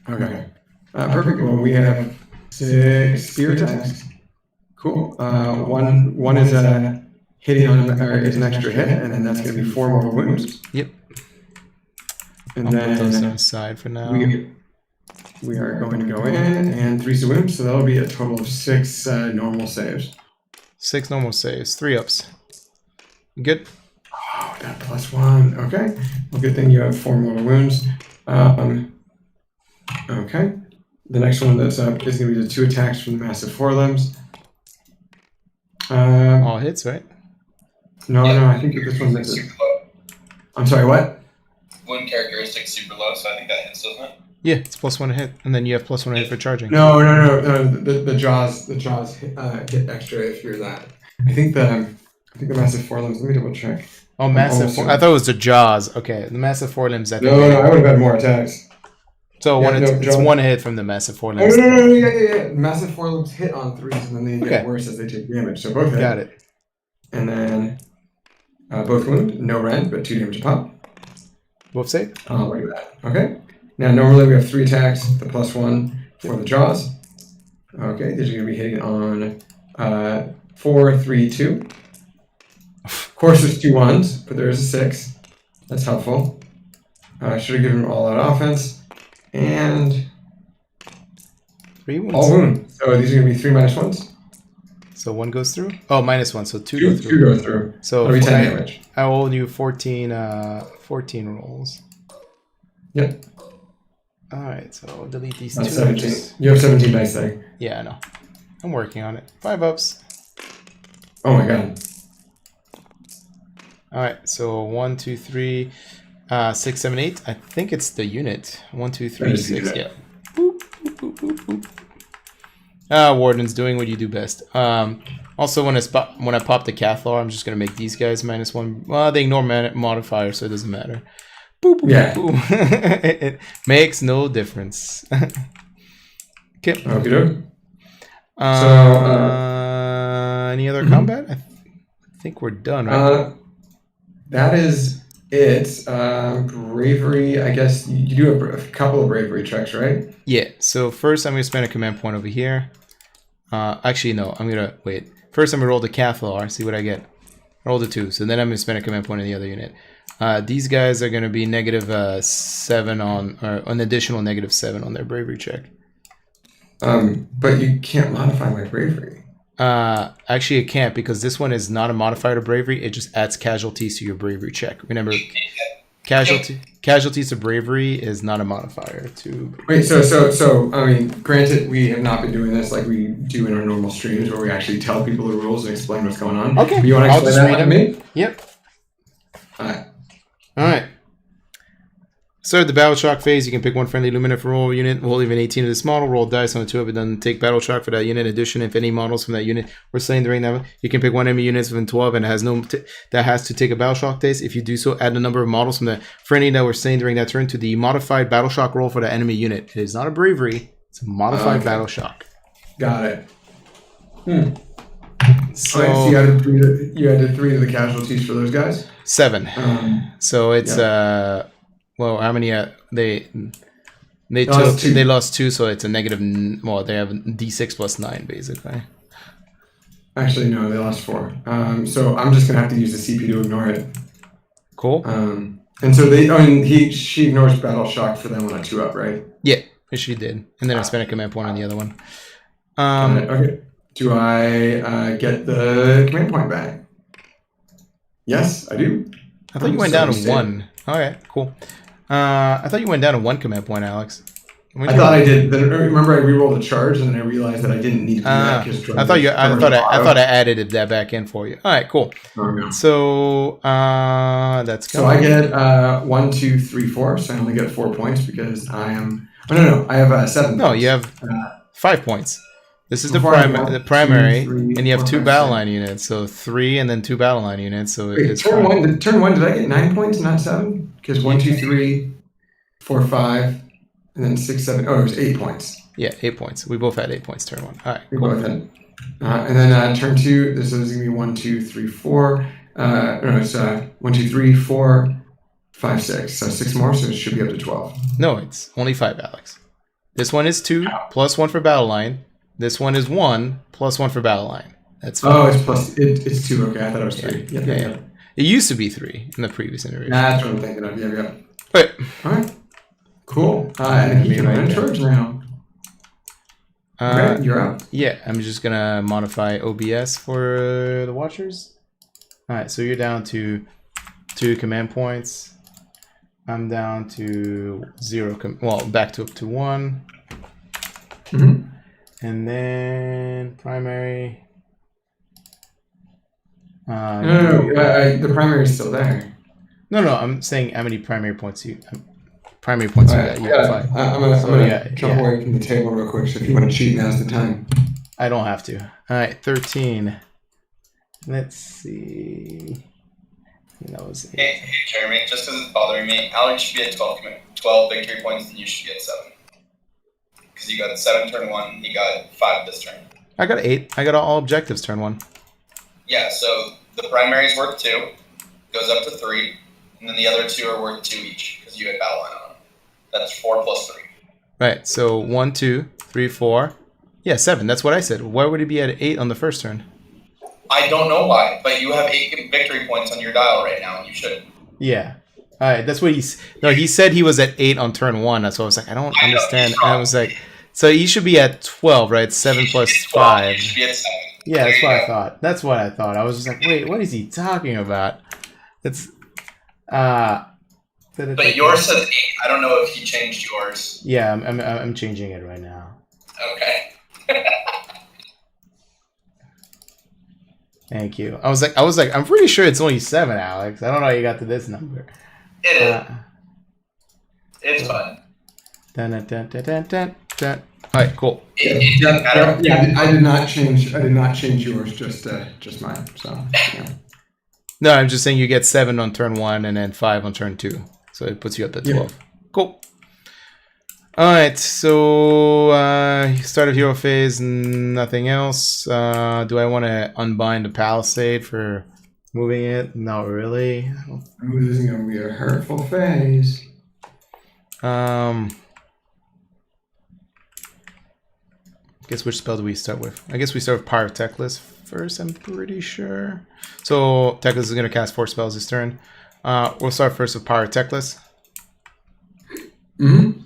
Okay. Perfect. Well, we have 6 spear attacks. Cool. One is hitting on is an extra hit, and then that's going to be 4 more wounds. Yep. And I'll then put those aside for now. We are going to go in and 3 wounds, so that'll be a total of 6 normal saves. 6 normal saves, 3 ups. Good. Oh, that +1. Okay. Well, good thing you have 4 mortal wounds. Okay. The next one that's up is going to be the 2 attacks from the massive forelimbs. All hits, right? No, I think this one misses. I'm sorry, what? Wound characteristic super low, so I think that hits, doesn't it? Yeah, it's +1 to hit, and then you have +1 to hit for charging. No. The jaws hit extra if you're that. I think the massive forelimbs. Let me double check. Oh, massive! I thought it was the jaws. Okay, the massive forelimbs. No, I would have had more attacks. So it's 1 hit from the massive forelimbs. No, yeah. Massive forelimbs hit on 3s, and then they get worse as they take damage. So both hit. Got it. And then both wound, no rend, but 2 damage a pop. Both save. Oh, look at that. Okay. Now normally we have 3 attacks, the +1 for the jaws. Okay, these are going to be hitting on 4, 3, 2. Of course, there's 2 1s, but there is a 6. That's helpful. Should have given him all-out offense. And 3 wounds. All wound. So these are going to be 3 -1s. So 1 goes through? Oh, -1, so 2 go through. 2 go through. So that'll be 10 damage. I owe you 14 rolls. Yep. Alright, so delete these That's 2. 17. You have 17 dice there. Yeah, I know. I'm working on it. 5 ups. Oh my god. Alright, so 1, 2, 3, 6, 7, 8. I think it's the unit. 1, 2, 3, 6. Yeah. Boop, boop, boop, boop, boop. Warden's doing what you do best. Also, when I pop the Cathlar, I'm just gonna make these guys -1. Well, they ignore modifier, so it doesn't matter. Boop, boop, Yeah. boop. It makes no difference. Okay. Okay. Any other combat? I think we're done, right? That is it. Bravery, I guess you do a couple of bravery checks, right? Yeah, so first I'm going to spend a command point over here. Actually, no, I'm going to wait. First I'm going to roll the Cathlar, see what I get. Roll the 2, so then I'm going to spend a command point in the other unit. These guys are going to be -7 on, or an additional -7 on their bravery check. But you can't modify my bravery. Actually, it can't, because this one is not a modifier to bravery. It just adds casualties to your bravery check. Remember, casualties to bravery is not a modifier to. Wait, so I mean, granted, we have not been doing this like we do in our normal streams, where we actually tell people the rules and explain what's going on. Okay, you want to explain that to me? Yep. All right. All right. Start the battle shock phase. You can pick one friendly Luminant from roll unit. Roll even 18 of this model. Roll dice on a 2 of it. Then take battle shock for that unit. In addition, if any models from that unit were slain during that, you can pick one enemy unit within 12 and has that has to take a battle shock test. If you do so, add the number of models from the friendly that were slain during that turn to the modified battle shock roll for the enemy unit. It is not a bravery. It's a modified battle shock. Got it. So you added 3 to the casualties for those guys. 7. So it's well, how many? They lost 2, so it's a negative. Well, they have D6 plus 9 basically. Actually, no, they lost 4. So I'm just gonna have to use the CP to ignore it. Cool. And so she ignores battle shock for them on a 2-up, right? Yeah, she did, and then I spent a command point on the other one. Okay. Do I get the command point back? Yes, I do. I thought you went down to 1. All right, cool. I thought you went down to 1 command point, Alex. I thought I did. Then remember, I re-rolled a charge, and then I realized that I didn't need to do that because I thought I added that back in for you. All right, cool. So that's so I get 1, 2, 3, 4. So I only get 4 points because I am. Oh no, I have 7. No, points. you have 5 points. This is the primary, 2, 3, and you have 2 battle line units. So 3 and then 2 battle line units. So it's turn 1. Turn 1. Did I get 9 points, not 7? Because 1, 2, 3, 4, 5. And then 6, 7. Oh, it was 8 points. Yeah, 8 points. We both had 8 points turn 1. All right. We both had. And then turn 2. This is gonna be 1, 2, 3, 4. No, it's 1, 2, 3, 4, 5, 6. So 6 more. So it should be up to 12. No, it's only 5, Alex. This one is 2 plus 1 for battle line. This one is 1 plus 1 for battle line. That's 5. Oh, it's plus. It's 2. Okay, I thought it was 3. Yeah. It used to be 3 in the previous iteration. That's what I'm thinking of. Yeah. Right. All right. Cool. And he can run in charge now. Okay, you're up. Yeah, I'm just gonna modify OBS for the watchers. All right, so you're down to 2 command points. I'm down to 0. Back to up to 1. And then primary. No, the primary is still there. No, I'm saying how many primary points you. Primary points you got. You got 5. I'm gonna jump away from the table real quick. So if you want to cheat, now's the time. I don't have to. All right, 13. Let's see. That was 8. Hey, Jeremy, just because it's bothering me, Alex should be at 12 victory points, and you should get 7. Because you got 7 turn 1, he got 5 this turn. I got 8. I got all objectives turn 1. Yeah, so the primary is worth 2, goes up to 3, and then the other 2 are worth 2 each because you had battle line on them. That's 4 plus 3. Right. So 1, 2, 3, 4. Yeah, 7. That's what I said. Why would it be at 8 on the first turn? I don't know why, but you have 8 victory points on your dial right now, and you shouldn't. Yeah. All right. That's what he said he was at 8 on turn 1. That's why I was like, I don't understand. And I was like, so he should be at 12, right? 7 plus 5. He should be at 7. Yeah, that's what I thought. That's what I thought. I was just like, wait, what is he talking about? It's But yours says 8. I don't know if he changed yours. Yeah, I'm changing it right now. Okay. Thank you. I was like, I'm pretty sure it's only 7, Alex. I don't know how you got to this number. It is. It's fun. Dun. All right, cool. Yeah, I did not change yours, just mine. So yeah. No, I'm just saying you get 7 on turn 1 and then 5 on turn 2. So it puts you up to 12. Yeah. Cool. All right, so start of hero phase, nothing else. Do I want to unbind the palisade for moving it? Not really. This is going to be a hurtful phase. Guess which spell do we start with? I guess we start with Pyrotechless first, I'm pretty sure. So Techless is going to cast 4 spells this turn. We'll start first with Pyrotechless. Mm-hmm.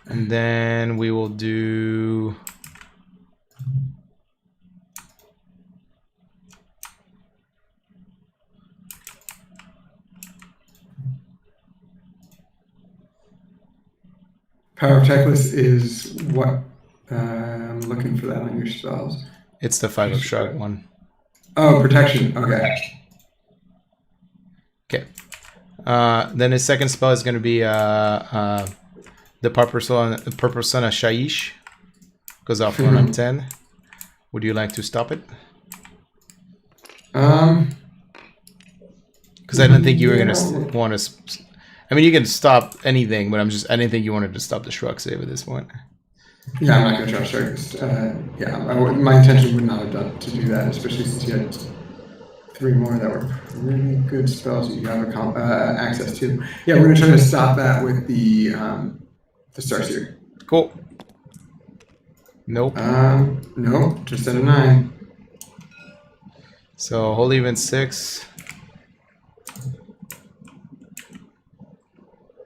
And then we will do... Pyrotechless is what? I'm looking for that on your spells. It's the 5 of Shrug one. Oh, protection. Okay. Okay. Then his second spell is going to be the Purple Persona Shaiish. Goes off when I'm 10. Would you like to stop it? Because I didn't think you were going to want to... I mean, you can stop anything, but I didn't think you wanted to stop the Shrug save at this point. Yeah, I'm not going to try Shrugs. My intention would not have done to do that, especially since you had 3 more that were really good spells that you have access to. Yeah, we're going to try to stop that with the Starseer. Cool. Nope. Nope, just at a 9. So Holy Event 6.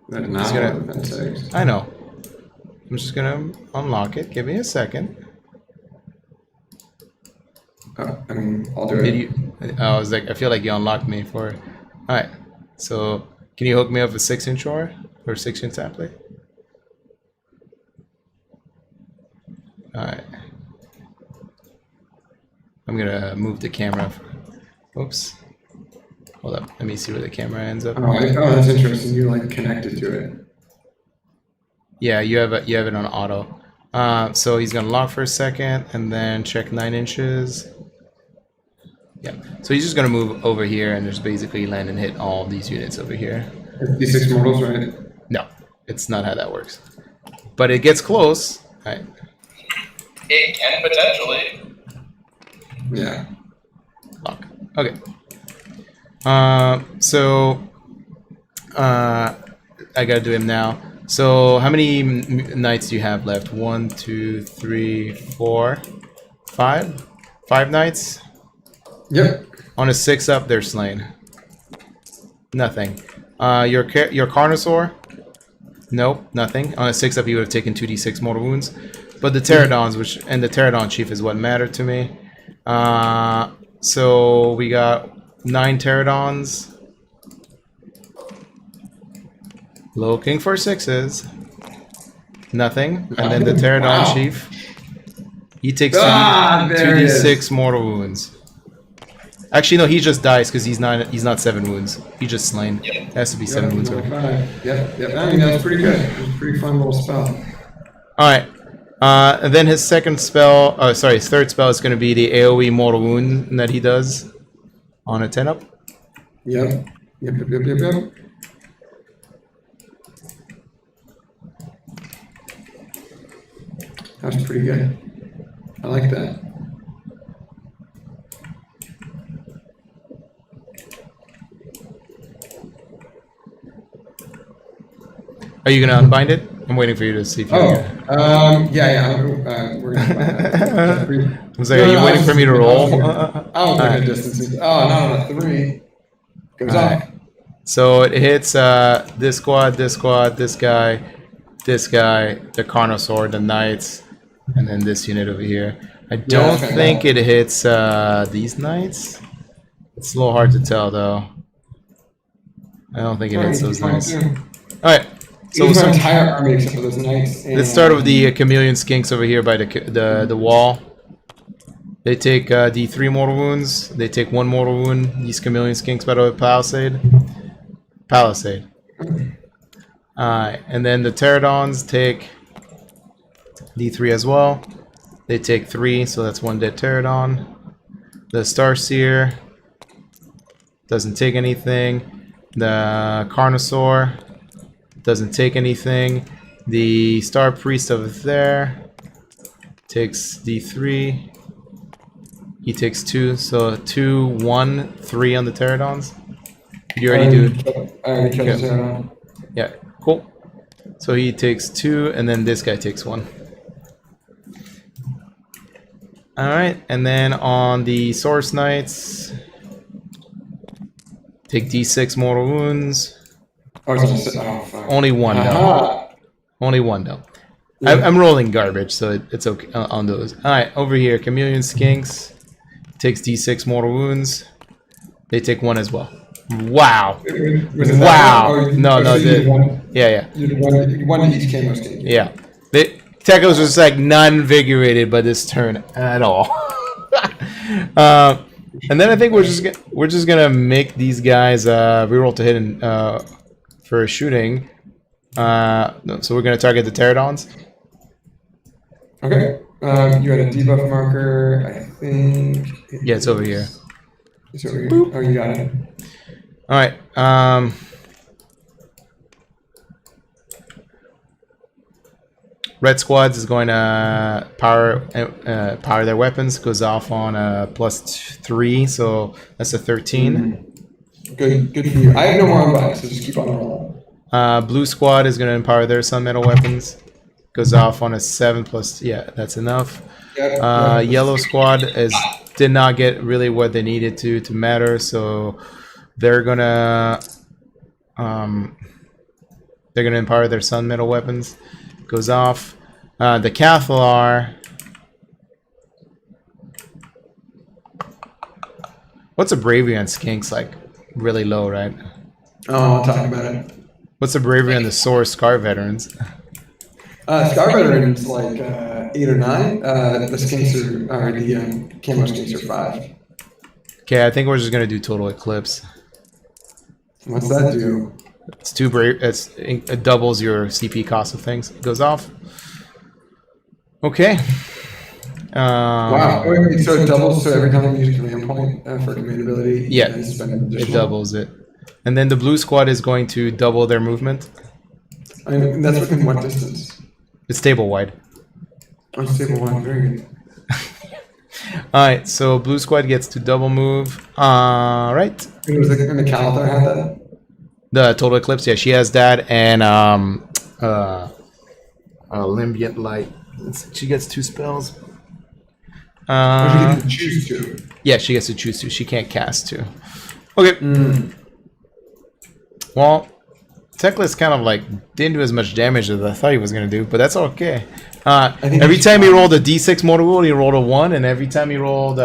That is not Holy Event 6. I know. I'm just gonna unlock it. Give me a second. I mean, I'll do it. I was like, I feel like you unlocked me for. All right. So can you hook me up a 6-inch or 6-inch template? All right. I'm gonna move the camera. Oops. Hold up. Let me see where the camera ends up. Oh, that's interesting. You're like connected to it. Yeah, you have it on auto. So he's gonna lock for a second and then check 9 inches. Yeah. So he's just gonna move over here and just basically land and hit all these units over here. D6 mortals, right? No, it's not how that works. But it gets close. All right. It can potentially. Yeah. Lock. Okay. So I gotta do him now. So how many knights do you have left? 1, 2, 3, 4, 5. 5 knights. Yep. On a 6-up, they're slain. Nothing. Your Carnosaur? Nope, nothing. On a 6-up, he would have taken 2d6 mortal wounds. But the Pterodons, and the Pterodon Chief is what mattered to me. So we got 9 Pterodons. Looking for 6s. Nothing. And then the Pterodon Chief. He takes 2d6 mortal wounds. Actually, no, he just dies because he's not 7 wounds. He just slain. It has to be 7 wounds. Yep. I mean, that's pretty good. It was a pretty fun little spell. Alright. And then his second spell, his third spell is going to be the AoE mortal wound that he does on a 10-up. Yep. That's pretty good. I like that. Are you going to unbind it? I'm waiting for you to see if you yeah. We're gonna find that. I was like, are you waiting for me to roll? Right. Distances. Oh, not on a 3. Goes off. So it hits this squad, this guy, the Carnosaur, the Knights, and then this unit over here. I don't think it hits these Knights. It's a little hard to tell, though. I don't think it hits those Knights. Alright. So my entire army except for those Knights. Let's start with the Chameleon Skinks over here by the wall. They take D3 mortal wounds. They take 1 mortal wound. These Chameleon Skinks by the Palisade. Alright, and then the Pterodons take D3 as well. They take 3, so that's 1 dead Pterodon. The Starseer doesn't take anything. The Carnosaur doesn't take anything. The Star Priest over there takes D3. He takes 2, so 2, 1, 3 on the Pterodons. You already do it. I already killed the Pterodon. Yeah, cool. So he takes 2, and then this guy takes 1. Alright, and then on the Source Knights, take D6 mortal wounds. Only 1 though. Only 1 though. Yeah. I'm rolling garbage, so it's okay on those. Alright, over here, Chameleon Skinks takes D6 mortal wounds. They take 1 as well. Wow. Wow. No. Yeah. One to each camo skink. Yeah. Tekka was just like not invigorated by this turn at all. And then I think we're just gonna make these guys reroll to hit and for shooting. So we're gonna target the pterodons. Okay. You had a debuff marker, I think. Yeah, it's over here. It's over here. Oh, you got it. All right. Red Squads is going to power their weapons. Goes off on a +3, so that's a 13. Good for you. I have no more unbuys, so just keep on rolling. Blue Squad is going to empower their sun metal weapons. Goes off on a 7 plus. Yeah, that's enough. Yellow Squad did not get really what they needed to matter, so they're gonna empower their sun metal weapons. Goes off. The Cathalar. What's a bravery on skinks? Like really low, right? Oh, I'll talk about it. What's the bravery on the sore scar veterans? Scar veterans like 8 or 9. The skinks are the camo skinks are 5. Okay, I think we're just gonna do total eclipse. What's that do? It's too brave. It doubles your CP cost of things. It goes off. Okay. Wow. Wait, so it doubles. So every time you use a command point for command ability, yeah, it doubles it. And then the blue squad is going to double their movement. I mean, that's within what distance? It's table wide. Oh, stable one. Very good. Alright, so blue squad gets to double move. Right. And the Calathar had that? The total eclipse, yeah, she has that, and Limbiant Light. She gets 2 spells. She gets to choose 2. Yeah, she gets to choose 2. She can't cast 2. Okay. Well, Teclis kind of like didn't do as much damage as I thought he was gonna do, but that's okay. Every time he rolled a D6 mortal wound, he rolled a 1, and every time he rolled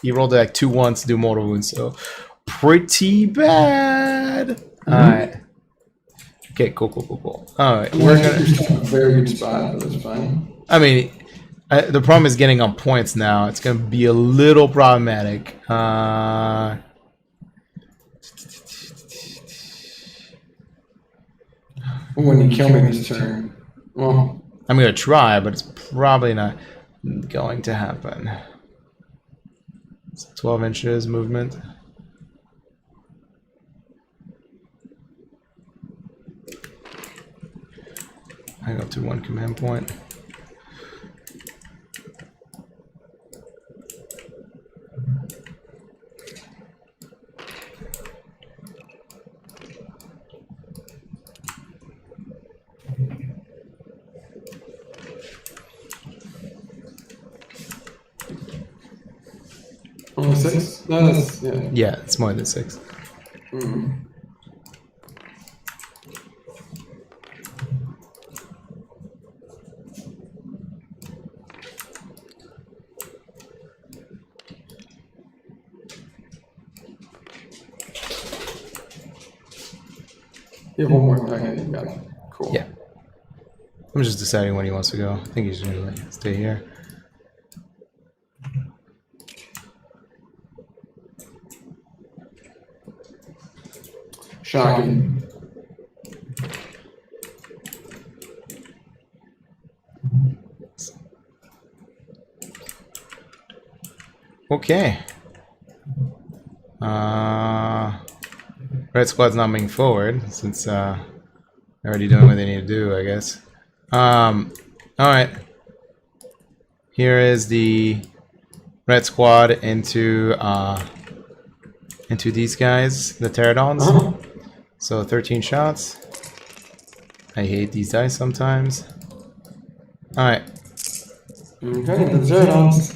he rolled like 2 1s to do mortal wounds. So pretty bad. All right. Okay. Cool. All right. We're gonna very good spot, but that's fine. I mean, the problem is getting on points now. It's gonna be a little problematic. When you kill me this turn, well, I'm gonna try, but it's probably not going to happen. It's 12 inches movement. I go to 1 command point. only 6? No, that's, yeah. Yeah, it's more than 6. You have one more. Okay, you got it. Cool. Yeah. I'm just deciding when he wants to go. I think he's gonna stay here. Shocking. Okay. Red squad's not moving forward since they're already doing what they need to do, I guess. All right. Here is the red squad into these guys, the pterodons. So 13 shots. I hate these dice sometimes. All right. Okay, the pterodons.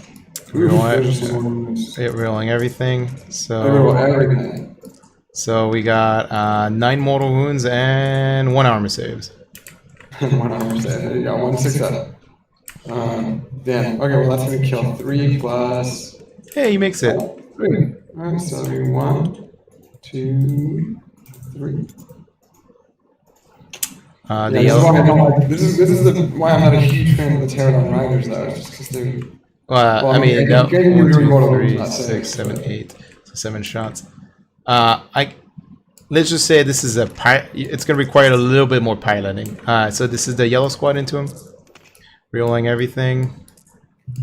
Rolling everything. Roll everything. So we got 9 mortal wounds and 1 armor saves. 1 armor save. You got 1 success. Damn. Okay, well that's gonna kill 3 plus. Hey, he makes it. 3. Alright, so 1, 2, 3. The yellow. This is why I'm not a huge fan of the Pterodon Riders, though. Just because they're I mean, okay, that getting 1, rid of 2, mortal 3, wounds, not 6, 7, so- 8. So 7 shots. Let's just say this is it's going to require a little bit more piloting. So this is the yellow squad into him. Rerolling everything.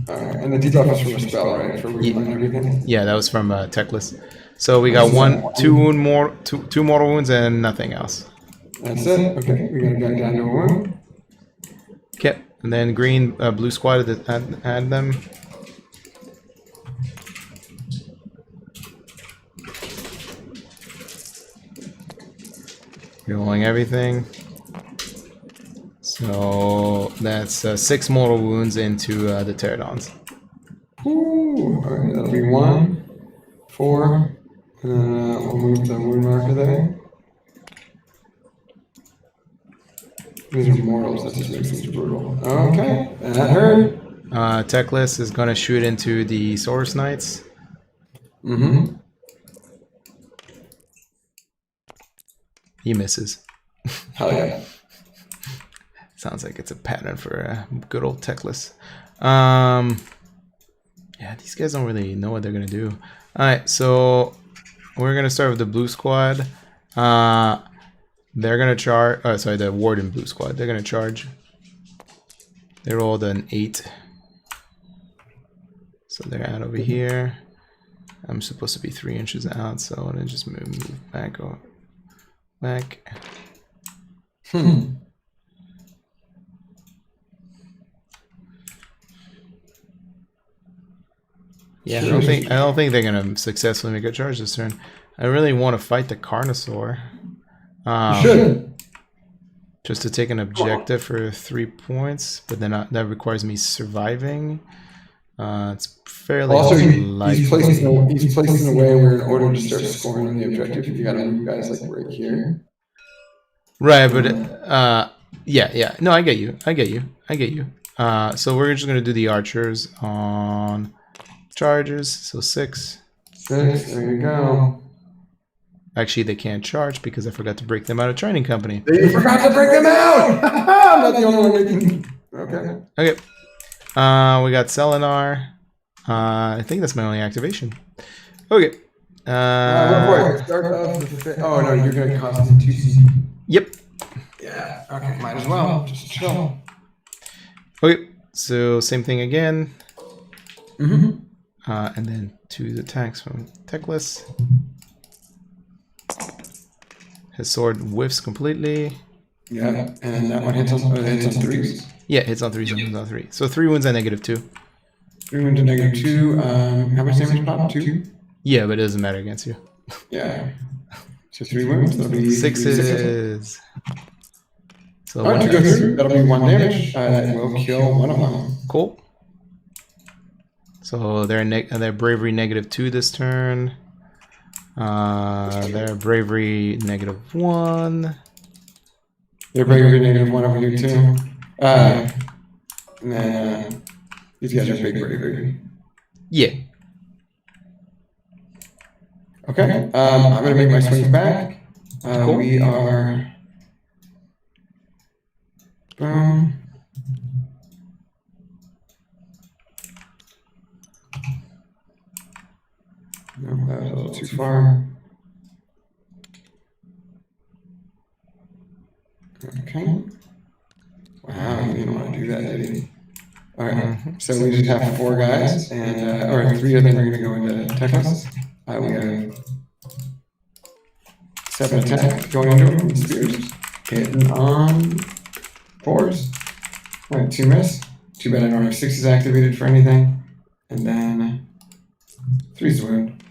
And the debuff is from a spell, right? For removing everything. Yeah, that was from Techless. So we got two mortal wounds and nothing else. That's it. Okay, we got a guy down to a wound. Okay, and then green, blue squad add them. Rerolling everything. So that's 6 mortal wounds into the pterodons. Ooh, alright, that'll be 1, 4, and then we'll move the wound marker there. These are mortals, that just makes things brutal. Okay, and that hurt. Techless is gonna shoot into the Source Knights. Mm-hmm. He misses. Hell yeah. Sounds like it's a pattern for good old Techless. Yeah, these guys don't really know what they're gonna do. Alright, so we're gonna start with the blue squad. They're gonna charge. Oh, sorry, the Warden blue squad. They're gonna charge. They rolled an 8. So they're out over here. I'm supposed to be 3 inches out, so I'm gonna just move back. Back. Yeah, I don't think they're gonna successfully make a charge this turn. I really want to fight the Carnosaur. You should. Just to take an objective for 3 points, but then that requires me surviving. It's fairly Also, likely. he's placed in a way where in order to start scoring on the objective, you gotta move guys like right here. Right, but yeah. No, I get you. So we're just gonna do the archers on charges. So 6. 6. There you go. Actually, they can't charge because I forgot to break them out of training company. You forgot to break them out! I'm not the only one making... Okay. Okay. We got Selenar. I think that's my only activation. Okay. Oh, no, you're going to cost me 2 CC. Yep. Yeah, okay, might as well. Just chill. Okay, so same thing again. Mm-hmm. And then 2 attacks from Techless. His sword whiffs completely. Yeah, and that one hits on 3s. Yeah, hits on 3, hits on 3. So 3 wounds and -2. 3 wounds and -2. How much damage pop? 2? Yeah, but it doesn't matter against you. Yeah. So 3 wounds. That'll be 6s. So alright, 2 go through. That'll be 1 damage. That will kill one of them. Cool. So they're bravery -2 this turn. They're bravery -1. They're bravery -1 over here too. And then these guys are big bravery. Yeah. Okay. I'm gonna make my swings back. Cool. We are. Boom. No, that was a little too far. Okay. Wow, he didn't want to do that, did he? All right. So we just have 4 guys, and or 3 of them are going to go into Techless. We have 7 attacks going into them with spears, hitting on 4s. All right, 2 miss. Too bad I don't have 6s activated for anything. And then 3's wound.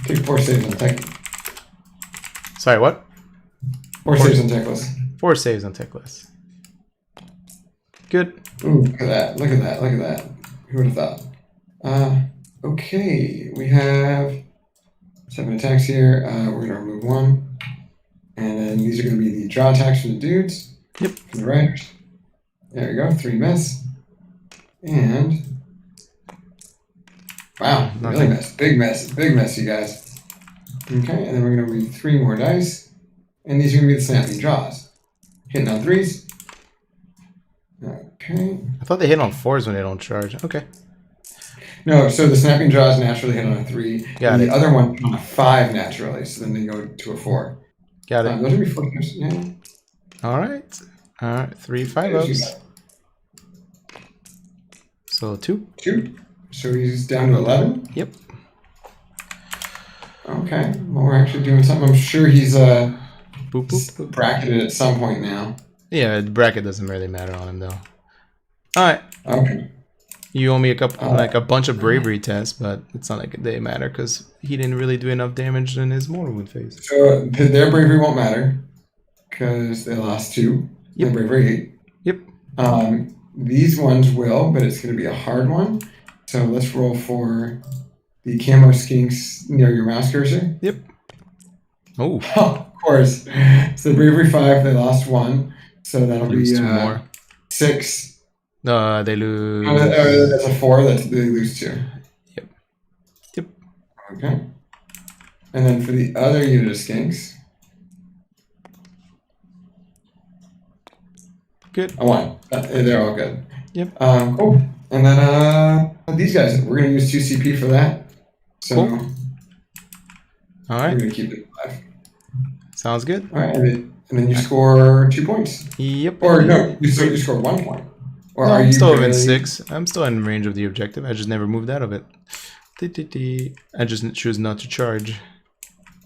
Take 4 saves on Tech. Sorry, what? 4 saves on Techless. 4 saves on Techless. Good. Ooh, look at that. Look at that. Look at that. Who would have thought? Okay, we have 7 attacks here. We're going to remove 1. And then these are going to be the draw attacks from the dudes. Yep. From the right. There we go. 3 miss. And wow, really miss. Big miss. Big miss, you guys. Okay, and then we're going to read 3 more dice. And these are going to be the snapping draws. Hitting on 3s. Okay. I thought they hit on 4s when they don't charge. Okay. No, so the snapping draws naturally hit on a 3. Got and it. the other one on a 5 naturally, so then they go to a 4. Got it. Those would be 4 times. Yeah. All right. 3 5 There's you ups. So 2. 2. So he's down to 11. Yep. Okay. Well, we're actually doing something. I'm sure he's Boop, boop, boop. bracketed at some point now. Yeah, the bracket doesn't really matter on him though. All right. Okay. You owe me a couple, like a bunch of bravery tests, but it's not like they matter because he didn't really do enough damage in his mortal wound phase. So their bravery won't matter because they lost 2. Yep. Their bravery 8. Yep. These ones will, but it's going to be a hard one. So let's roll for the camo skinks near your mouse cursor. Yep. Oh. Of course. So bravery 5, they lost 1. So that'll Lose be 2 more. 6. No, they lose. That's a 4. They lose 2. Yep. Yep. Okay. And then for the other unit of skinks, Good. a 1. They're all good. Yep. Cool. And then these guys, we're going to use 2 CP for that. So Cool. All we're right. going to keep it alive. Sounds good. All right. And then you score 2 points. Yep. Or no, you score 1 point. Or No, are I'm you still really... within 6. I'm still in range of the objective. I just never moved out of it. I just choose not to charge.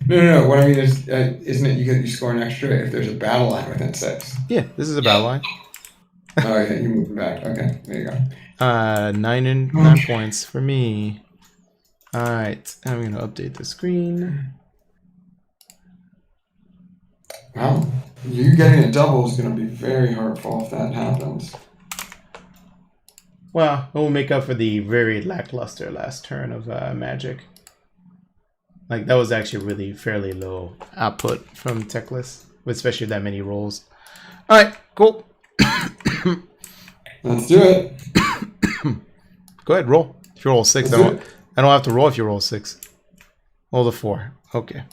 No. What I mean is, isn't it you score an extra if there's a battle line within 6? Yeah, this is a battle line. Oh, yeah, you move back. Okay, there you go. 9 points for me. All right, I'm gonna update the screen. Well, you getting a double is going to be very hurtful if that happens. Well, it will make up for the very lackluster last turn of magic. Like that was actually really fairly low output from Techless, especially that many rolls. All right, cool. Let's do it. Go ahead, roll. If you roll 6, I don't have to roll if you roll 6. Roll the 4. Okay.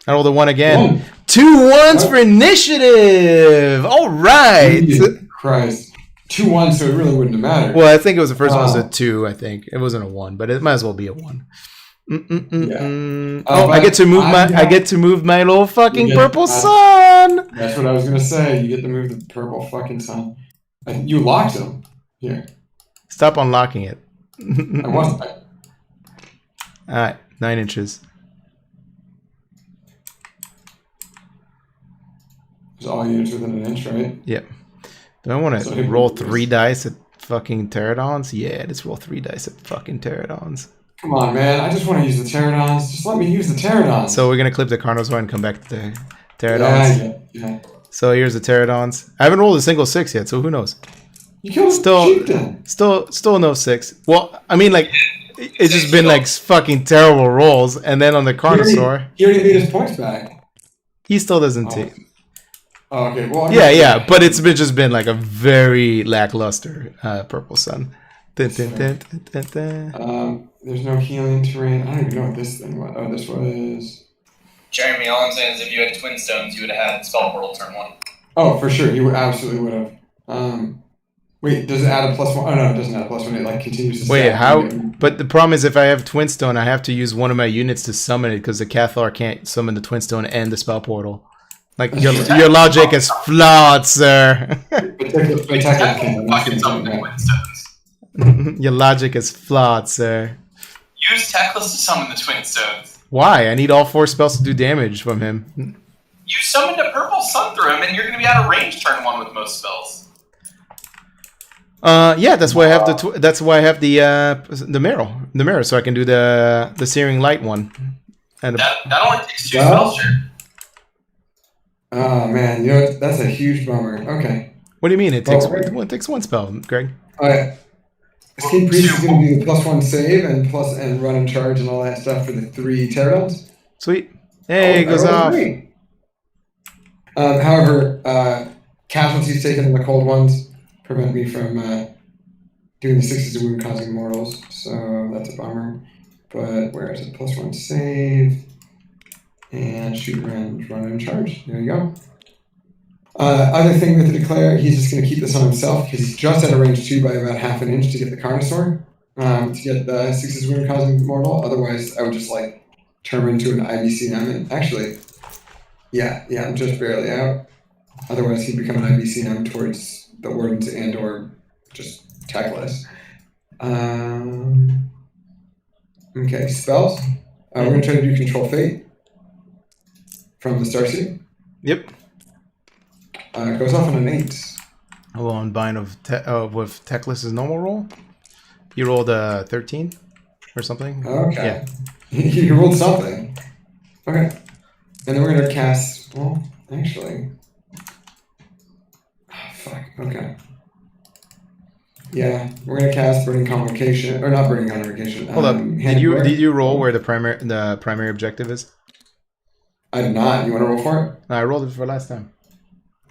I rolled a 1 again. 2 1s for initiative. All right. Jesus Christ. 2-1, so it really wouldn't have mattered. Well, I think it was the first one was a 2. I think it wasn't a 1, but it might as well be a 1. Yeah. Oh, I get to move my little fucking purple sun. That's what I was gonna say. You get to move the purple fucking sun. You locked him. Here. Stop unlocking it. I wasn't. All right, 9 inches. It's all units within an inch, right? Yep. Do I want to roll 3 dice at fucking pterodons? Yeah, let's roll 3 dice at fucking pterodons. Come on, man. I just want to use the pterodons. Just let me use the pterodons. So we're gonna clip the Carnosaur and come back to the pterodons. Yeah. So here's the pterodons. I haven't rolled a single 6 yet, so who knows? You killed Still no 6. Well, I mean, like, it's just been like fucking terrible rolls, and then on the Carnosaur, he already made his points back. he still doesn't take. Oh, okay. Well, Yeah, but it's just been like a very lackluster purple sun. There's no healing terrain. I don't even know what this thing was. Oh, this was... Jeremy, all I'm saying is if you had Twin Stones, you would have had Spell Portal turn 1. Oh, for sure. You absolutely would have. Wait, does it add a +1? Oh, no, it doesn't add a +1. It like continues to Wait, stack. how? But the problem is if I have Twin Stone, I have to use one of my units to summon it because the Cathar can't summon the Twin Stone and the Spell Portal. Like, your logic is flawed, sir. Your logic is flawed, sir. Use Teclis to summon the Twin Stones. Why? I need all 4 spells to do damage from him. You summoned a purple sun through him, and you're going to be out of range turn 1 with most spells. Yeah, that's why I have the mirror, so I can do the searing light one. And that only takes 2 spells, sure. Oh man, you know that's a huge bummer. Okay. What do you mean? It takes it takes 1 spell, Greg. Escape Priest is going to be the +1 save and run and charge and all that stuff for the 3 pterodons. Sweet. Hey, it goes off. However, casualties taken in the cold ones prevent me from doing the 6s of wound causing mortals, so that's a bummer. But where is it? +1 save and shoot and run and charge. There you go. Other thing with the declare, he's just going to keep this on himself because he's just at a range 2 by about half an inch to get the Carnosaur, to get the 6's wound causing mortal. Otherwise, I would just like turn into an IBCM. And actually, yeah, I'm just barely out. Otherwise, he'd become an IBCM towards the Wardens and or just techless. Okay, spells. We're going to try to do Control Fate from the Starseed. Yep. It goes off on an 8. Hold on, bind of with Techless's normal roll. You rolled a 13 or something. Okay. Yeah. You rolled something. Okay. And then we're going to cast. Well, actually. Oh, fuck. Okay. Yeah, we're going to cast Burning Convocation, or not Burning Convocation. Hold up. Did you roll where the primary objective is? I did not. You want to roll for it? I rolled it for last time.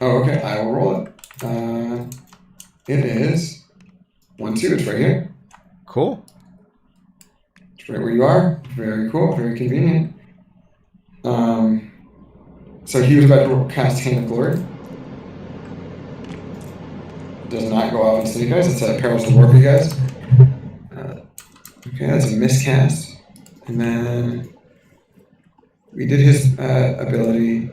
Oh, okay. I will roll it. It is 1, 2. It's right here. Cool. It's right where you are. Very cool. Very convenient. So he was about to cast Hand of Glory. It does not go off and sneak guys. It's a Perils of War for you guys. Okay, that's a miscast. And then we did his ability.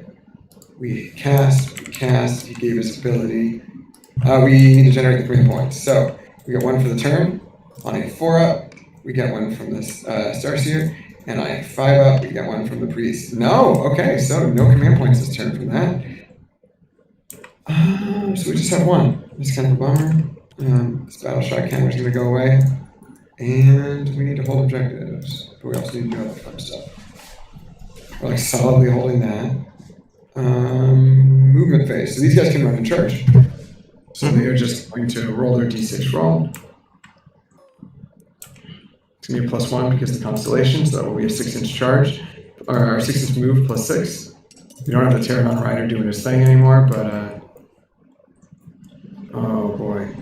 We cast, he gave his ability. We need to generate the 3 points. So we get 1 for the turn. On a 4-up, we get 1 from this Starseer. And on a 5-up, we get 1 from the Priest. No! Okay, so no command points this turn from that. So we just have 1. It's kind of a bummer. This battle shot camera's going to go away. And we need to hold objectives. But we also need to do other fun stuff. We're like solidly holding that. Movement phase. So these guys can run in charge. So they are just going to roll their d6 roll. It's going to be a +1 because of the constellation, so that will be a 6-inch charge. Or our 6-inch move +6. We don't have the Pterodon Rider doing his thing anymore, but oh boy.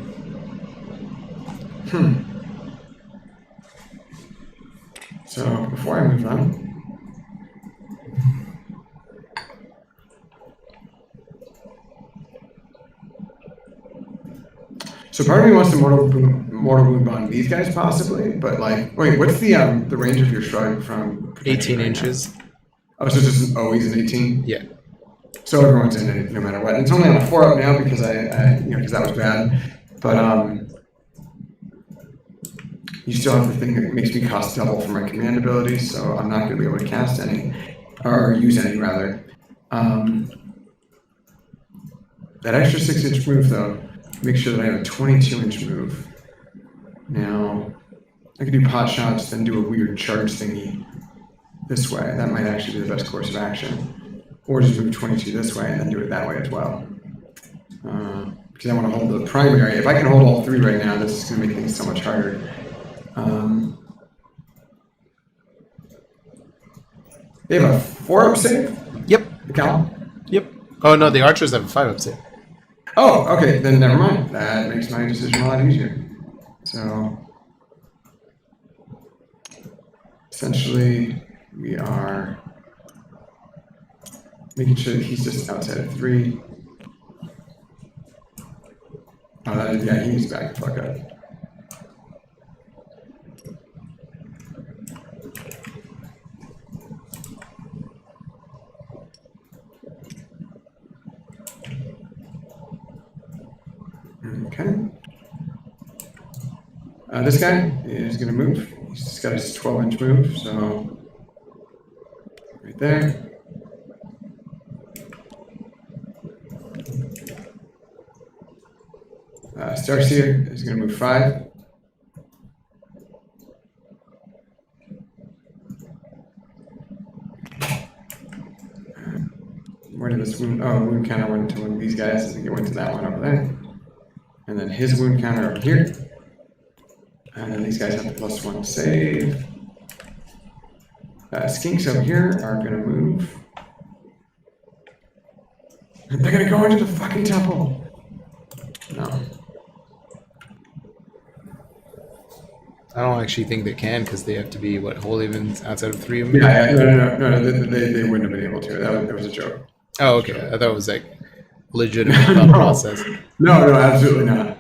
So before I move on. So part of me wants to mortal wound bond these guys possibly, but like, wait, what's the range of your shrug from? 18 inches. Oh, so this is always an 18? Yeah. So everyone's in it no matter what. And it's only on a 4-up now because because that was bad. But you still have the thing that makes me cost double for my command abilities, so I'm not going to be able to cast any, or use any rather. That extra 6-inch move though. Make sure that I have a 22-inch move. Now, I could do pot shots, then do a weird charge thingy this way. That might actually be the best course of action. Or just move 22 this way and then do it that way as well. Because I want to hold the primary. If I can hold all 3 right now, this is going to make things so much harder. They have a 4-up save? Yep. The Cal? Yep. Oh no, the archers have a 5-up save. Oh, okay, then never mind. That makes my decision a lot easier. So, essentially, we are making sure that he's just outside of 3. Oh, that is, yeah, he needs to back the fuck up. Okay. This guy is going to move. He's just got his 12-inch move, so right there. Starseer is going to move 5. Where did this wound? Oh, wound counter went to one of these guys. I think it went to that one over there. And then his wound counter over here. And then these guys have the +1 save. Skinks over here are going to move. They're going to go into the fucking temple. No. I don't actually think they can because they have to be, what, whole evens outside of 3 of them? Yeah, no, they wouldn't have been able to. That was a joke. Oh, okay. I thought it was like, legitimate thought process. No, absolutely not.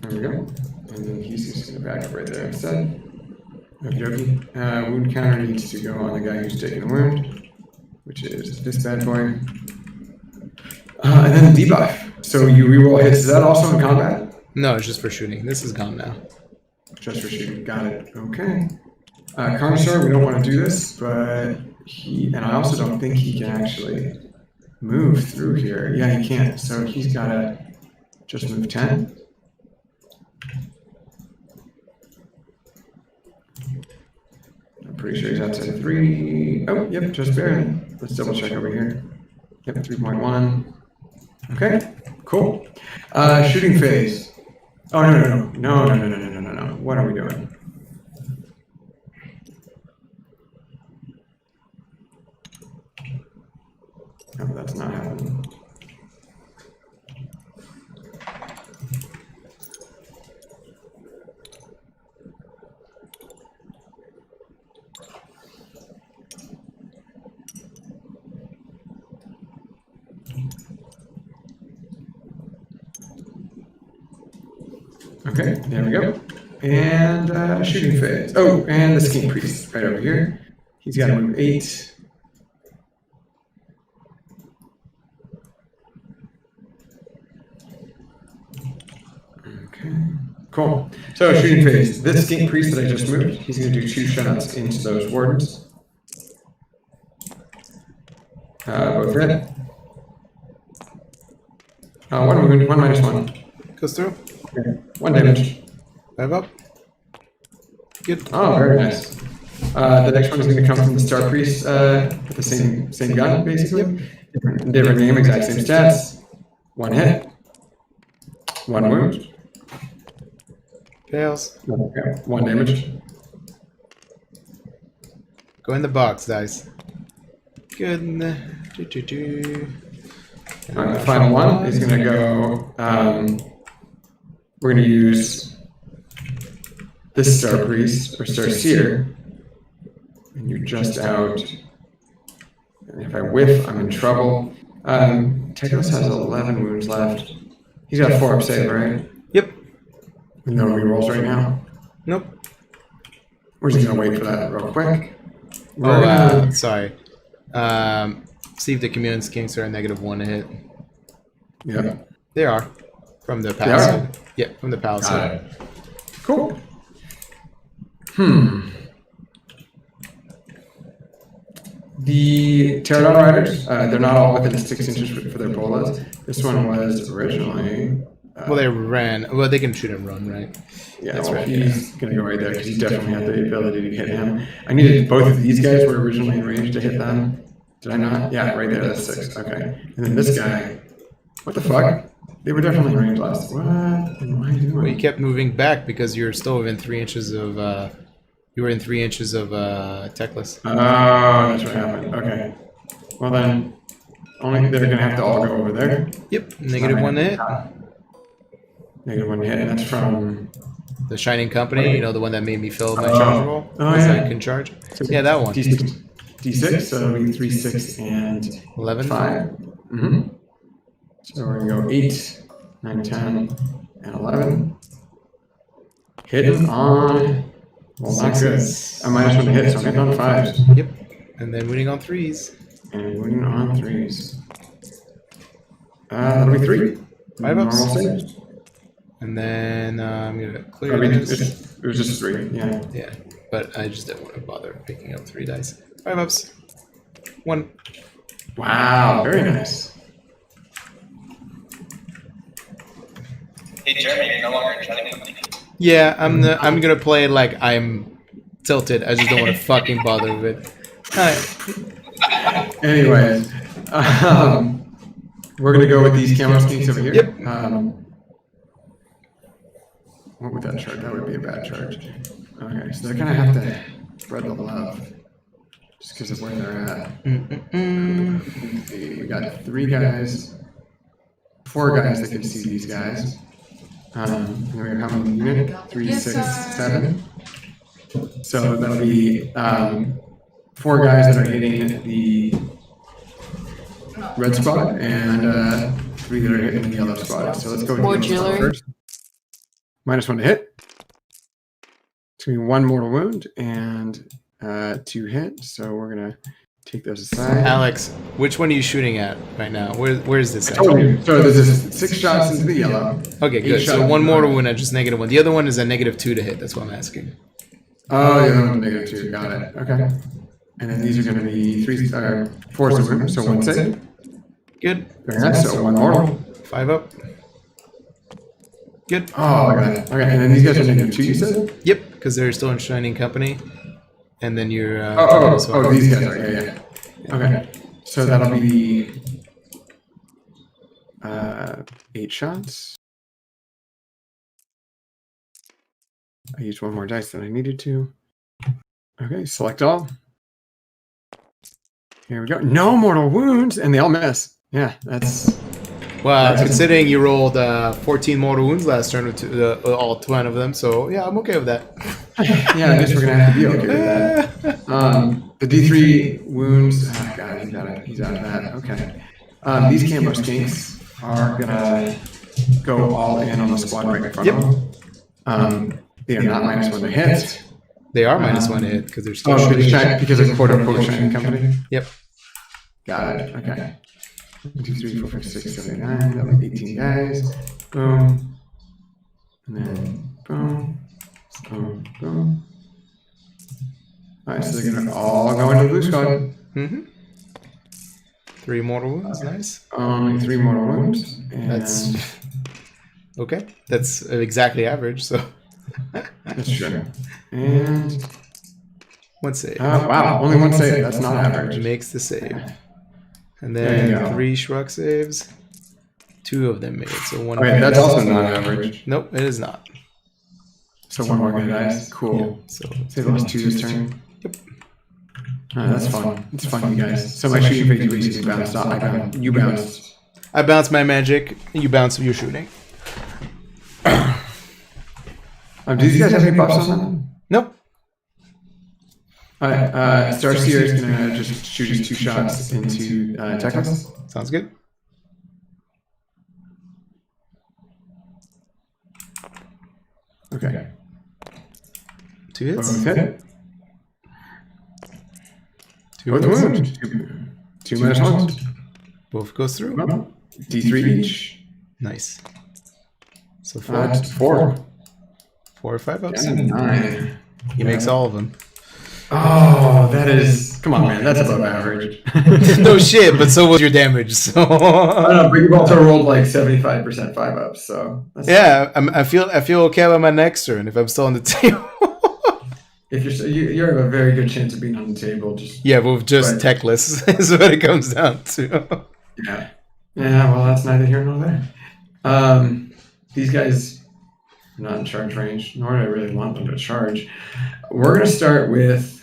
There we go. And then he's just going to back up right there instead. Okie dokie. Wound counter needs to go on the guy who's taking a wound, which is this bad boy. And then debuff. So you reroll hits. Is that also in combat? No, it's just for shooting. This is gone now. Just for shooting. Got it. Okay. Carnosaur, we don't want to do this, but and I also don't think he can actually move through here. Yeah, he can't. So he's got to just move 10. I'm pretty sure he's outside 3. Oh, yep, just barely. Let's double check over here. Yep, 3.1. Okay, cool. Shooting phase. Oh, no. What are we doing? No, that's not happening. Okay, there we go. And shooting phase. Oh, and the Skink Priest right over here. He's got to move 8. Okay, cool. So shooting phase. This Skink Priest that I just moved, he's going to do 2 shots into those wardens. Both hit. 1 wound, 1 minus 1. Goes through. Okay. 1 damage. 5 up. Good. Oh, very nice. The next one is going to come from the Star Priest with the same gun, basically. Different name, exact same stats. 1 hit. 1 wound. Fails. Okay. 1 damage. Go in the box, dice. Good. Alright, the final one is going to go. We're going to use this Star Priest or Star Seer, and you're just out. And if I whiff, I'm in trouble. Tekos has 11 wounds left. He's got 4 up save, right? Yep. No rerolls right now. Nope. We're just gonna wait for that real quick. Sorry. See if the commune skinks are a -1 to hit. Yeah. They are. From the palisade. Yeah, from the palisade. Cool. The Pterodon Riders, they're not all within 6 inches for their bolas. This one was originally... well, they ran. Well, they can shoot and run, right? Yeah, that's well, right. he's going to go right there because he definitely had the ability to hit him. I needed both of these guys were originally in range to hit them. Did I not? Yeah, right there, that's 6. Okay. And then this guy, what the fuck? They were definitely in range last. What am I doing? Well, you kept moving back because you're still within 3 inches of. You were in 3 inches of Techless. Oh, that's what happened. Okay. Well then, only they're going to have to all go over there. Yep, -1 to hit. -1 hit, and that's from The Shining Company, you know, the one that made me fill my charge roll. Oh, Because yeah. I can charge. Yeah, that one. D6, so it'll be 3, 6, and 11. 5. So we're going to go 8, 9, 10, and 11. Hitting on... Well, not good. I minus 1 to hit, so I'm hitting on 5s. Yep. And then winning on 3s. And winning on 3s. That'll be 3. 5 ups. Normal saves. And then I'm going to I clear mean, this. it was just 3, yeah. Yeah, but I just didn't want to bother picking up 3 dice. 5 ups. 1. Wow, very nice. Hey, Jeremy, you're no longer Shining Company. Yeah, I'm gonna play it like I'm tilted. I just don't want to fucking bother with it. Alright. Anyways, we're gonna go with these camo skinks over here. Yep. what would that charge? That would be a bad charge. Okay, so they kind of have to spread the love just because of where they're at. We got 3 guys, 4 guys that can see these guys. And we have how many unit? 3, 6, 7. So that'll be 4 guys that are hitting the red spot and 3 that are hitting the yellow spot. So let's go with the yellow spot first. -1 to hit. It's going to be 1 mortal wound and 2 hit. So we're going to take those aside. Alex, which one are you shooting at right now? Where is this at? So this is 6 shots into the yellow. Okay, good. So 1 mortal wound at just -1. The other one is a -2 to hit. That's what I'm asking. Oh, the other one's -2. Got it. Okay. And then these are going to be 4 wounds, so 1 save. Good. Very nice. So 1 mortal. 5 up. Good. Oh, I got it. Okay, and then these guys are -2, you said? Yep, because they're still in Shining Company. And then you're... these guys are, yeah. Okay, so that'll be 8 shots. I used 1 more dice than I needed to. Okay, select all. Here we go. No mortal wounds, and they all miss. Yeah, that's... Well, considering you rolled 14 mortal wounds last turn with all 20 of them, so yeah, I'm okay with that. Yeah, I guess we're going to have to be okay with that. The D3 wounds... Oh, God, he's out of that. Okay. These camo skinks are going to go all in on the squad right in front of them. They are not -1 to hit. They are -1 to hit because they're still because of quote-unquote Shining Company? Yep. Got it. Okay. 1, 2, 3, 4, 5, 6, 7, 8, 9. That was 18 guys. Boom. And then boom. Boom. Boom. Alright, so they're going to all go into the blue squad. 3 mortal wounds. Nice. Only 3 mortal wounds. And that's... Okay. That's exactly average, so... That's true. And... 1 save. Wow, only 1 save. That's not average. Makes the save. And then 3 shrug saves. 2 of them made. So 1. Okay, that's also not average. Nope, it is not. So 1 more good dice. Cool. Yeah, so save those 2 this turn. Yep. That's fun. It's fun, you guys. So my shooting phase basically bounced off. You bounced. I bounced my magic. You bounce your shooting. Do these guys have any buffs on them? Nope. Starseer is going to just shoot his 2 shots into Techless. Sounds good. Okay. 2 hits. Both hit. 2 Both wounds. 2 -1s. Both goes through. D3 each. Nice. So 4. 4. 4 or 5 ups. 9. He makes all of them. Oh, that is... Come on, man. That's above average. No shit, but so was your damage. So I don't know, but you've also rolled like 75% 5-ups, so... That's yeah, I feel okay about my next turn if I'm still on the table. If you have a very good chance of being on the table. Yeah, with just techless is what it comes down to. Yeah. Yeah, well, that's neither here nor there. These guys are not in charge range, nor do I really want them to charge. We're going to start with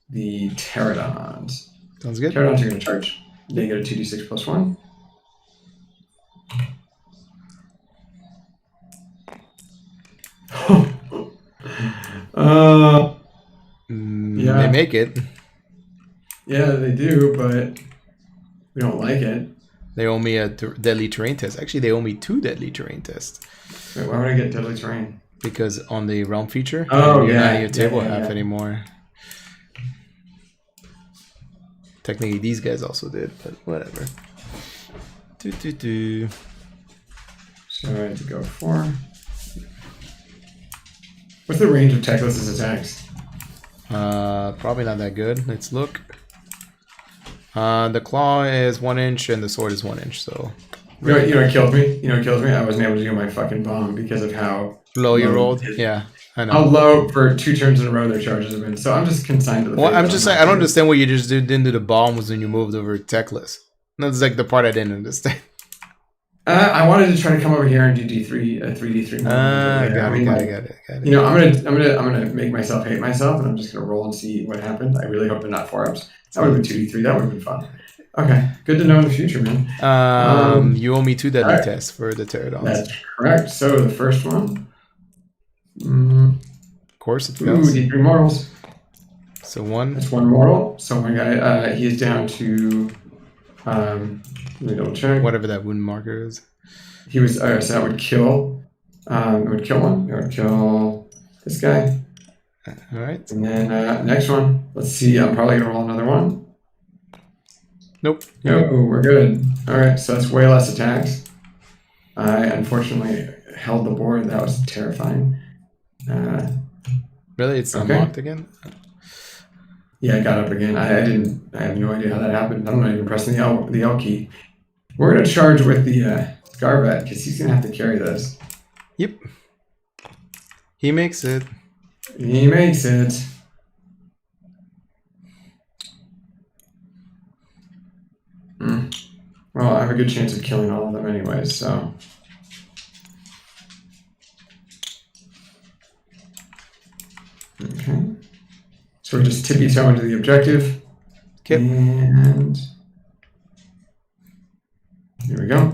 the Pterodons. Sounds good. Pterodons are going to charge. They get a 2d6 plus 1. Yeah. They make it. Yeah, they do, but we don't like it. They owe me a deadly terrain test. Actually, they owe me 2 deadly terrain tests. Wait, why would I get deadly terrain? Because on the realm feature, you're not at your table half anymore. Technically, these guys also did, but whatever. So I have to go 4. What's the range of Techless's attacks? Probably not that good. Let's look. The claw is 1 inch and the sword is 1 inch. So you know what killed me? I wasn't able to do my fucking bomb because of how low you rolled. Yeah, I know. How low for 2 turns in a row their charges have been. So I'm just consigned to the. Well, I'm just saying I don't understand what you just didn't do the bomb was when you moved over Techless. That's like the part I didn't understand. I wanted to try to come over here and do D3, 3D3. Got it. You know, I'm gonna make myself hate myself, and I'm just gonna roll and see what happens. I really hope they're not 4-ups. That would have been 2D3. That would have been fun. Okay, good to know in the future, man. You owe me 2 deadly right. tests for the pterodons. That's correct. So the first one. Of course, it fails. D3 mortals. So 1. That's 1 mortal. So my guy, he is down to. Let me double check. Whatever that wound marker is. He was. So that would kill. It would kill one. It would kill this guy. All right. And then next one. Let's see. I'm probably gonna roll another one. Nope. Oh, we're good. All right. So that's way less attacks. I unfortunately held the board. That was terrifying. Really, it's unlocked again. Yeah, I got up again. I have no idea how that happened. I'm not even pressing the L key. We're gonna charge with the Garvet because he's gonna have to carry this. Yep. He makes it. He makes it. Well, I have a good chance of killing all of them anyways, so. Okay. So we're just tippy-toe into the objective. Okay. And here we go.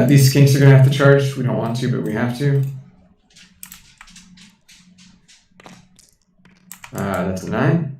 These skinks are going to have to charge. We don't want to, but we have to. That's a 9.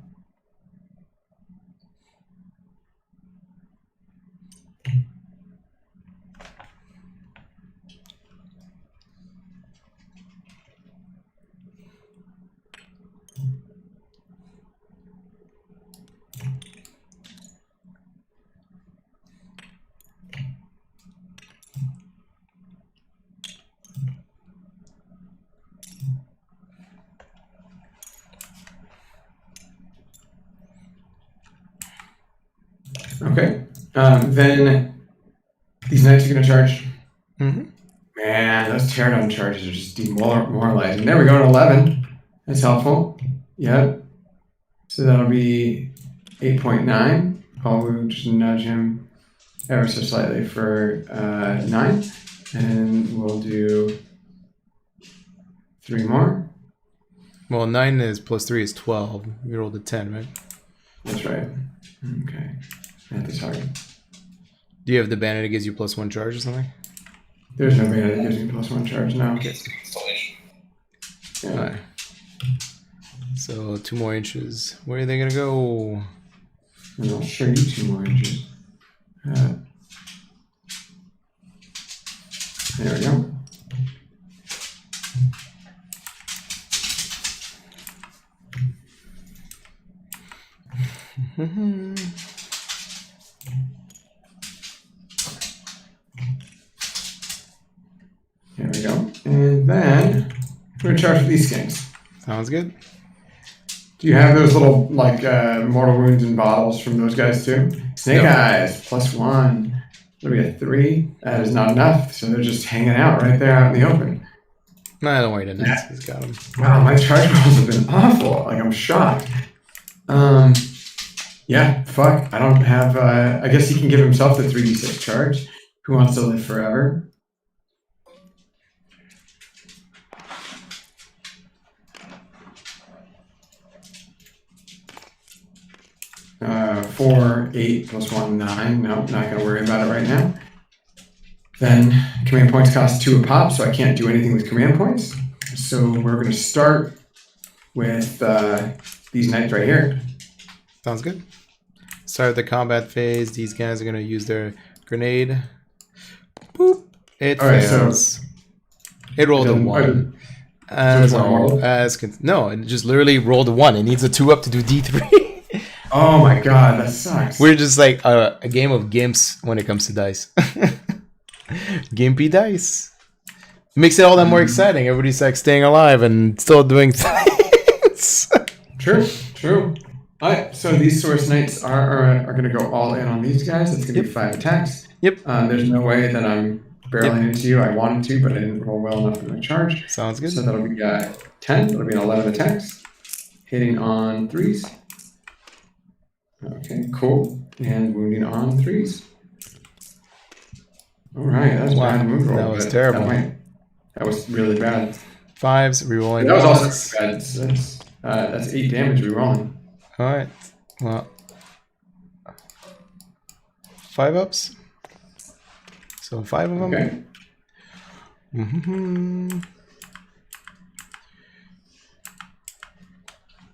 Okay. Then these knights are going to charge. Mm-hmm. Man, those teardown charges are just demoralizing. There we go, an 11. That's helpful. Yep. So that'll be 8.9. I'll just nudge him ever so slightly for 9. And we'll do 3 more. Well, 9 is plus 3 is 12. You rolled a 10, right? That's right. Okay. That is hard. Do you have the bandit that gives you plus 1 charge or something? There's no bandit that gives me plus 1 charge now. Okay. Yeah. All right. So 2 more inches. Where are they gonna go? And I'll show you 2 more inches. There we go. There we go. And then we're going to charge with these skinks. Sounds good. Do you have those little like mortal wounds and bottles from those guys too? Snake eyes plus 1. That'll be a 3. That is not enough. So they're just hanging out right there out in the open. Nah, don't worry, the Knights has got them. Wow, my charge rolls have been awful. Like I'm shocked. Yeah, fuck. I don't have. I guess he can give himself the 3d6 charge. Who wants to live forever? Four, 8 plus 1, 9. No, not going to worry about it right now. Then command points cost 2 a pop, so I can't do anything with command points. So we're going to start with these knights right here. Sounds good. Start the combat phase. These guys are going to use their grenade. Boop. It fails. So it rolled a 1. No, it just literally rolled a 1. It needs a 2 up to do D3. Oh my god, that sucks. We're just like a game of gimps when it comes to dice. Gimpy dice. It makes it all that more exciting. Everybody's like staying alive and still doing things. True. Alright, so these Source Knights are going to go all in on these guys. That's going to be 5 attacks. Yep. There's no way that I'm barreling into you. I wanted to, but I didn't roll well enough for my charge. Sounds good. So that'll be 10. That'll be an 11 attacks. Hitting on 3s. Okay, cool. And wounding on 3s. All right, that's Wow, bad move roll. that was but terrible. That was really bad. 5s, rerolling. That was also ones. bad. That's 8 damage rerolling. All right. Well, 5 ups. So 5 of them. Okay. Mm-hmm.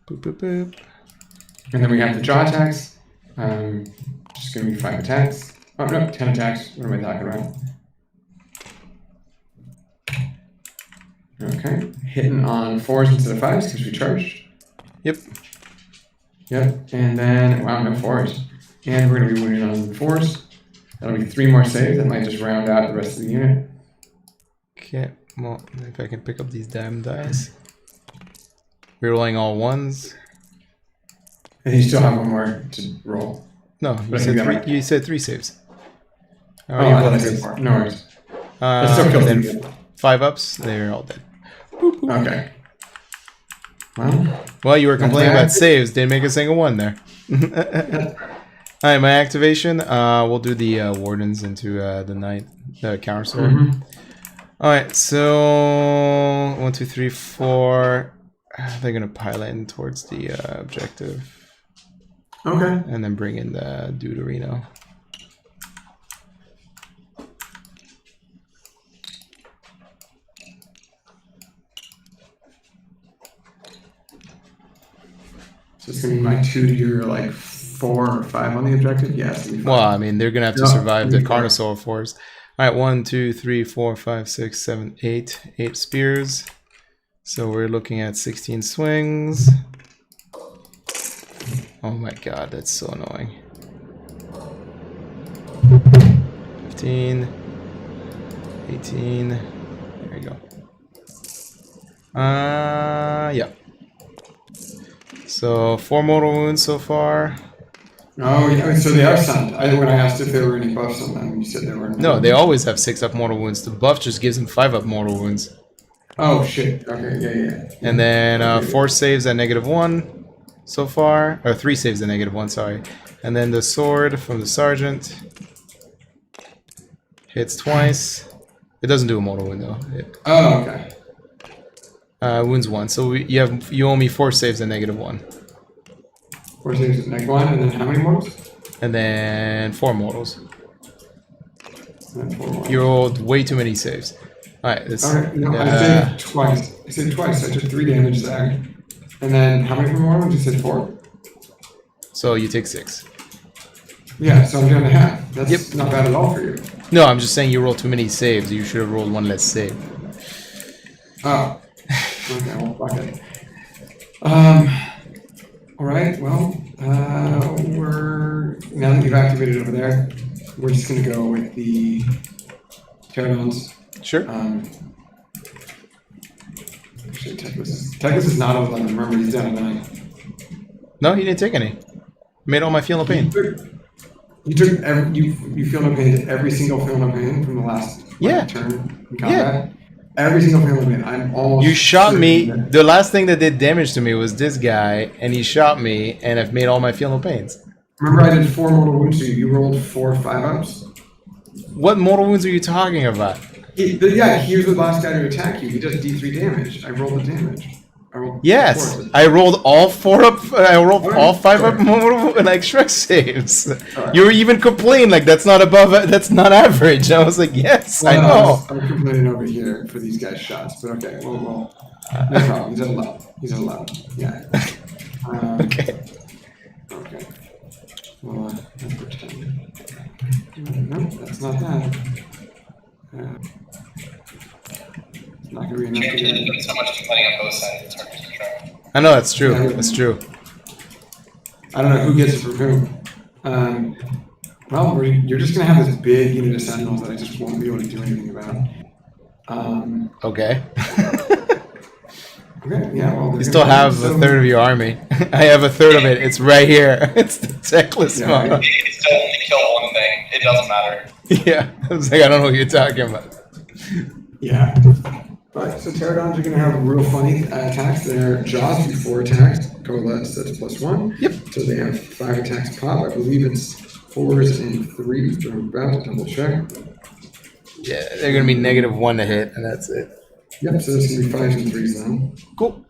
Boop, boop, boop. And then we have the jaw attacks. Just gonna be 5 attacks. Oh no, 10 attacks. What am I talking about? Okay. Hitting on 4s instead of 5s because we charged. Yep. Yep. And then wow, no 4s. And we're gonna be wounded on 4s. That'll be 3 more saves. That might just round out the rest of the unit. Okay. Well, if I can pick up these damn dice. Rerolling all 1s. And you still have 1 more to roll. No, you said 3 saves. Oh, I thought I said 4. No worries. That still kills then you. 5 ups, they're all dead. Boop, boop. Okay. Well, you were complaining bad. about saves. Didn't make a single one there. All right, my activation. We'll do the wardens into the knight counter sword. Mm-hmm. All right, so 1, 2, 3, 4. They're gonna pilot in towards the objective. Okay. And then bring in the Deuterino. So it's gonna be my 2 to your like 4 or 5 on the objective. Yes. Well, I mean, they're gonna have to No, survive the it'll be fine. Carnosaur force. All right, 1, 2, 3, 4, 5, 6, 7, 8. 8 spears. So we're looking at 16 swings. Oh my god, that's so annoying. 15, 18. There you go. Yeah. So 4 mortal wounds so far. Oh yeah. So they are stunned. When I asked if there were any buffs on them, you said there were. No, they always have 6 up mortal wounds. The buff just gives them 5 up mortal wounds. Oh shit. Okay. Yeah. And then 4 saves at -1 so far, or 3 saves at -1. Sorry. And then the sword from the sergeant hits twice. It doesn't do a mortal wound though. Oh okay. Wounds 1. So you owe me 4 saves at -1. 4 saves at -1, and then how many mortals? And then 4 mortals. And then 4 more. You rolled way too many saves. Alright, this. Alright, no, I saved twice. I saved twice. I took 3 damage there. And then how many more ones? You said 4? So you take 6. Yeah, so I'm down to half. That's not bad at all for you. No, I'm just saying you rolled too many saves. You should have rolled 1 less save. Oh. Okay, well, fuck it. Alright, well, now that you've activated over there, we're just gonna go with the pterodons. Sure. Actually, Techless is not 11. Remember, he's down to 9. No, he didn't take any. Made all my feel no pain. You took you feel no pain to every single feel no pain from the last turn in combat. Every single feel no pain. I'm almost. You shot me. that- The last thing that did damage to me was this guy, and he shot me, and I've made all my feel no pains. Remember, I did 4 mortal wounds to you. You rolled 4 5-ups. What mortal wounds are you talking about? He was the last guy to attack you. He does D3 damage. I rolled the damage. Yes, I rolled all 4 up. I rolled all 5 up mortal like Shrek saves. Alright. You were even complaining like that's not above. That's not average. I was like, yes, I know. I'm complaining over here for these guys' shots, but okay. Well, no problem. He's at 11. He's at 11. Yeah. Okay. Okay. Well, let's pretend. No, that's not that. It's not gonna be enough to Champion get did it. so much complaining on both sides. It's hard to keep track. I know that's true. That's true. I don't know who gets it from whom. Well, you're just gonna have this big unit of sentinels that I just won't be able to do anything about. Okay. Okay, yeah, well, You still have a third of your army. I have a third of it. It's right here. It's the Techless Yeah, mod. right. It's to only kill one thing. It doesn't matter. Yeah. I was like, I don't know what you're talking about. Yeah. Right, so pterodons are going to have real funny attacks. Their jaws do 4 attacks. Coalesce, that's +1. Yep. So they have 5 attacks pop. I believe it's 4s and 3s. I'm about to double check. Yeah, they're gonna be -1 to hit, and that's it. Yep, so this is going to be 5s and 3s then. Cool.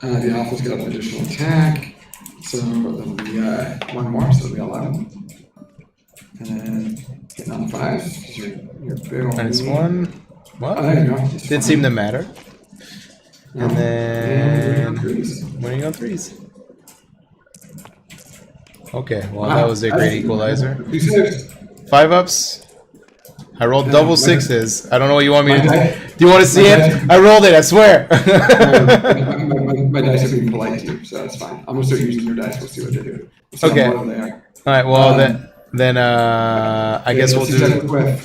The alpha's got an additional attack, so that'll be 1 more, so it'll be 11. And then hitting on 5s, because you're big on -1. What? Oh, there you go. Didn't seem to matter. And then and winning on 3s. Okay, well that was a great equalizer. 5 ups. I rolled double 6s. I don't know what you want me to do. Do you want to see it? I rolled it, I swear. my dice are being polite to you, so that's fine. I'm going to start using your dice. We'll see what they do. Okay. Alright, well then I guess we'll do...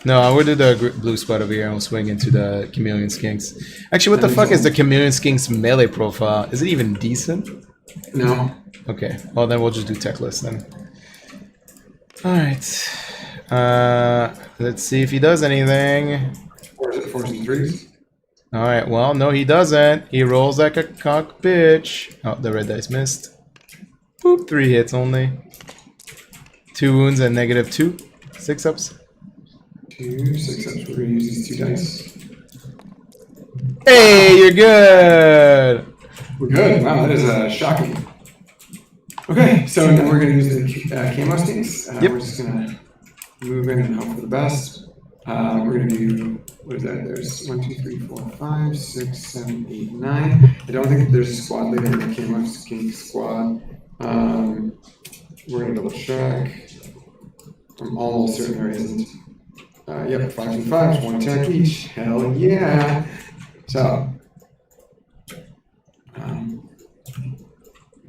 No, we'll do the blue squad over here and we'll swing into the Chameleon Skinks. Actually, what the fuck is the Chameleon Skinks melee profile? Is it even decent? No. Okay, well then we'll just do techless then. Alright. Let's see if he does anything. 4s and 3s. Alright, well, no he doesn't. He rolls like a cock bitch. Oh, the red dice missed. Boop, 3 hits only. 2 wounds and -2. 6 ups. 2 6 ups. We're going to use these 2 dice. Hey, you're good! We're good. Wow, that is shocking. Okay, so now we're going to use the camo stinks. Yep. We're just going to move in and hope for the best. We're going to do, what is that? There's 1, 2, 3, 4, 5, 6, 7, 8, 9. I don't think there's a squad leader in the camo skink squad. We're going to double check. I'm almost certain there isn't. Yep, 5s and 5s, 1 attack each. Hell yeah! So,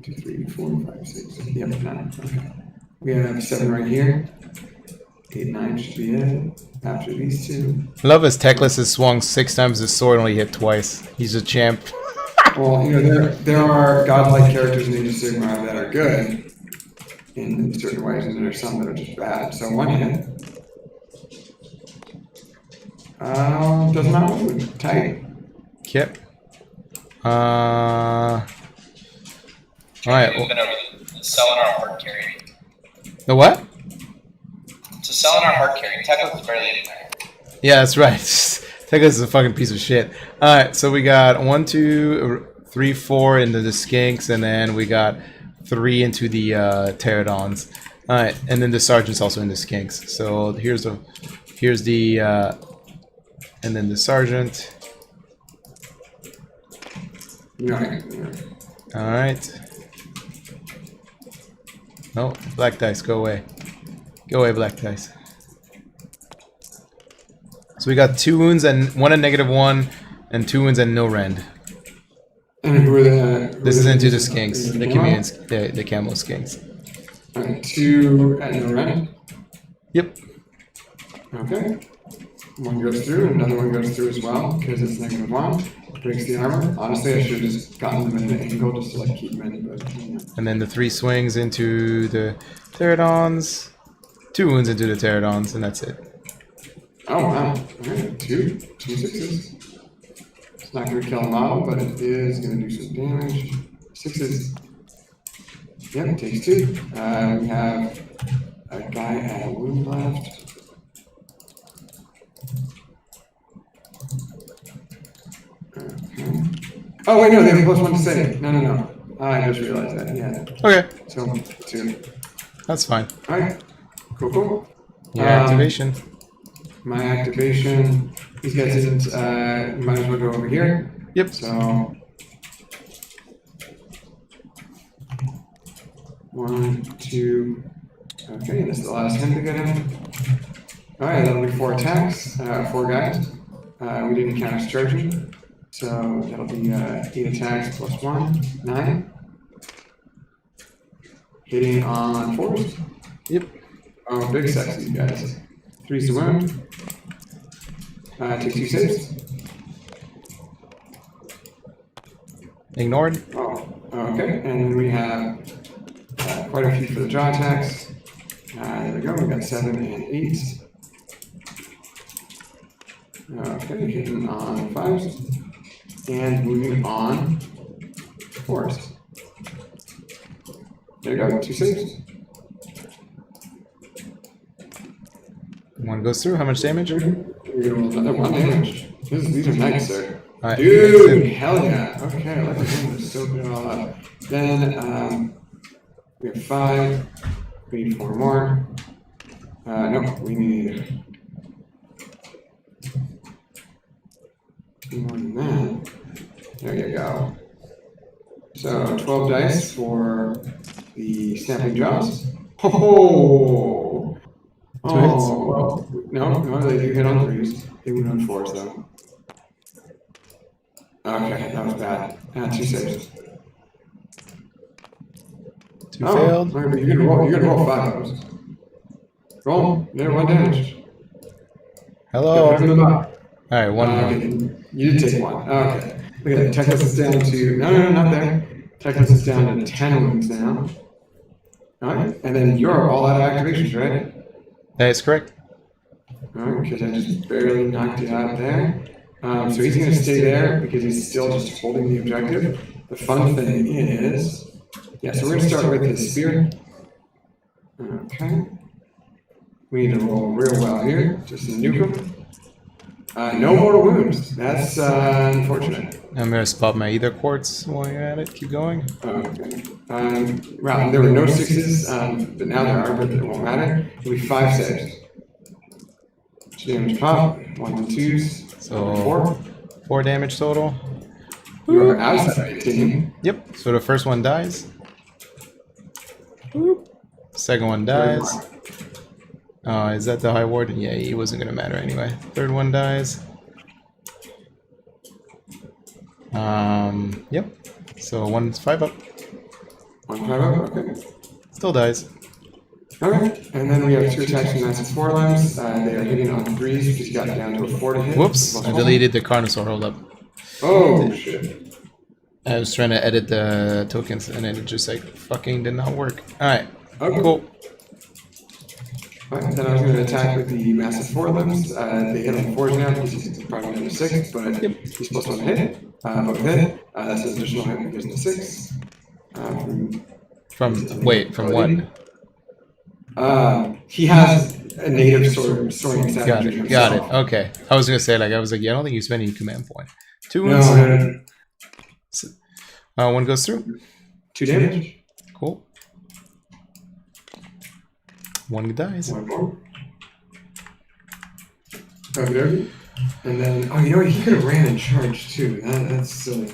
2, 3, 4, 5, 6, yep, 9. Okay. We have 7 right here. 8, 9 should be it. After these 2. I love his techless has swung 6 times his sword only hit twice. He's a champ. Well, you know, there are godlike characters in Age of Sigmar that are good in certain ways, and there are some that are just bad. So 1 hit. Does not wound. Tight. Yep. Alright. Selling our hard carry. The what? So selling our hard carry. Technically, barely in there. Yeah, that's right. Techless is a fucking piece of shit. Alright, so we got 1, 2, 3, 4 into the skinks, and then we got 3 into the pterodons. Alright, and then the sergeant's also in the skinks. So here's the and then the sergeant. Alright. No, black dice, go away. Go away, black dice. So we got 2 wounds and 1 at -1, and 2 wounds and no rend. And who are the? This is into the skinks, the chameleons, the camo skinks. Alright, 2 at no rend. Yep. Okay. 1 goes through, and another 1 goes through as well, because it's -1. Breaks the armor. Honestly, I should have just gotten them in an angle just to like keep them in, but you know. And then the 3 swings into the pterodons. 2 wounds into the pterodons, and that's it. Oh wow. Alright, 2 6s. It's not gonna kill them all, but it is gonna do some damage. 6s. Yep, it takes 2. We have a guy at a wound left. Okay. Oh wait, no, they have a +1 to save. No. I just realized that. Yeah. Okay, So 2. that's fine. All right. Cool. Your activation. My activation. These guys isn't. You might as well go over here. Yep. So 1, 2. Okay, this is the last him to get in. All right, that'll be 4 attacks. 4 guys. We didn't count as charging. So that'll be 8 attacks plus 1, 9. Hitting on 4s. Yep. Oh, big sexy guys. 3's to wound. Take 2 saves. Ignored. Oh, okay. And then we have quite a few for the jaw attacks. There we go. We got 7 and 8. Okay, hitting on 5s. And moving on 4s. There you go, 2 saves. 1 goes through. How much damage? We're gonna roll another 1 damage. These are nice, sir. All right. Dude, hell yeah. Okay, let's soak it all up. Then we have 5. We need 4 more. No, we need 2 more than that. There you go. So 12 dice for the snapping jaws. Oh, well, no, they do hit on 3s. They wound on 4s though. Okay, that was bad. 2 saves. 2 failed. Right, you're gonna roll 5 of those. Roll. There, 1 damage. Hello. Put him in the box. All right, 1 more. You did take 1. Okay. Look at that. Techless is down to no, not there. Techless is down to 10 wounds now. All right, and then you're all out of activations, right? That is correct. All right, because I just barely knocked it out there. So he's going to stay there because he's still just holding the objective. The fun thing is, yeah. So we're going to start with his spear. Okay. We need to roll real well here. Just nuke him. No mortal wounds. That's unfortunate. I'm gonna spot my ether quartz while you're at it. Keep going. Okay. Well, there were no 6s, but now there are, but it won't matter. It'll be 5 saves. 2 damage pop, 1 and 2s, so 4 damage total. You're outside 18. Yep. So the first one dies. Second one dies. Oh, is that the High Warden? Yeah, he wasn't gonna matter anyway. Third one dies. Yep. So 1's 5 up. 1 5 up, okay. Still dies. Okay, and then we have 2 attacks from Massive Forelimbs. They are hitting on 3s because you got down to a 4 to hit. Whoops! I deleted the Carnosaur. Hold up. Oh, shit. I was trying to edit the tokens and it just like fucking did not work. Alright. Okay. Cool. Alright, then I was going to attack with the Massive Forelimbs. They hit on 4s now because he's probably down to 6, but he's supposed to hit. But with hit, that's an additional hit because of the 6. From what? He has a native soaring status. Got it. Okay. I was gonna say I was like, yeah, I don't think you spent any command point. 2 No, wounds. No. 1 goes through. 2 damage. Cool. 1 dies. 1 more. Okay. And then, you know what? He could have ran and charged too. That's silly.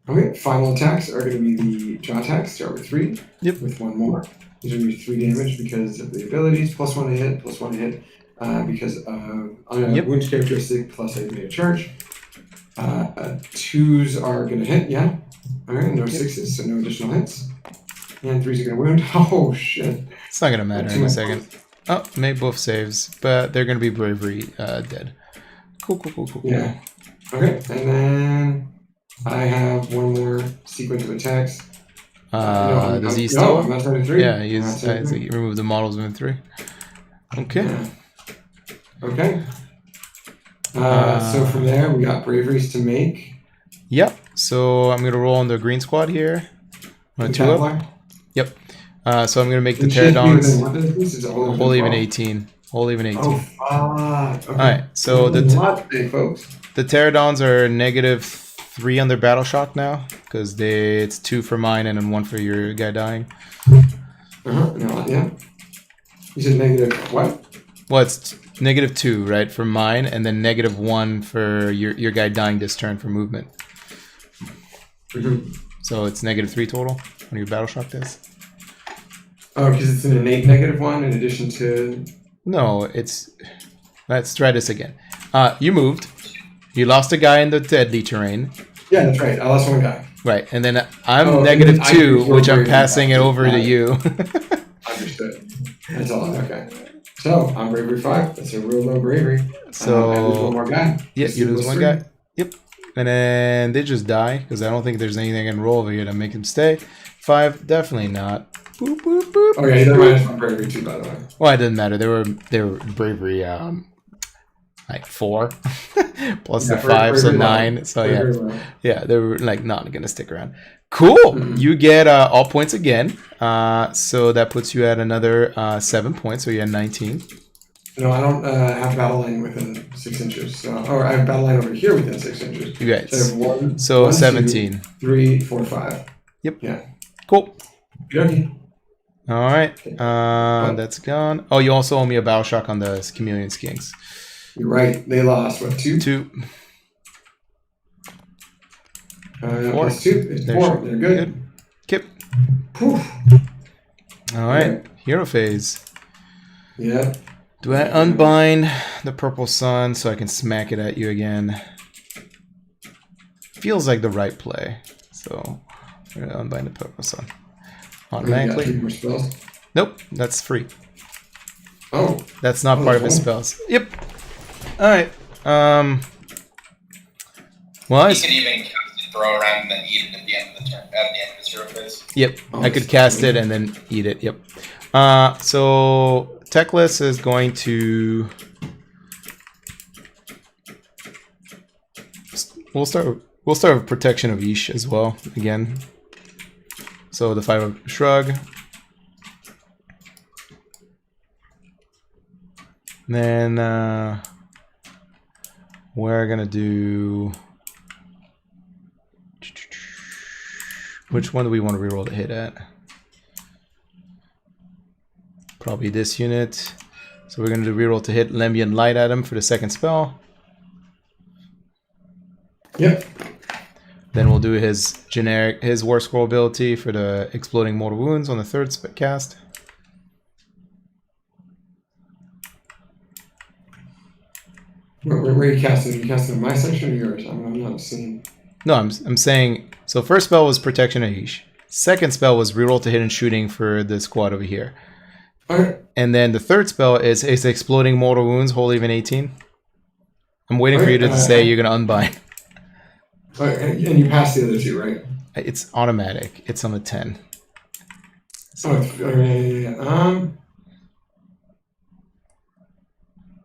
Okay, final attacks are going to be the jaw attacks. Start with 3. Yep. With 1 more. These are going to be 3 damage because of the abilities. Plus 1 to hit. Plus 1 to hit. Because of wounds characteristic. Plus a made charge. 2s are going to hit. Yeah. All right. No 6s, so no additional hits. And 3s are going to wound. Oh shit. It's not gonna matter in a second. Oh, made both saves, but they're gonna be bravery dead. Cool. Yeah. Okay, and then I have 1 more sequence of attacks. Does he still? I'm outside of 3. Yeah, he's he removed the models in 3. Okay. Yeah. Okay. So from there we got braveries to make. Yep. So I'm gonna roll on the green squad here. 2 up. Yep. So I'm gonna make the pterodons whole even 18. Whole even 18. Oh, fuck. Okay. Alright, so the pterodons are -3 on their battle shock now, because it's 2 for mine and then 1 for your guy dying. No, yeah. You said negative what? Well, it's -2, right, for mine, and then -1 for your guy dying this turn for movement. So it's -3 total on your battle shock test. Oh, because it's an innate -1 in addition to... No, it's... Let's try this again. You moved. You lost a guy in the deadly terrain. Yeah, that's right. I lost 1 guy. Right, and then I'm -2, which I'm passing it over to you. Understood. That's all. Okay. So, I'm bravery 5. That's a real low bravery. So... I lose 1 more guy. Yep, you lose 1 guy. Yep. And then they just die, because I don't think there's anything I can roll over here to make him stay. 5, definitely not. Boop, boop, boop. Okay, they're -1 bravery too, by the way. Well, it didn't matter. They were bravery like 4 plus the 5, so 9. So yeah, they were like not gonna stick around. Cool. You get all points again. So that puts you at another 7 points. So you're at 19. No, I don't have battle line within 6 inches. So, or I have battle line over here within 6 inches. Right. So I have one, So one, 17. 2, 3, 4, 5. Yep. Yeah. Cool. Okay. All right. That's gone. Oh, you also owe me a battle shock on the Chameleon Skinks. You're right. They lost, what, 2? 2. 4. Plus 2 is 4. They're good. Kip. Poof. All right. Hero phase. Yeah. Do I unbind the purple sun so I can smack it at you again? Feels like the right play. So we're gonna unbind the purple sun automatically. You got 3 more spells? Nope, that's free. Oh. That's not part of his spells. Yep. All right. Well, You could even cast it, throw around, and then eat it at the end of the turn. At the end of his hero phase. Yep. I could cast it and then eat it. Yep. So Techless is going to. We'll start with Protection of Ish as well again. So the 5 of Shrug. Then we're gonna do. Which one do we want to reroll the hit at? Probably this unit. So we're gonna do reroll to hit Lembian Light at him for the second spell. Yep. Then we'll do his War Scroll ability for the Exploding Mortal Wounds on the third cast. Where are you casting? Are you casting in my section or yours? I'm not seeing. No, I'm saying. So first spell was Protection of Ish. Second spell was reroll to hit and shooting for the squad over here. Okay. And then the third spell is Exploding Mortal Wounds, whole even 18. I'm waiting for you to say you're gonna unbind. And you passed the other 2, right? It's automatic. It's on the 10. So,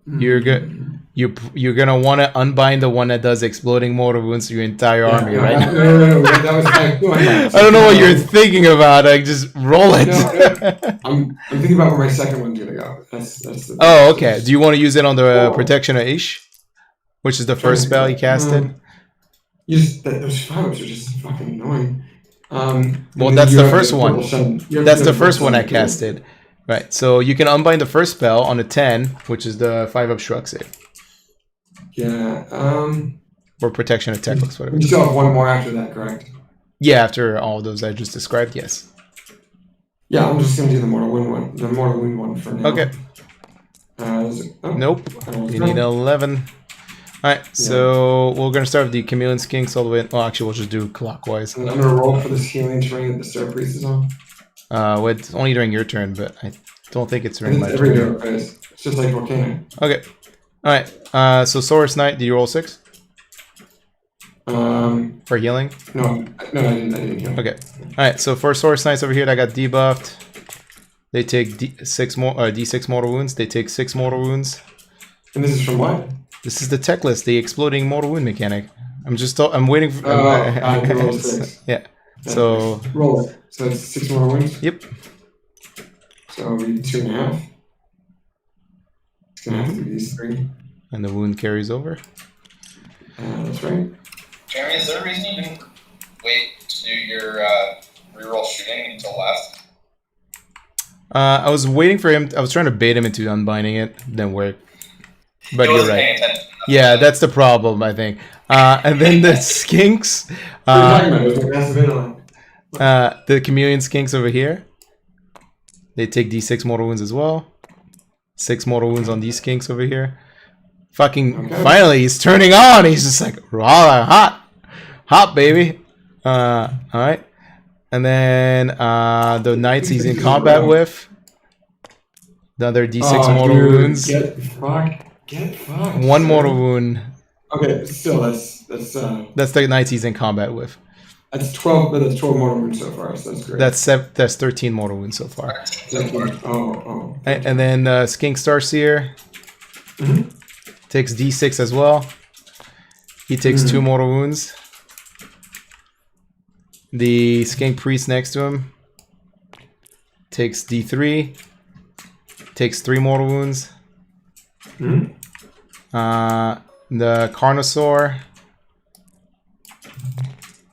You're good. You're gonna want to unbind the one that does Exploding Mortal Wounds to your entire army, right? No, that was I don't know what you're thinking about. I just roll it. No, I'm thinking about where my second one's gonna go. That's the. Oh, okay. Do you want to use it on the Protection of Ish, which is the first spell you casted? Those 5-ups are just fucking annoying. Well, that's the first one. That's the first one I casted. Right. So you can unbind the first spell on the 10, which is the 5-up Shrug save. Yeah. Or Protection of Techless, whatever. You still have one more after that, correct? Yeah, after all of those I just described, yes. Yeah, I'm just gonna do the Mortal Wound one. The Mortal Wound one for now. Okay. Nope. You need 11. Alright, so we're going to start with the Chameleon Skinks all the way. Well, actually, we'll just do clockwise. And I'm going to roll for this healing terrain that the Star Priest is on. Well, it's only during your turn, but I don't think it's during my turn. Every hero phase. It's just like Volcano. Okay. Alright, so Saurus Knight, did you roll 6? For healing? No, I didn't heal. Okay. Alright, so for Saurus Knights over here that got debuffed, they take D6 mortal wounds. They take 6 mortal wounds. And this is from what? This is the tech list, the Exploding Mortal Wound mechanic. I'm waiting for. Roll 6. Yeah. So. Roll it. So it's 6 more wounds? Yep. So it'll be 2.5. It's going to have to be these 3. And the wound carries over. That's right. Jeremy, is there a reason you didn't wait to do your reroll shooting until last? I was waiting for him. I was trying to bait him into unbinding it. Didn't work. But you're right. Yeah, that's the problem, I think. And then the Skinks. The Chameleon Skinks over here. They take D6 mortal wounds as well. 6 mortal wounds on these Skinks over here. Fucking finally, he's turning on. He's just like, raw, hot, baby. Alright. And then the Knights he's in combat with. Another D6 mortal wounds. Get fucked. Get fucked. 1 mortal wound. Okay, still that's the Knights he's in combat with. That's 12. That's 12 mortal wounds so far. So that's great. That's 13 mortal wounds so far. Oh. And then Skink Starseer takes D6 as well. He takes 2 mortal wounds. The Skink Priest next to him takes D3. Takes 3 mortal wounds. Mhm. The Carnosaur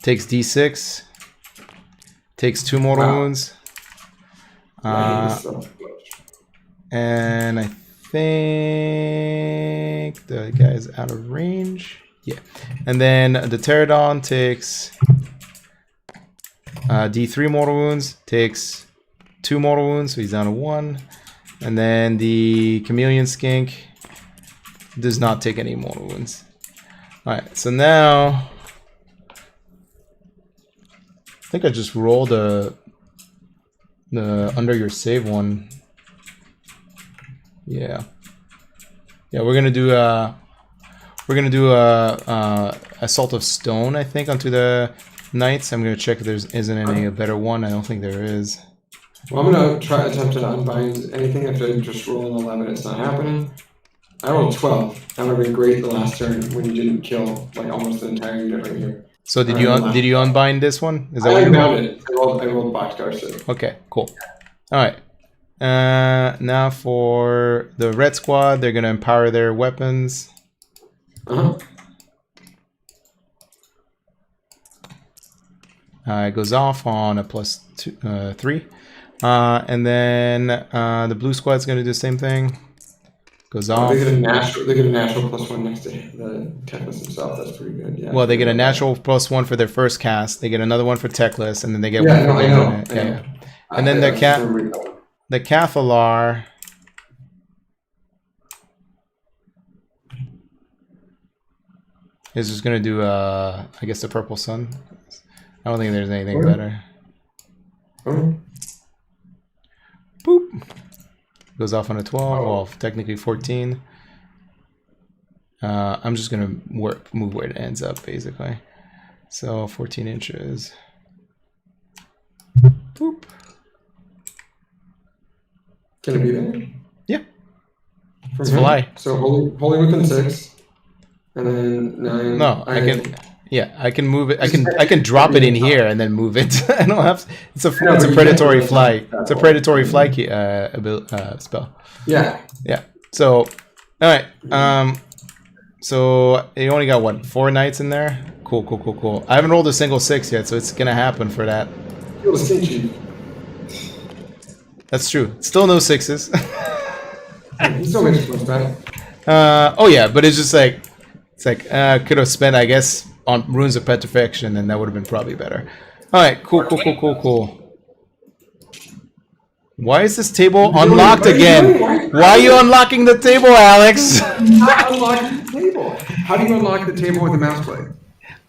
takes D6. Takes 2 mortal wounds. And I think the guy's out of range. Yeah. And then the Pterodon takes D3 mortal wounds. Takes 2 mortal wounds, so he's down to 1. And then the Chameleon Skink does not take any mortal wounds. Alright, so now I think I just rolled the under your save one. Yeah, we're gonna do Assault of Stone, I think, onto the Knights. I'm gonna check if there isn't any better one. I don't think there is. Well, I'm gonna attempt to unbind anything. If I just roll an 11, it's not happening. I rolled 12. That would have been great the last turn when you didn't kill like almost the entire unit right here. So did you unbind this one? Is that I what you unbound it. I rolled boxcar. So. Okay, cool. All right. Now for the red squad, they're gonna empower their weapons. It goes off on a +3. And then the blue squad's gonna do the same thing. Goes off. They get a natural +1 next to the Techless himself. That's pretty good. Yeah. Well, they get a natural +1 for their first cast. They get another one for Techless, and then they get one for their unit. Yeah. And then the Cathalar is just gonna do I guess the Purple Sun. I don't think there's anything better. Boop. Goes off on a 12. Well, technically 14. I'm just gonna move where it ends up, basically. So 14 inches. Boop. Can it be there? Yeah. It's fly. So holy within 6, and then 9. No, I can. Yeah, I can move it. I can drop it in here and then move it. I don't have. It's a predatory fly. It's a predatory fly spell. Yeah. Yeah. So, all right. So you only got what, 4 knights in there? Cool. I haven't rolled a single 6 yet, so it's gonna happen for that. That's true. Still no 6s. He still makes it back. Oh yeah, but it's just like could have spent, I guess, on Runes of Petrification, and that would have been probably better. All right, cool. Why is this table unlocked again? Why are you unlocking the table, Alex? Not unlocking the table. How do you unlock the table with a mouse click?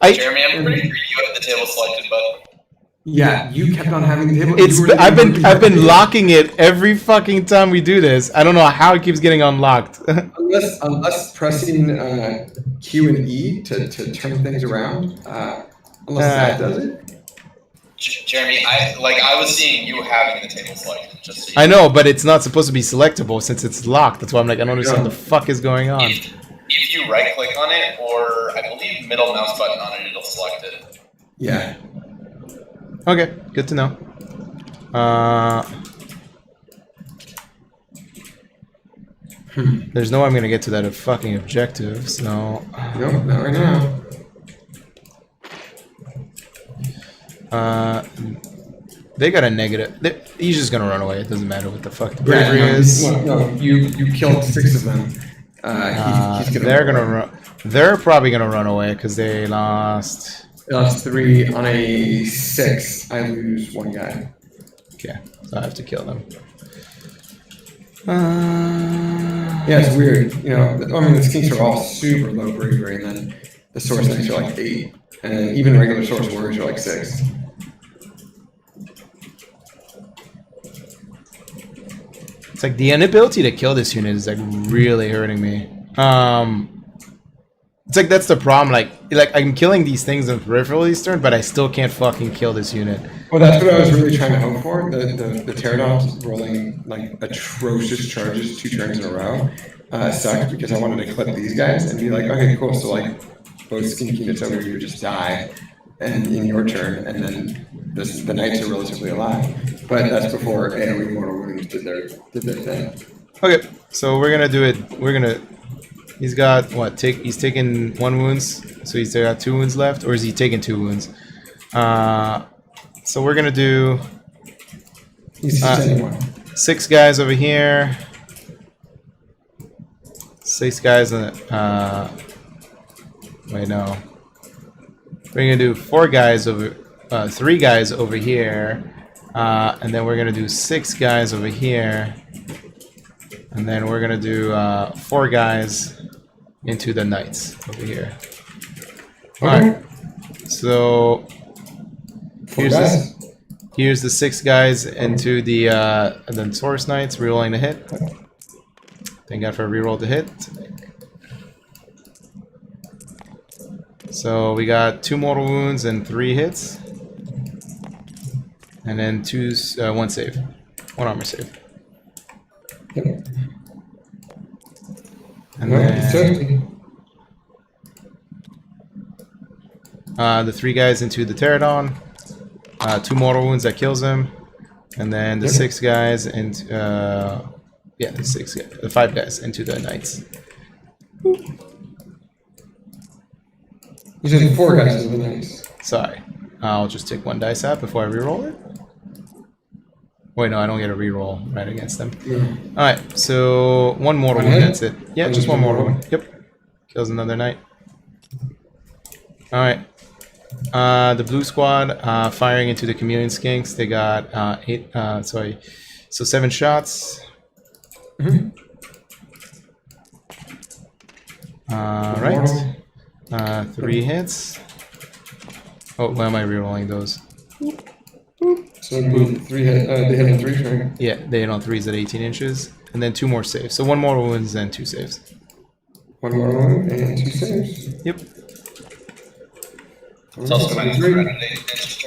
Jeremy, I'm pretty sure you have the table selected, but yeah, you kept on having the table. I've been locking it every fucking time we do this. I don't know how it keeps getting unlocked. unless pressing Q and E to turn things around. Unless that does it. Jeremy, I was seeing you having the table selected. Just so I know, but it's not supposed to be selectable since it's locked. That's why I'm like, I don't understand what the fuck is going on. If you right click on it, or I believe middle mouse button on it, it'll select it. Yeah. Okay, good to know. There's no way I'm gonna get to that fucking objective, so. Nope, not right now. They got a negative. He's just gonna run away. It doesn't matter what the fuck the bravery is. No, you killed 6 of them. They're gonna run. They're probably gonna run away because they lost. They lost 3 on a 6. I lose 1 guy. Okay, so I have to kill them. Yeah, it's weird. You know, I mean, the skinks are all super low bravery, and then the source knights are like 8, and even regular source warriors are like 6. It's like the inability to kill this unit is like really hurting me. It's like that's the problem. Like I'm killing these things in peripheral this turn, but I still can't fucking kill this unit. Well, that's what I was really trying to hope for. The Pterodons rolling like atrocious charges 2 turns in a row sucked because I wanted to clip these guys and be like, okay, cool. So like both skink units over here just die, and in your turn, and then the knights are relatively alive. But that's before AoE Mortal Wounds did their thing. Okay, so we're gonna do it. He's got what? He's taking 1 wounds, so he's got 2 wounds left, or is he taking 2 wounds? So we're gonna do 6 guys over here. 6 guys in the, wait, no. We're gonna do 4 guys over, 3 guys over here, and then we're gonna do 6 guys over here, and then we're gonna do 4 guys into the knights over here. All right. So here's the 6 guys into the and then Source Knights, rerolling the hit. Thank God for a reroll to hit. So we got 2 mortal wounds and 3 hits, and then 1 save, 1 armor save. And then the 3 guys into the Pterodon, 2 mortal wounds that kills him, and then the 6 guys into the 5 guys into the knights. You said 4 guys into the knights. Sorry, I'll just take 1 dice out before I reroll it. Wait, no, I don't get a reroll right against them. Yeah. Alright, so 1 mortal wound, that's it. Yeah, just 1 mortal wound. Yep. Kills another knight. Alright. The blue squad firing into the chameleon skinks. They got 7 shots. Right. 3 hits. Oh, why am I rerolling those? So boom, 3 hit. They hit on 3, right? Yeah, they hit on 3s at 18 inches, and then 2 more saves. So 1 mortal wounds and 2 saves. 1 mortal wound and 2 saves. Yep. It's also minus 180 inches.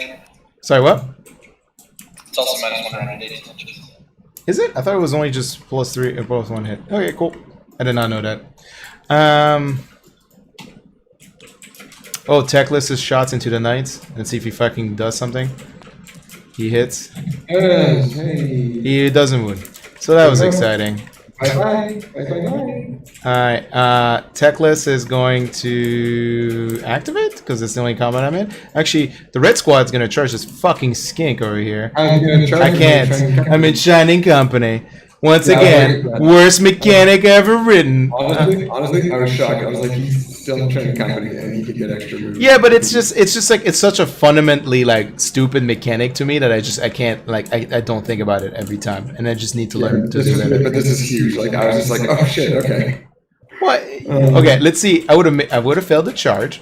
Sorry, what? It's also minus 180 inches. Is it? I thought it was only just +3 or both 1 hit. Okay, cool. I did not know that. Oh, Techless is shots into the knights. Let's see if he fucking does something. He hits. He doesn't wound. So that was exciting. Bye-bye. Alright, Techless is going to activate, because it's the only comment I'm in. Actually, the red squad's going to charge this fucking skink over here. I can't. I'm in Shining Company. Once again, worst mechanic ever written. Honestly, I was shocked. I was like, he's still in Shining Company and he could get extra moves. Yeah, but it's just like, it's such a fundamentally like stupid mechanic to me that I can't, like, I don't think about it every time, and I just need to learn to do that. But this is huge. Like, I was just like, oh shit, okay. What? Okay, let's see. I would have failed the charge.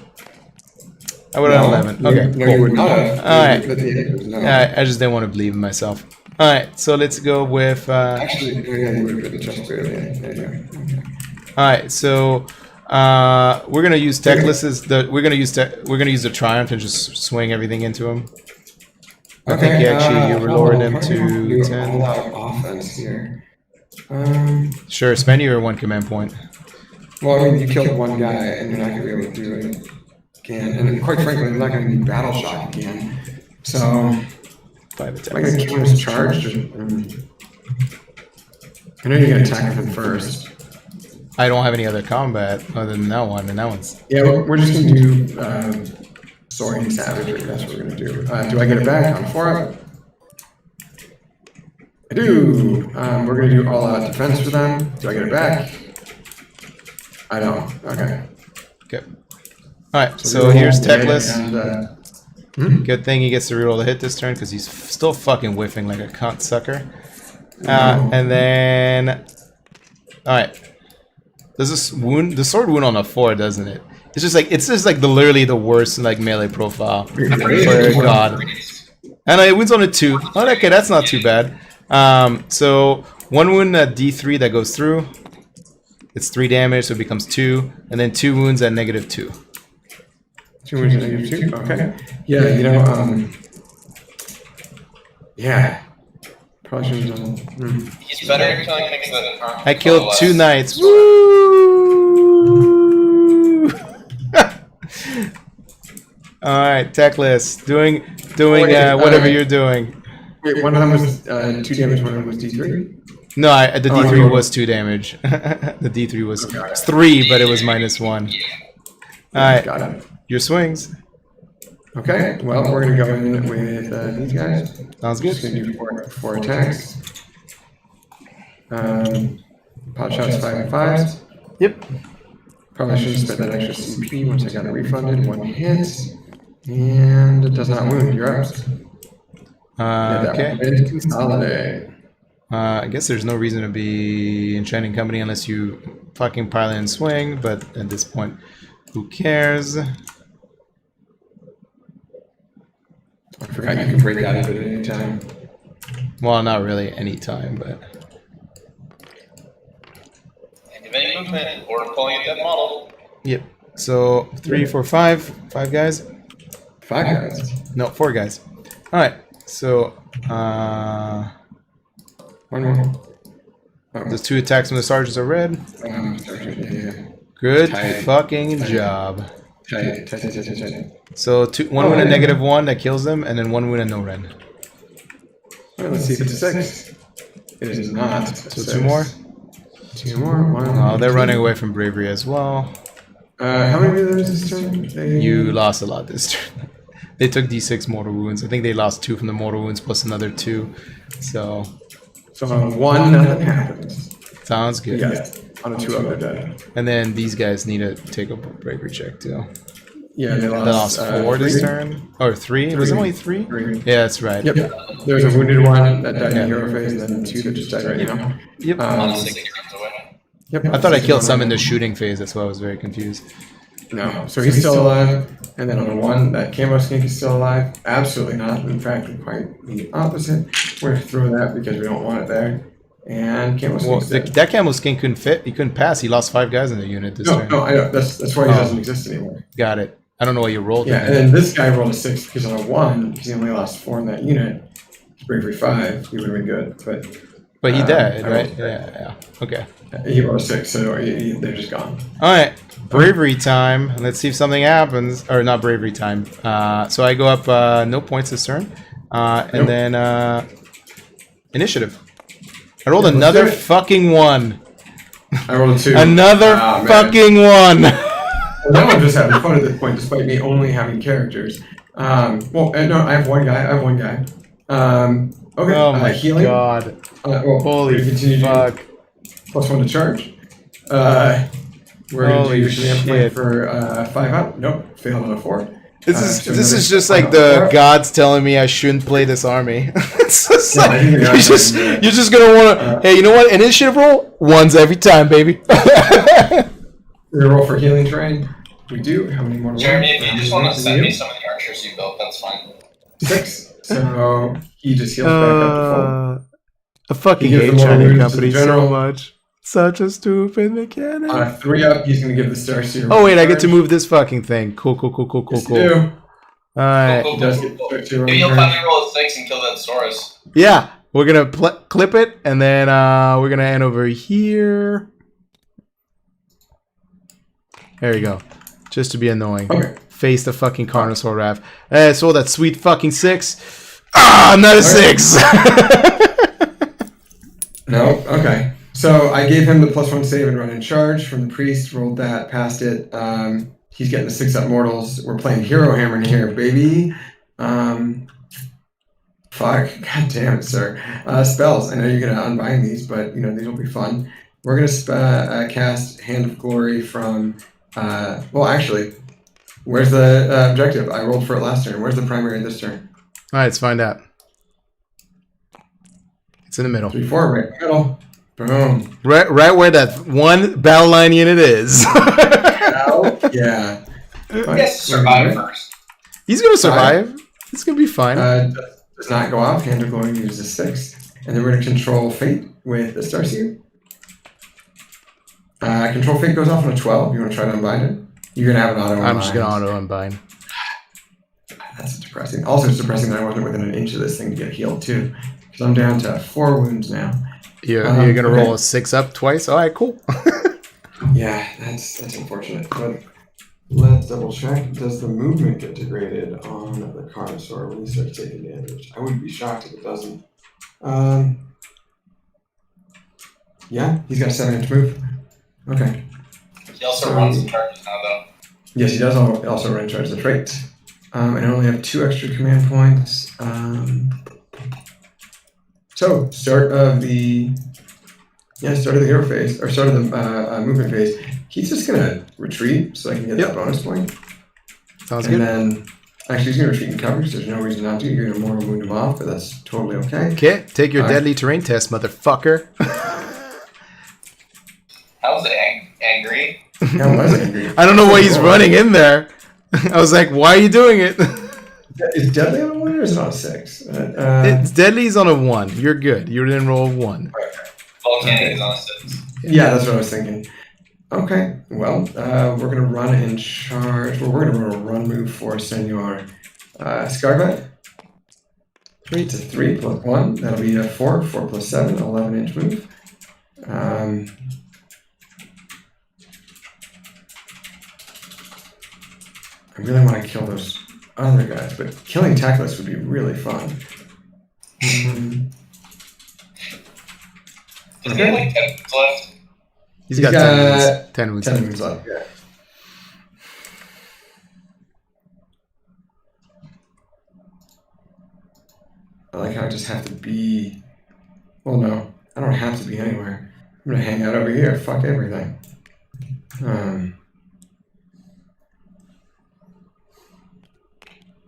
I would have 11. Okay, no, you would not have. Alright. I just didn't want to believe in myself. Alright, so let's go with actually, yeah, you would have been just barely. Yeah. Alright, so we're gonna use Techless's we're gonna use the Triumph and just swing everything into him. I think you lowered him to 10. A lot of offense here. Sure, spend your 1 command point. Well, I mean, you killed 1 guy, and you're not going to be able to do it again. And quite frankly, I'm not going to need Battle Shock again. So, I'm going to count his charge. I know you're going to attack him first. I don't have any other combat other than that one, and that one's... Yeah, we're just going to do Soaring Savagery. That's what we're going to do. Do I get it back on 4-up? I do. We're going to do all-out defense for them. Do I get it back? I don't. Okay. Okay. Alright, so here's Techless. Good thing he gets to reroll the hit this turn, because he's still fucking whiffing like a cunt sucker. And then... Alright. Does this wound... The sword wound on a 4, doesn't it? It's just like literally the worst like melee profile for God. And it wounds on a 2. Oh, okay, that's not too bad. So 1 wound at D3 that goes through. It's 3 damage, so it becomes 2, and then 2 wounds at -2. 2 wounds at -2. Okay. Yeah, you know, yeah. Probably should have done. He's better at killing things that aren't. I killed 2 knights. Woo! All right, Techless, doing whatever you're doing. Wait, one of them was 2 damage. One of them was D3. No, the D3 was 2 damage. The D3 was 3, but it was -1. Alright, Got it. your swings. Okay, well, we're going to go in with these guys. Sounds Just good. going to do 4 attacks. Pot shots 5 and 5s. Yep. Probably should have spent that extra CP once I got it refunded. 1 hit. And it does not wound. You're up. Okay. Consolidate. I guess there's no reason to be Enchanting Company unless you fucking pilot and swing, but at this point, who cares? I forgot you can break out of it at any time. Well, not really any time, but... Activating movement or pulling a dead model. Yep. So, 3, 4, 5. 5 guys? 5 guys. No, 4 guys. Alright, so... 1 more. The 2 attacks from the sergeants are red. Yeah. Good Tight. fucking job. Tight. So 1 wound at -1 that kills them, and then 1 wound at no red. Well, let's see if it's a 6. It is not. So 2 more. 2 more. 1. Oh, they're running away from bravery as well. How many of those this turn? You lost a lot this turn. They took D6 mortal wounds. I think they lost 2 from the mortal wounds plus another 2. So on 1, nothing happens. sounds good. Yeah. On a 2 up, they're dead. And then these guys need to take a bravery check too. Yeah, they They lost 4 this 3. turn. Or 3? Was it only 3? 3. Yeah, that's right. Yep. There's a wounded one that died in hero phase, and then 2 that just died right now. Yep. Honestly, he runs away. Yep. I thought I killed some in the shooting phase. That's why I was very confused. No. So he's still alive. And then on the 1, that camo skink is still alive. Absolutely not. In fact, quite the opposite. We're going to throw that because we don't want it there. And camo Well, skink. that camel skin couldn't fit. He couldn't pass. He lost 5 guys in the unit this turn. No, I know. That's why he doesn't exist anymore. Got it. I don't know what you rolled. Yeah, and then this guy rolled a 6 because on a 1, because he only lost 4 in that unit. Bravery 5, he would have been good, But he died, I right? rolled Yeah. Okay. He rolled a 6, so they're just gone. All right. Bravery time. Let's see if something happens. Or not bravery time. So I go up no points this turn. And then initiative. I rolled another fucking 1. I rolled a 2. Another fucking 1. Well, now I'm just having fun at this point, despite me only having characters. No, I have 1 guy. Okay. Oh my healing. god. Well, Holy fuck. +1 to charge. We're going Holy to do shit shit. for 5 up. Nope, failed on a 4. This is just like the gods telling me I shouldn't play this army. It's just like, you're just gonna wanna. Hey, you know what? Initiative roll 1s every time, baby. We're gonna roll for healing terrain. We do. How many more? Jeremy, if you just want to send me some of the archers you built, that's fine. 6. So he just heals back up to full. I fucking He gives hate them more Shining wounds to Company the so general. much. Such a stupid mechanic. On a 3 up, he's gonna give the Starseer. Oh wait, I get to move this fucking thing. Cool. Yes, you Cool. do. Alright. Cool, He does cool, get cool, cool. Starseer Maybe you'll on finally roll a 6 and kill that Saurus. Yeah, we're gonna clip it, and then we're gonna end over here. There you go. Just to be annoying. Okay. Face the fucking Carnosaur Raft. Hey, so that sweet fucking 6. Ah, not a 6. No. Okay. So I gave him the +1 save and run in charge from the priest. Rolled that, passed it. He's getting the 6 up mortals. We're playing Hero Hammer in here, baby. Fuck. God damn it, sir. Spells. I know you're gonna unbind these, but these will be fun. We're gonna cast Hand of Glory from. Well, actually, where's the objective? I rolled for it last turn. Where's the primary this turn? All right, let's find out. It's in the middle. 3, 4, right in the middle. Boom. Right where that one battle line unit is. Yeah. He has to survive first. He's gonna survive. It's gonna be fine. Does not go off. Hand of Glory uses a 6. And then we're going to control Fate with the Starseer. Control Fate goes off on a 12. You want to try to unbind it? You're going to have an auto unbind. I'm just gonna auto unbind. That's depressing. Also, it's depressing that I wasn't within an inch of this thing to get healed, too. Because I'm down to 4 wounds now. You're gonna roll a 6 up twice? Alright, cool. Yeah, that's unfortunate. But let's double check. Does the movement get degraded on the Carnosaur when he starts taking damage? I wouldn't be shocked if it doesn't. Yeah, he's got a 7-inch move. Okay. He also runs some charges now, though. Yes, he does also run charge the trait. And I only have 2 extra command points. So start of the hero phase, or start of the movement phase. He's just gonna retreat so I can get that bonus point. Sounds good. And then actually he's gonna retreat in coverage. There's no reason not to. You're gonna more wound him off, but that's totally okay. Okay, take your deadly terrain test, motherfucker. I was angry. I was angry. I don't know why he's running in there. I was like, why are you doing it? Is deadly on a 1 or is it on a 6? It's deadly's on a 1. You're good. You didn't roll a 1. Volcanic is on a 6. Yeah, that's what I was thinking. Okay, well, we're gonna run and charge. Well, we're gonna run a run move for Senor Scarvet. 3 to 3 plus 1. That'll be a 4. 4 plus 7. 11-inch move. I really want to kill those other guys, but killing Tackless would be really fun. Does he have like 10 moves left? He's got 10 moves. 10 moves left, yeah. I like how I just have to be... Well, no. I don't have to be anywhere. I'm going to hang out over here. Fuck everything.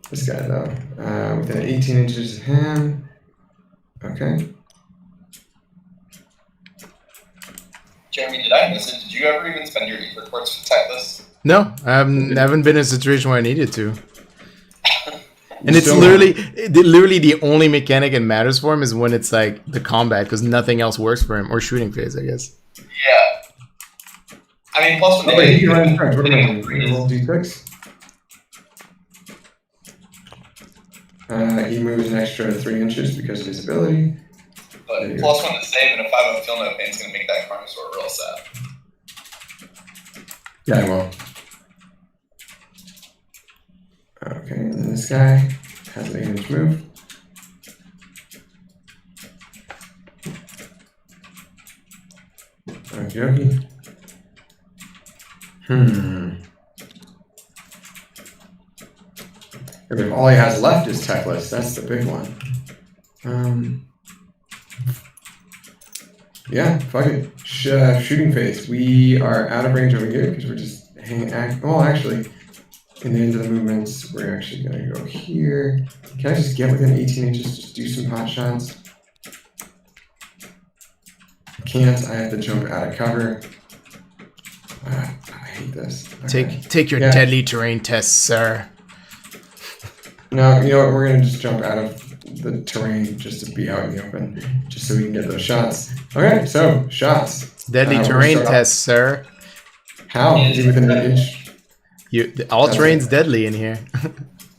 This guy, though. Within 18 inches of him. Okay. Jeremy, did I miss it? Did you ever even spend your ether quartz for Tackless? No, I haven't been in a situation where I needed to. And it's literally the only mechanic it matters for him is when it's like the combat, because nothing else works for him, or shooting phase, I guess. Yeah. I mean, plus when he runs in charge. What am I doing? Roll d6. He moves an extra 3 inches because of his ability. But plus 1 to save, and if I have a feel no pain, it's going to make that Carnosaur real sad. Yeah, I will. Okay, and then this guy has an 8-inch move. Okey-dokey. If all he has left is Tackless, that's the big one. Yeah, fuck it. Shooting phase. We are out of range over here because we're just hanging. Well, actually, in the end of the movements, we're actually going to go here. Can I just get within 18 inches, just do some pot shots? Can't. I have to jump out of cover. I hate this. Okay. Take your deadly terrain test, sir. No, you know what? We're going to just jump out of the terrain just to be out in the open, just so we can get those shots. Okay, so shots. Deadly terrain test, sir. How? Is he within an inch? All terrain's deadly in here.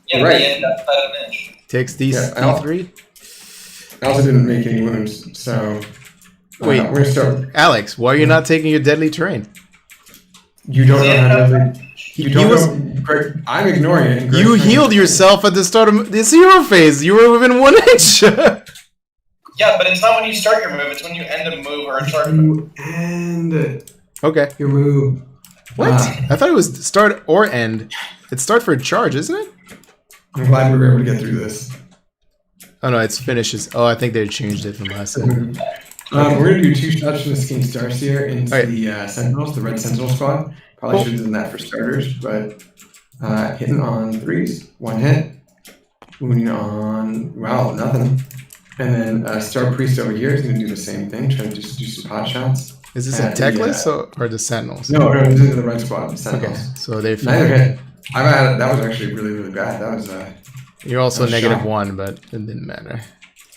Yeah, right. They end up at an inch. Takes these D3. I also didn't make any wounds, so... Wait, we're gonna start. Alex, why are you not taking your deadly terrain? You don't know how to... You don't know, Greg, I'm ignoring it. You healed yourself at the start of the 0 phase. You were within 1 inch. Yeah, but it's not when you start your move. It's when you end a move or a charge move. And okay. Your move. What? I thought it was start or end. It's start for a charge, isn't it? I'm glad we were able to get through this. Oh no, it's finishes. Oh, I think they changed it from last time. We're going to do 2 shots from the Skin Starseer into the Sentinels, the Red Sentinel Squad. Probably should have done that for starters, but hitting on 3s, 1 hit. Wounding on, wow, nothing. And then Star Priest over here is going to do the same thing, try to just do some pot shots. Is this a Techless or the Sentinels? No, this is the Red Squad, the Sentinels. Okay, so they neither hit. That was actually really, really bad. That was You're also -1, but it didn't matter.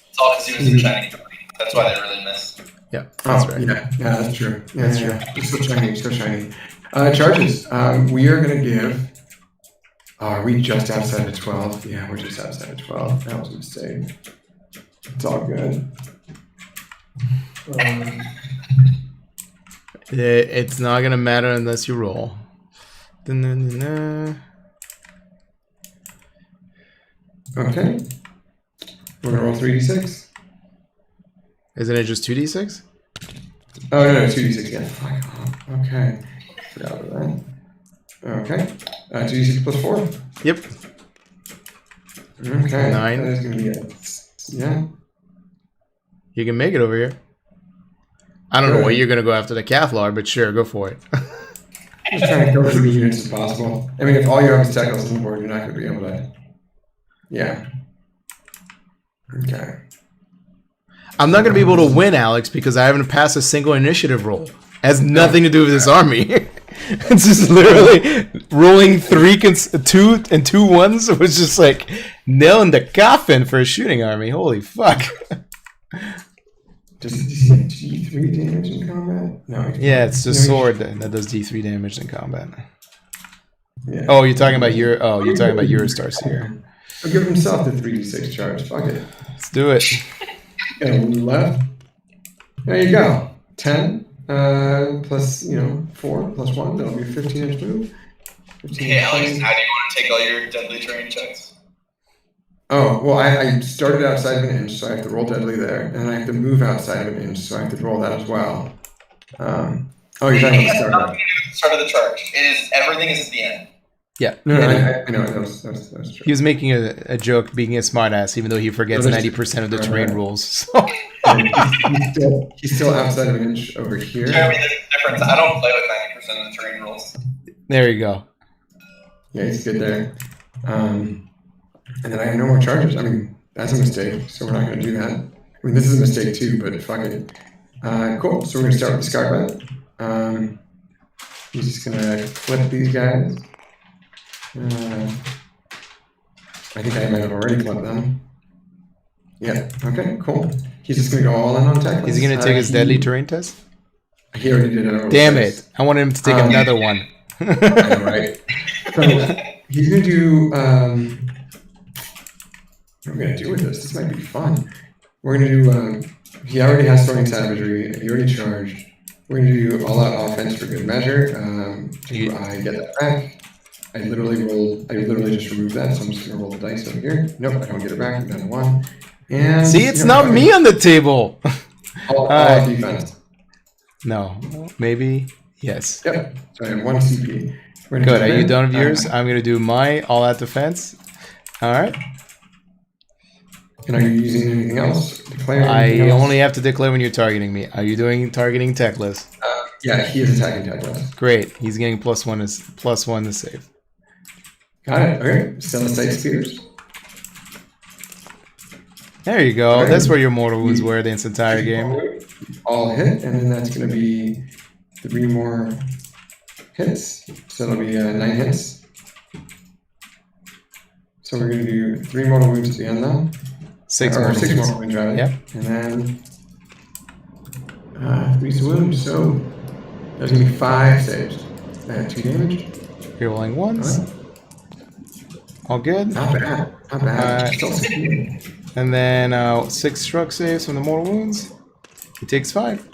It's all because he was in shiny. That's why they really missed. Yeah, that's right. Yeah, that's true. Yeah, that's true. It's so shiny, so shiny. Charges. We are going to give... are we just outside of 12? Yeah, we're just outside of 12. That was a mistake. It's all good. It's not going to matter unless you roll. Okay. We're going to roll 3d6. Isn't it just 2d6? Oh, no, 2d6 again. Fuck. Okay. Forgot about that. Okay. 2d6 plus 4. Yep. Okay. 9. That is going to be it. Yeah. You can make it over here. I don't know what you're going to go after the Cathlar, but sure, go for it. Just trying to cover as many units as possible. I mean, if all you have is tackles on the board, you're not going to be able to. Yeah. Okay. I'm not going to be able to win, Alex, because I haven't passed a single initiative roll. It has nothing to do with this army. It's just literally rolling 2 and 2 ones was just like nailing the coffin for a shooting army. Holy fuck. Does it do D3 damage in combat? No. Yeah, it's the sword that does D3 damage in combat. Yeah. Oh, you're talking about Eurostars here. I'll give himself the 3d6 charge. Fuck it. Let's do it. Okay, left. There you go. 10 plus 4 plus 1. That'll be a 15-inch move. Okay, Alex, how do you want to take all your deadly terrain checks? Oh, well, I started outside of an inch, so I have to roll deadly there. And then I have to move outside of an inch, so I have to roll that as well. You're talking about the start of it. Start of the charge. Everything is at the end. Yeah. No, I know. That was true. He was making a joke, being a smartass, even though he forgets 90% of the terrain rules. So. He's still outside of an inch over here. Jeremy, there's a difference. I don't play with 90% of the terrain rules. There you go. Yeah, he's good there. And then I have no more charges. I mean, that's a mistake, so we're not going to do that. I mean, this is a mistake too, but fuck it. Cool, so we're going to start with the Scarbat. He's just going to flip these guys. I think I might have already flipped them. Yeah, okay, cool. He's just going to go all in on tech. Is he going to take his deadly terrain test? He already did it. Damn it. I wanted him to take another one. I know, right? So he's going to do... what are we going to do with this? This might be fun. We're going to do... he already has Soaring Savagery. He already charged. We're going to do all-out offense for good measure. Do I get that back? I literally just removed that, so I'm just going to roll the dice over here. Nope, I don't get it back. Another 1. And see, it's not me on the table. All defense. No, maybe yes. Yep. So I have 1 CP. Good. Are you done with yours? I'm going to do my all-out defense. All right. And are you using anything else? I only have to declare when you're targeting me. Are you doing targeting techless? Yeah, he is attacking techless. Great. He's getting +1 to save. Got it. Okay. Celestite Spears. There you go. Okay. That's where your mortal wounds were this entire game. All hit, and then that's going to be 3 more hits. So it'll be 9 hits. So we're going to do 3 mortal wounds at the end, though. 6 mortal wounds, rather. Yep. And then 3 wounds. So there's going to be 5 saves. 2 damage. You're rolling once. Right. All good. Not bad. Not bad. Still succeeding. And then 6 struck saves from the mortal wounds. He takes 5.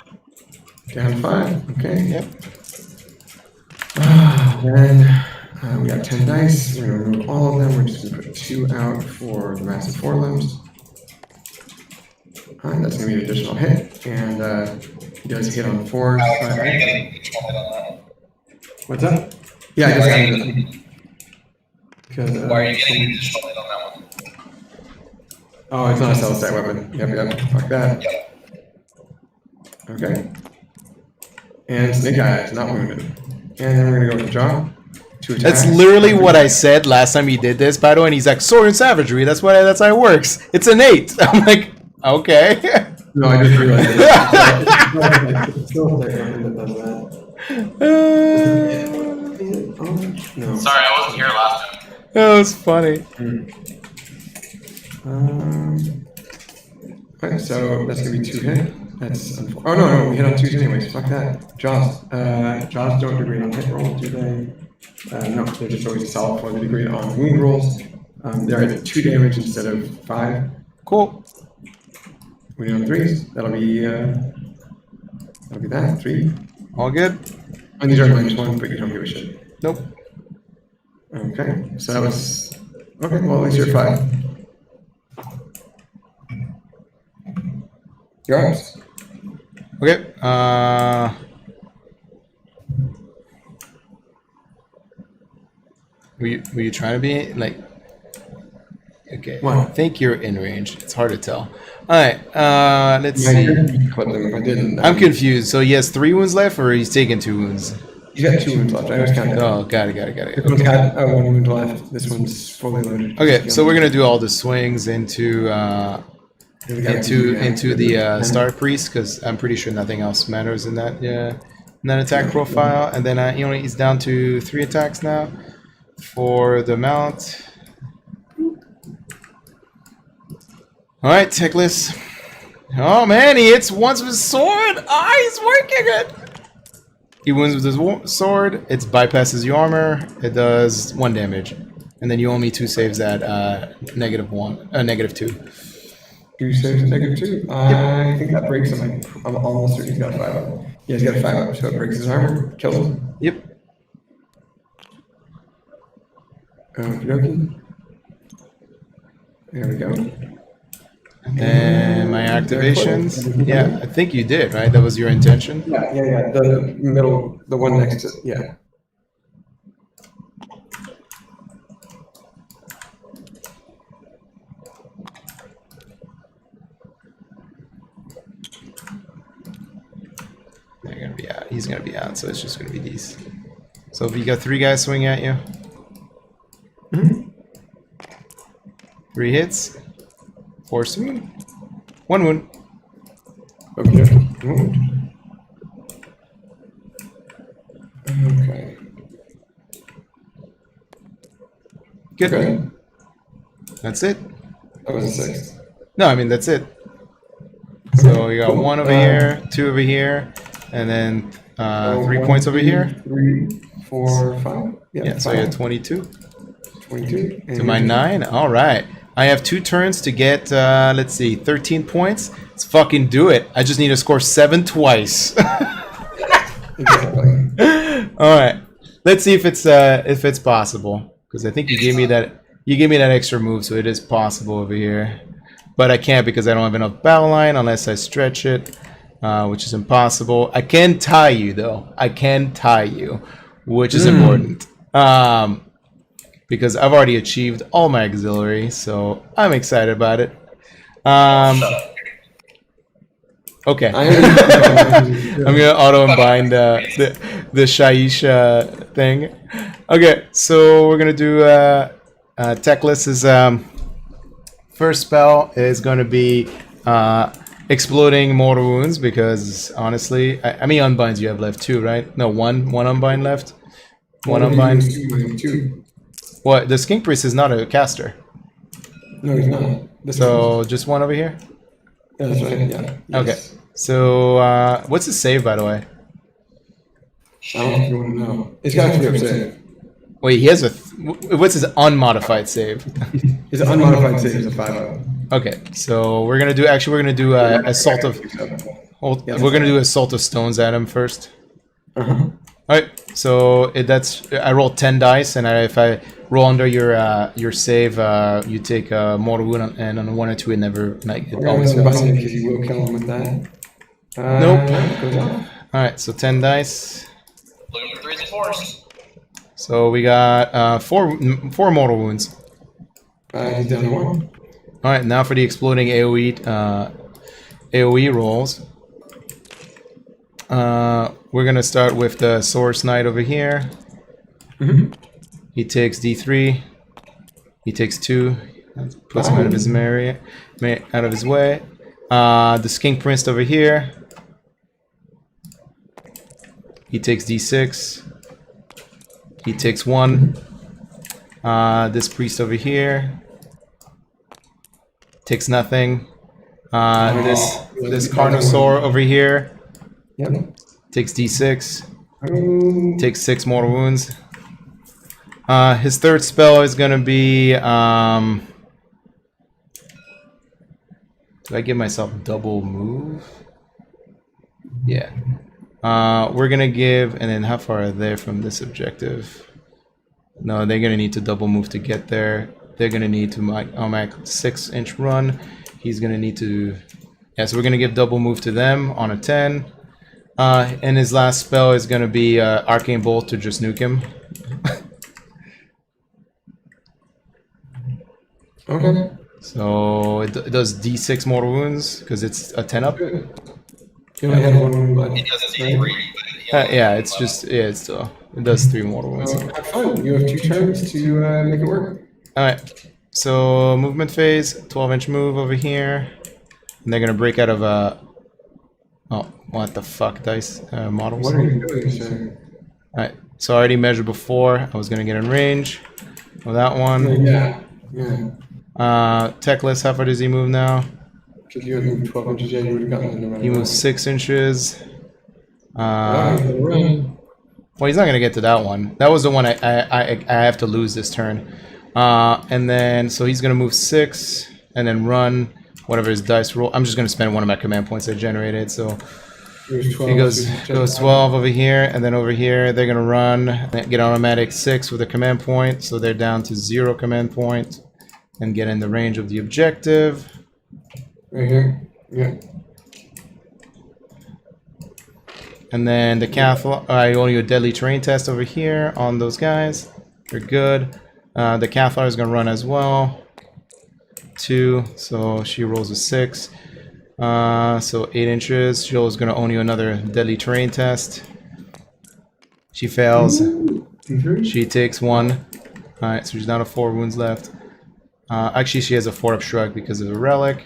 Down 5. Okay. Yep. Then we got 10 dice. We're going to remove all of them. We're just going to put 2 out for the massive forelimbs. That's going to be an additional hit. And he does hit on 4. Alex, are you getting additional hit on that one? What's that? Yeah, I just added it. Why are you getting additional hit on that one? Oh, it's not a Celestite weapon. Yep. Fuck that. Yep. Okay. And Snake Eyes, not wounded. And then we're going to go with the jaw. 2 attacks. That's literally what I said last time he did this, by the way. And he's like, sword and savagery. That's how it works. It's innate. I'm like, okay. No, I just realized it's still a weapon that does that. No. Sorry, I wasn't here last time. That was funny. Okay, so that's gonna be 2 hit. That's oh no, we hit on 2s anyways. Fuck that. Jaws. Jaws don't degrade on hit rolls, do they? No, they're just always a solid 4. They degrade on wound rolls. They're at 2 damage instead of 5. Cool. We on 3s. That'll be that 3. All good. And these are -1, but you don't give a shit. Nope. Okay, so that was okay. Well, at least you're 5. Your arms. Okay. Were you trying to be like? Okay. What? I think you're in range. It's hard to tell. All right. Let's I see. could put them if I didn't. I'm confused. So he has 3 wounds left, or he's taking 2 wounds? He's got 2 wounds left. I was counting. Oh, got it. This one's got 1 wound left. This one's fully loaded. Okay, so we're gonna do all the swings into the Star Priest because I'm pretty sure nothing else matters in that in that attack profile, and then he's down to 3 attacks now for the mount. All right, Techless. Oh man, he hits once with his sword. He's working it. He wounds with his sword. It bypasses your armor. It does 1 damage, and then you owe me 2 saves at -1, -2. 2 saves at -2. I think that breaks him. I'm almost certain he's got a 5-up. Yeah, he's got a 5-up, so it breaks his armor, kills him. Yep. Okie dokie. There we go. And my activations. Yeah, I think you did, right? That was your intention. Yeah. The middle, the one next to, yeah. They're gonna be out. He's gonna be out, so it's just gonna be these. So if you got 3 guys swinging at you, 3 hits, 4 wound, 1 wound. Okay. Okay. Good. Okay. That's it. That was a 6. No, I mean that's it. So you got 1 over here, 2 over here, and then 3 points over here. 3, 4, 5. Yeah, so you had 22. 22. To my 9. All right. I have 2 turns to get, let's see, 13 points. Let's fucking do it. I just need to score 7 twice. Exactly. All right. Let's see if it's possible, because I think you gave me that extra move, so it is possible over here. But I can't because I don't have enough battle line unless I stretch it, which is impossible. I can tie you though. I can tie you, which is important. Because I've already achieved all my auxiliary, so I'm excited about it. Okay. I'm gonna auto-unbind the Shaisha thing. Okay, so we're gonna do Techless's first spell is gonna be exploding mortal wounds, because honestly, how many unbinds you have left? 2, right? No, one unbind left. One unbind. 2. What? The Skink Priest is not a caster. No, he's not. So just 1 over here? Yeah, that's right. Yeah. Okay. Yes. So what's his save, by the way? I don't know if you want to know. It's got a 3-up save. Wait, he has a... what's his unmodified save? His unmodified save is a 5-up. Okay, so we're gonna do... Actually, we're gonna do Assault of... we're gonna do Assault of Stones at him first. Alright, so I roll 10 dice, and if I roll under your save, you take a mortal wound, and on 1 or 2 it never it always fails. Because you will kill him with that. Nope. Alright, so 10 dice. Looking for 3s and 4s. So we got 4 mortal wounds. He's down to 1. Alright, now for the exploding AoE rolls. We're gonna start with the Source Knight over here. He takes D3. He takes 2. Puts him out of his way. The Skink Prince over here. He takes D6. He takes 1. This priest over here takes nothing. This Carnosaur over here takes D6. Takes 6 mortal wounds. His third spell is gonna be do I give myself double move? Yeah. We're gonna give, and then how far are they from this objective? No, they're gonna need to double move to get there. They're gonna need to make 6-inch run. He's gonna need to Yeah, so we're gonna give double move to them on a 10. And his last spell is gonna be Arcane Bolt to just nuke him. Okay. So it does D6 mortal wounds because it's a 10 up. You only had one wound left. It doesn't say 3. Yeah, it's just it does 3 mortal wounds. Have fun. You have 2 turns to make it work. All right. So movement phase, 12-inch move over here, and they're gonna break out of oh, what the fuck, dice models. What are you doing, sir? All right. So I already measured before. I was gonna get in range with that one. Yeah. Techless, how far does he move now? Because you had moved 12 inches, yeah, you would have gotten it no matter He moves 6 inches. Well, he's not gonna get to that one. That was the one I have to lose this turn. And then so he's gonna move 6 and then run whatever his dice roll. I'm just gonna spend one of my command points I generated. So he goes 12 over here, and then over here they're gonna run, get automatic 6 with a command point, so they're down to 0 command point, and get in the range of the objective. Right here. Yeah. And then the Cathal, I owe you a deadly terrain test over here on those guys. They're good. The Cathar is gonna run as well. 2, so she rolls a 6. So 8 inches. Joel's gonna own you another deadly terrain test. She fails. She takes 1. Alright, so she's down to 4 wounds left. Actually, she has a 4-up shrug because of the relic.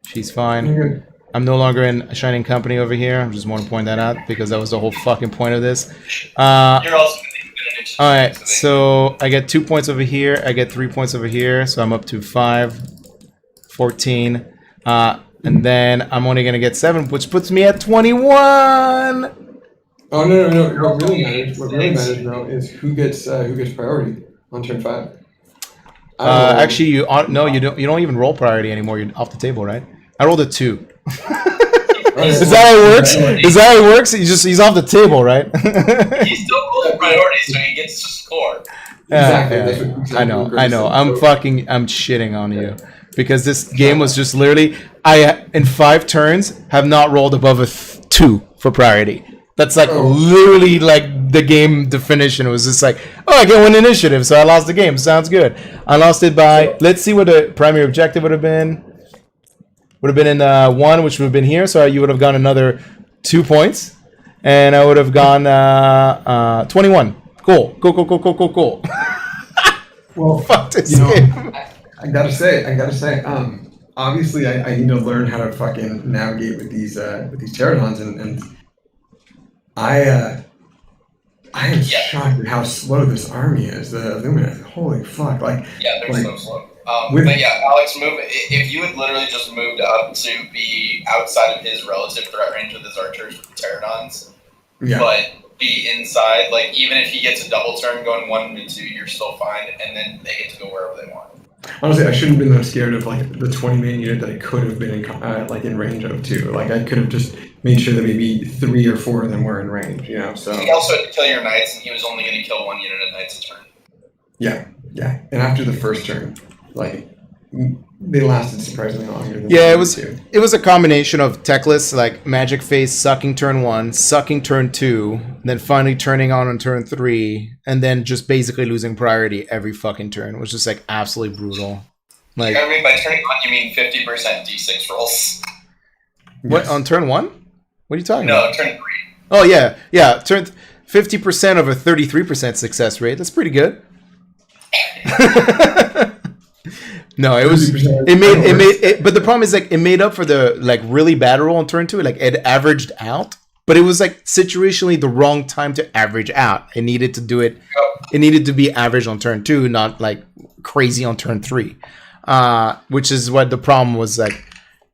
She's fine. I'm no longer in Shining Company over here. I just want to point that out because that was the whole fucking point of this. You're also Alright, so I get 2 points over here. I get 3 points over here. So I'm up to 5, 14. And then I'm only going to get 7, which puts me at 21! Oh, no. What really matters, bro, is who gets priority on turn 5. Actually, you don't even roll priority anymore. You're off the table, right? I rolled a 2. Is that how it works? Is that how it works? He's off the table, right? He's still rolling priority, so he gets to score. Exactly. I know. I'm shitting on you because this game was just literally in 5 turns have not rolled above a 2 for priority. That's like literally like the game definition. It was just like, oh, I get 1 initiative, so I lost the game. Sounds good. I lost it by, let's see what the primary objective would have been. Would have been in 1, which would have been here. So you would have gone another 2 points, and I would have gone 21. Cool. Well, fuck this game. I gotta say, obviously I need to learn how to fucking navigate with these pterodons, and I am shocked at how slow this army is. The Lumina, holy fuck! They're so slow. But yeah, Alex, if you had literally just moved up to be outside of his relative threat range with his archers with the pterodons, but be inside, like even if he gets a double turn going 1 and 2, you're still fine, and then they get to go wherever they want. Honestly, I shouldn't have been that scared of like the 20-man unit that I could have been in range of too. Like I could have just made sure that maybe 3 or 4 of them were in range. So he also had to kill your knights, and he was only going to kill 1 unit a knight's turn. Yeah. And after the first turn, like they lasted surprisingly longer than it was a combination of techless, like magic phase sucking turn 1, sucking turn 2, then finally turning on turn 3, and then just basically losing priority every fucking turn. It was just like absolutely brutal. Like, I mean, by turning on, you mean 50% D6 rolls. What, on turn 1? What are you talking about? No, turn 3. Oh yeah, turn 50% of a 33% success rate. That's pretty good. No, it was. But the problem is like it made up for the like really bad roll on turn 2. Like it averaged out, but it was like situationally the wrong time to average out. It needed to do it. It needed to be average on turn 2, not like crazy on turn 3. Which is what the problem was. Like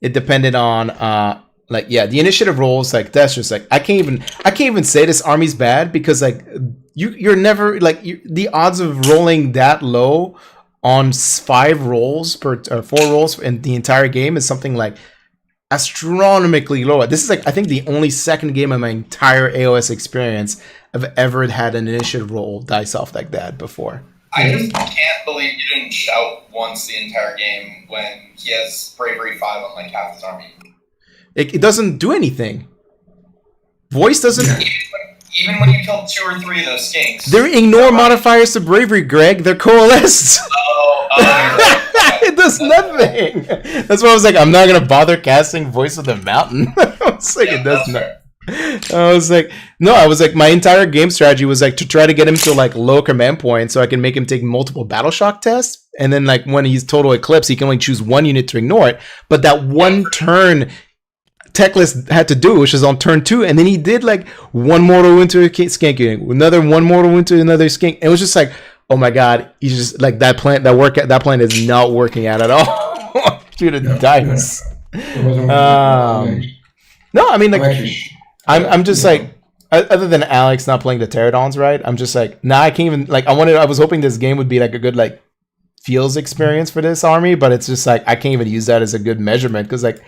it depended on the initiative rolls. Like that's just like I can't even say this army's bad because like you're never like the odds of rolling that low on 5 rolls per 4 rolls in the entire game is something like astronomically low. This is like I think the only second game of my entire AoS experience I've ever had an initiative roll dice off like that before. I just can't believe you didn't shout once the entire game when he has Bravery 5 on like half his army. It doesn't do anything. Voice doesn't... Even when you kill 2 or 3 of those skinks. They ignore modifiers to bravery, Greg. They're coalesced. It does nothing. That's why I was like, I'm not going to bother casting Voice of the Mountain. I was like, it does not. I was like, no, I was like, my entire game strategy was like to try to get him to like low command point so I can make him take multiple battle shock tests. And then like when he's total eclipse, he can only choose 1 unit to ignore it. But that one turn Techless had to do, which is on turn 2, and then he did like 1 mortal into a skink unit, another 1 mortal into another skink. It was just like, oh my god, he's just like that plan is not working out at all. Dude, it dies. No, I mean like I'm just like, other than Alex not playing the Pterodons right, I'm just like, nah, I can't even like I was hoping this game would be like a good like feels experience for this army, but it's just like I can't even use that as a good measurement because like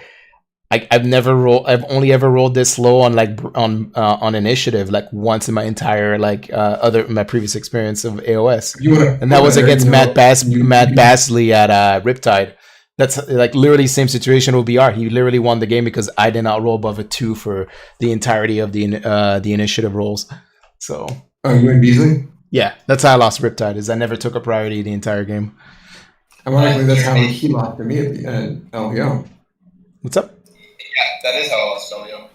I've only ever rolled this low on like on initiative like once in my entire like my previous experience of AoS, and that was against Matt Bassley at Riptide. That's like literally same situation with BR. He literally won the game because I did not roll above a 2 for the entirety of the initiative rolls. So you went Beasley? Yeah, that's how I lost Riptide. Is I never took a priority the entire game. Ironically, that's how he lost to me at the end. LPO. What's up? Yeah, that is how I lost LPO.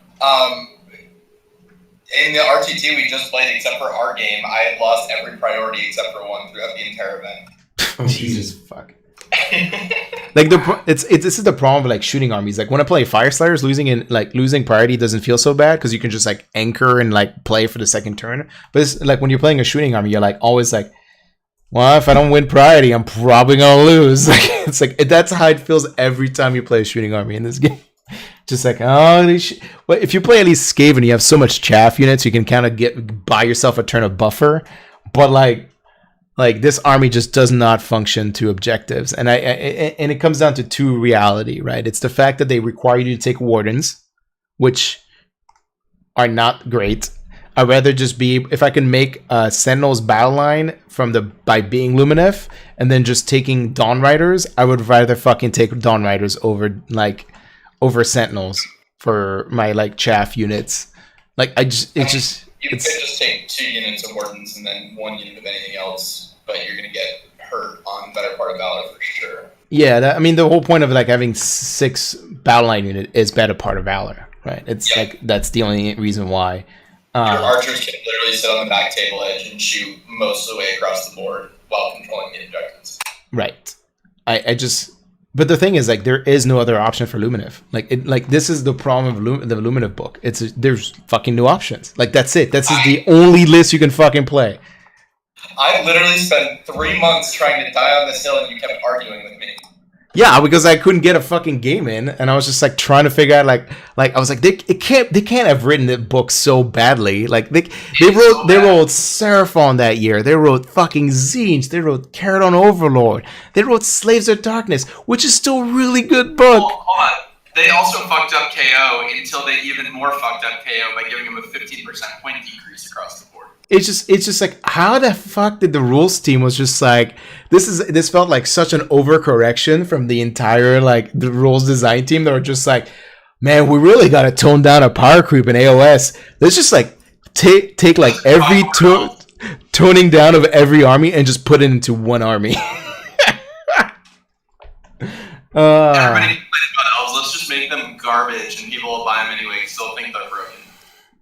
In the RTT we just played, except for our game, I had lost every priority except for 1 throughout the entire event. Oh, Jesus fuck. Like this is the problem with like shooting armies. Like when I play Fire Slayers, losing priority doesn't feel so bad because you can just like anchor and like play for the second turn. But it's like when you're playing a shooting army, you're like always like, well, if I don't win priority, I'm probably gonna lose. Like it's like that's how it feels every time you play a shooting army in this game. Just like, oh, well, if you play at least Skaven, you have so much chaff units, you can kind of buy yourself a turn of buffer. But like this army just does not function to objectives, and and it comes down to 2 reality, right? It's the fact that they require you to take wardens, which are not great. I'd rather just be, if I can make Sentinel's battle line by being Luminef and then just taking Dawn Riders, I would rather fucking take Dawn Riders over Sentinels for my like chaff units. Like you could just take 2 units of wardens and then 1 unit of anything else, but you're gonna get hurt on better part of valor for sure. Yeah, I mean the whole point of like having 6 battle line unit is better part of valor, right? It's like that's the only reason why. Your archers can literally sit on the back table edge and shoot most of the way across the board while controlling the objectives. Right. But the thing is, like, there is no other option for Luminef. Like this is the problem of the Luminef book. There's fucking no options. Like, that's it. That's the only list you can fucking play. I literally spent 3 months trying to die on this hill, and you kept arguing with me. Yeah, because I couldn't get a fucking game in, and I was just like trying to figure out like I was like they can't have written the book so badly. Like they wrote Seraphon that year. They wrote fucking Zinj. They wrote Caradon Overlord. They wrote Slaves of Darkness, which is still a really good book. Hold on. They also fucked up KO until they even more fucked up KO by giving him a 15% point decrease across the board. It's just like, how the fuck did the rules team was just like, this felt like such an overcorrection from the entire like the rules design team. They were just like, man, we really got to tone down a power creep in AoS. Let's just like take like every toning down of every army and just put it into one army. Everybody complains about elves. Let's just make them garbage and people will buy them anyway because they'll think they're broken.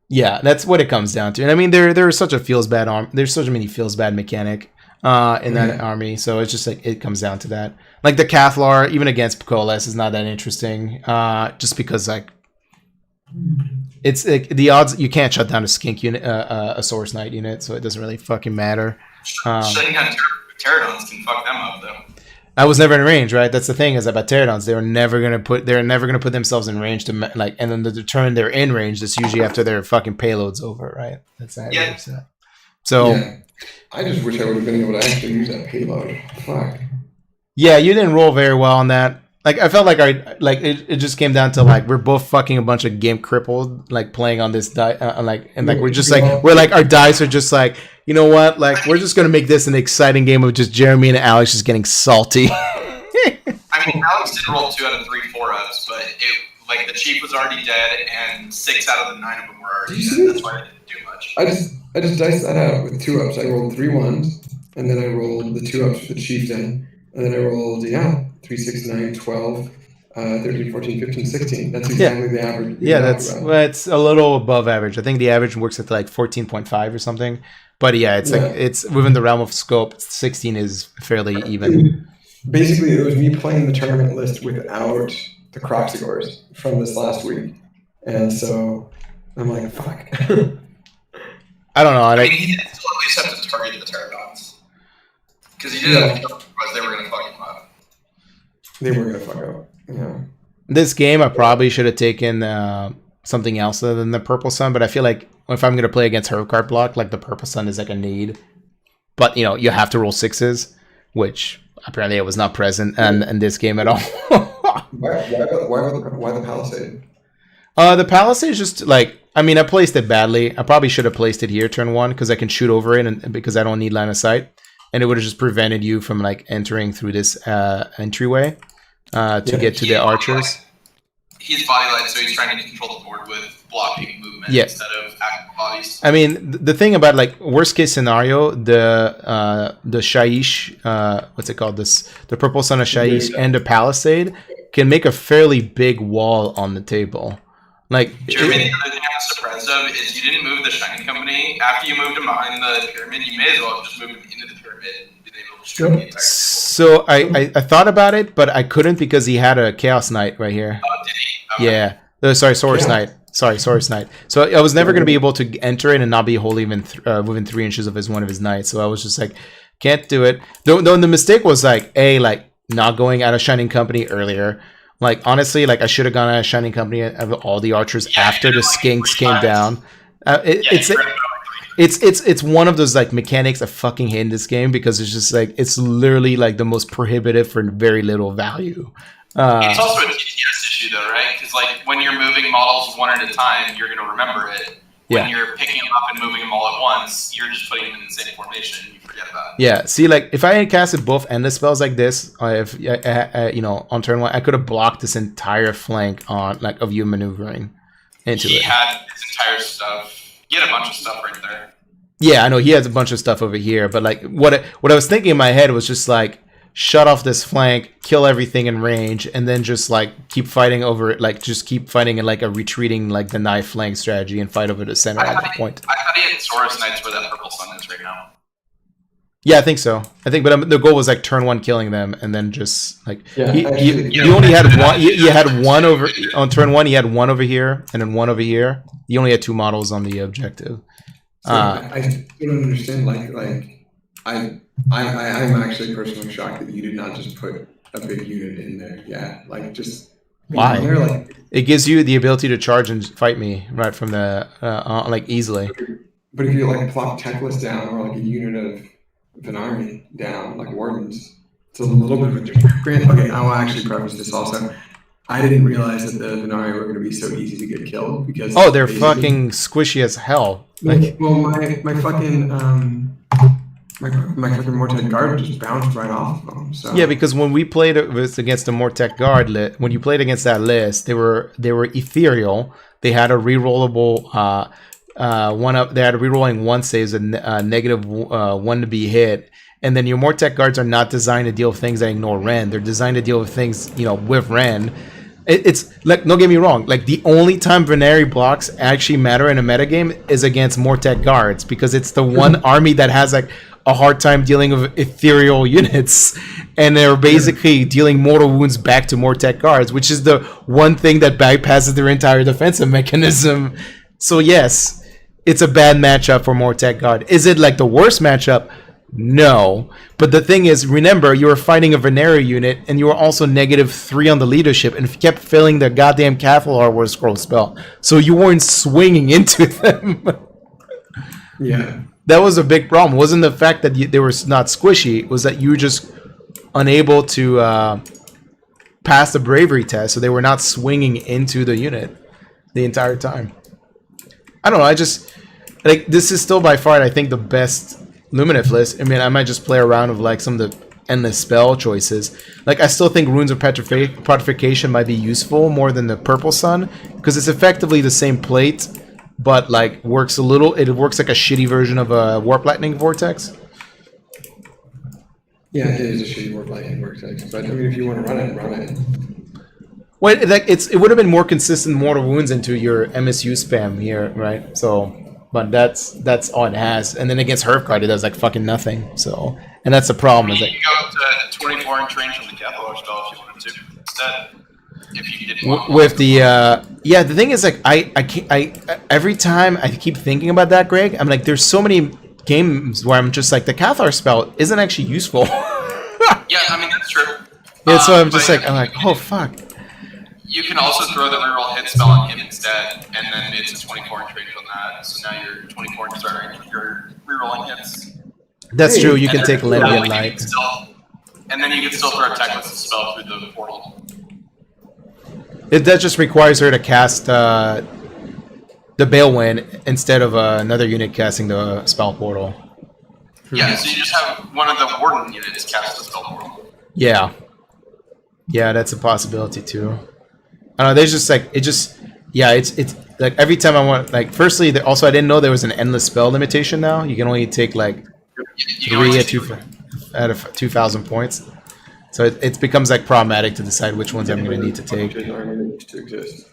Yeah, that's what it comes down to. And I mean, there is such a feels bad arm. There's so many feels bad mechanic in that army. So it's just like it comes down to that. Like the Cathlar, even against Coalesce, is not that interesting. Just because like it's like the odds you can't shut down a skink unit, a Source Knight unit, so it doesn't really fucking matter. Shutting down Pterodons can fuck them up though. I was never in range, right? That's the thing is about Pterodons. They're never gonna put themselves in range to like, and then the turn they're in range. That's usually after their fucking payload's over, right? That's how it works out. So, I just wish I would have been able to actually use that payload. Fuck. Yeah, you didn't roll very well on that. Like I felt like it just came down to like we're both fucking a bunch of game crippled, like playing on this die, we're just like our dice are just like you know what? Like, we're just gonna make this an exciting game of just Jeremy and Alex just getting salty. I mean, Alex did roll 2 out of 3 4-ups, but the chief was already dead, and 6 out of the 9 of them were already dead. That's why I didn't do much. I just diced that out with 2 ups. I rolled 3 1s, and then I rolled the 2 ups for the chieftain, and then I rolled 3, 6, 9, 12, 13, 14, 15, 16. That's exactly the average. Yeah, it's a little above average. I think the average works at like 14.5 or something. But yeah, it's within the realm of scope. 16 is fairly even. Basically, it was me playing the tournament list without the Croxigors from this last week, and so I'm like, fuck. I don't know. I mean, he did still at least have to target the Pterodons. Because he did have to, otherwise they were going to fuck him up. They were going to fuck up, yeah. This game, I probably should have taken something else other than the Purple Sun, but I feel like if I'm going to play against Herb Card block, like the Purple Sun is like a need. But, you know, you have to roll 6s, which apparently it was not present in this game at all. Why the Palisade? The Palisade is just like, I mean, I placed it badly. I probably should have placed it here turn 1 because I can shoot over it and because I don't need line of sight. And it would have just prevented you from like entering through this entryway to get to the archers. He's body light, so he's trying to control the board with blocking movement instead of active bodies. I mean, the thing about like worst case scenario, the Shaiish, what's it called? The Purple Sun of Shaiish and the Palisade can make a fairly big wall on the table. Like, Jeremy, the other thing I'm surprised of is you didn't move the Shining Company. After you moved him behind the pyramid, you may as well have just moved him into the pyramid and been able to destroy the entire. So I thought about it, but I couldn't because he had a Chaos Knight right here. Oh, did he? Okay. Yeah. Sorry, Saurus Knight. Sorry, Saurus Knight. So I was never going to be able to enter it and not be wholly within 3 inches of one of his knights. So I was just like, can't do it. Though the mistake was like, not going out of Shining Company earlier. Like, honestly, like I should have gone out of Shining Company of all the archers after the skinks came down. It's one of those like mechanics I fucking hate in this game because it's just like it's literally like the most prohibitive for very little value. It's also a TTS issue though, right? Because like when you're moving models one at a time, you're going to remember it. When you're picking them up and moving them all at once, you're just putting them in the same formation and you forget about it. Yeah, see, like if I had casted both endless spells like this, on turn 1, I could have blocked this entire flank on like of you maneuvering into it. He had his entire stuff. He had a bunch of stuff right there. Yeah, I know he has a bunch of stuff over here, but like what I was thinking in my head was just like shut off this flank, kill everything in range, and then just like keep fighting over it, like just keep fighting in like a retreating like the knife flank strategy and fight over the center at the point. I thought he had Saurus Knights where that Purple Sun is right now. Yeah, I think so. But the goal was like turn 1 killing them, and then just like he only had one. You had one over on turn 1. He had one over here, and then one over here. You only had 2 models on the objective. So I don't understand. I'm actually personally shocked that you did not just put a big unit in there. Yeah, like just why? There, like, it gives you the ability to charge and fight me right from the like easily. But if you like plop Teclis down or like a unit of an army down, like Wardens, it's a little bit of a different. Okay, I'll actually preface this also. I didn't realize that the Venari were going to be so easy to get killed because they're fucking squishy as hell. Like, well, my fucking my fucking Mortec Guard just bounced right off of them. So. Yeah, because when we played against the Mortec Guard, when you played against that list, they were ethereal. They had a rerollable They had rerolling 1 saves and -1 to be hit. And then your Mortec Guards are not designed to deal with things that ignore Ren. They're designed to deal with things, with Ren. It's like, don't get me wrong, like the only time Venari blocks actually matter in a metagame is against Mortec Guards because it's the one army that has like a hard time dealing with ethereal units, and they're basically dealing mortal wounds back to Mortec Guards, which is the one thing that bypasses their entire defensive mechanism. So yes, it's a bad matchup for Mortec Guard. Is it like the worst matchup? No, but the thing is, remember, you were fighting a Venari unit, and you were also -3 on the leadership, and kept failing the goddamn Cathalar War Scroll spell, so you weren't swinging into them. Yeah, that was a big problem. It wasn't the fact that they were not squishy; it was that you were just unable to pass the bravery test, so they were not swinging into the unit the entire time. I don't know. like this is still by far, I think, the best Lumineth list. I mean, I might just play around with like some of the endless spell choices. Like, I still think Runes of Petrification might be useful more than the Purple Sun, because it's effectively the same plate, but like it works like a shitty version of a Warp Lightning Vortex. Yeah, it is a shitty Warp Lightning Vortex, but I mean, if you want to run it. Well, like it would have been more consistent Mortal Wounds into your MSU spam here, right? So, but that's all it has. And then against Hearthguard, it does like fucking nothing. So, and that's the problem. Is You like, can go to 24-inch range from the Cathar spell if you wanted to instead. If you didn't want with the the thing is, like, I every time I keep thinking about that, Greg, I'm like, there's so many games where I'm just like, the Cathar spell isn't actually useful. Yeah, I mean, that's true. Yeah, so I'm just like, oh fuck. You can also throw the reroll hit spell on him instead, and then it's a 24-inch range on that. So now you're 24-inch range, you're rerolling hits. That's true. You And can then take Lenny that and way you Light. can still- And then you can still throw a Techless spell through the portal. That just requires her to cast the Balewind instead of another unit casting the spell portal. Yeah, so you just have one of the Warden units cast the spell portal. Yeah, that's a possibility too. There's just like it's like every time I want, like, firstly, also I didn't know there was an endless spell limitation now. You can only take like You can 3 out of 2,000 points. So it becomes like problematic to decide which ones I'm going to need to take. To exist.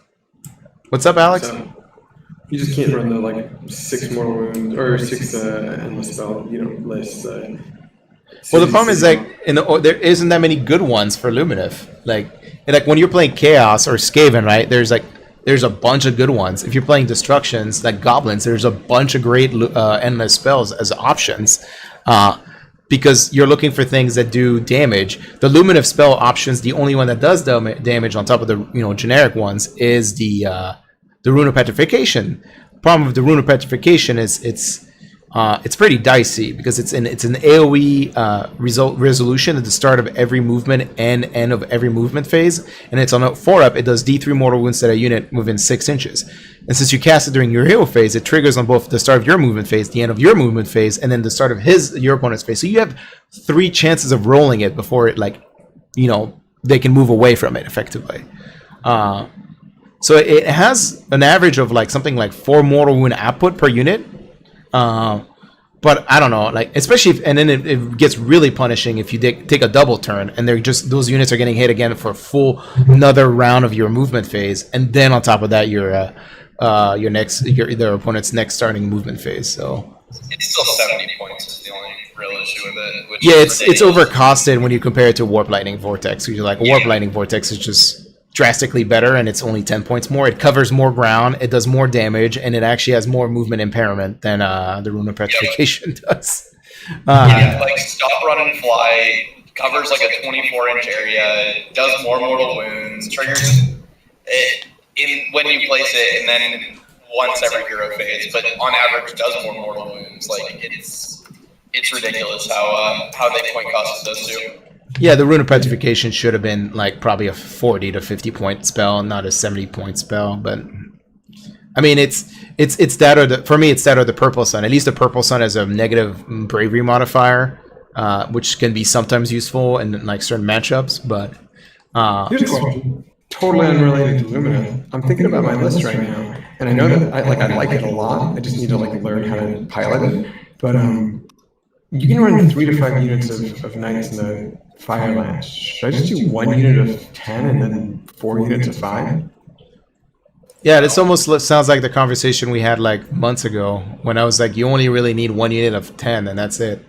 What's up, Alex? So, you just can't run the like 6 Mortal Wounds or 6 endless spell, list. Well, the problem is like there isn't that many good ones for Lumineth. Like when you're playing Chaos or Skaven, right? There's a bunch of good ones. If you're playing Destructions, like Goblins, there's a bunch of great endless spells as options. Because you're looking for things that do damage. The Lumineth spell options, the only one that does damage on top of the generic ones is the Rune of Petrification. Problem with the Rune of Petrification is it's pretty dicey because it's an AoE resolution at the start of every movement and end of every movement phase, and it's on a 4-up. It does D3 mortal wounds to a unit within 6 inches. And since you cast it during your hero phase, it triggers on both the start of your movement phase, the end of your movement phase, and then the start of your opponent's phase. So you have 3 chances of rolling it before it they can move away from it effectively. So it has an average of something like 4 mortal wound output per unit. But I don't know, especially and then it gets really punishing if you take a double turn and those units are getting hit again for a full another round of your movement phase, and then on top of that your opponent's next starting movement phase. So It's still 70 points is the only real issue with it. Which yeah, is it's ridiculous. overcosted when you compare it to Warp Lightning Vortex. You're like, Warp Lightning Vortex is just drastically better, and it's only 10 points more. It covers more ground, it does more damage, and it actually has more movement impairment than the Rune of Petrification does. Stop, run, and fly, covers like a 24-inch area, does more mortal wounds, triggers it when you place it, and then once every hero phase, but on average does more mortal wounds. It's ridiculous how they point cost those two. Yeah, the Rune of Petrification should have been probably a 40 to 50 point spell, not a 70 point spell. But I mean, it's that or for me, it's that or the Purple Sun. At least the Purple Sun has a negative bravery modifier, which can be sometimes useful in certain matchups. But here's a question, totally unrelated to Lumina. I'm thinking about my list right now, and I know that I like it a lot. I just need to learn how to pilot it. But you can run 3 to 5 units of knights in the Fire Lance. Should I just do 1 unit of 10 and then 4 units of 5? Yeah, this almost sounds like the conversation we had months ago when I was like, you only really need 1 unit of 10 and that's it.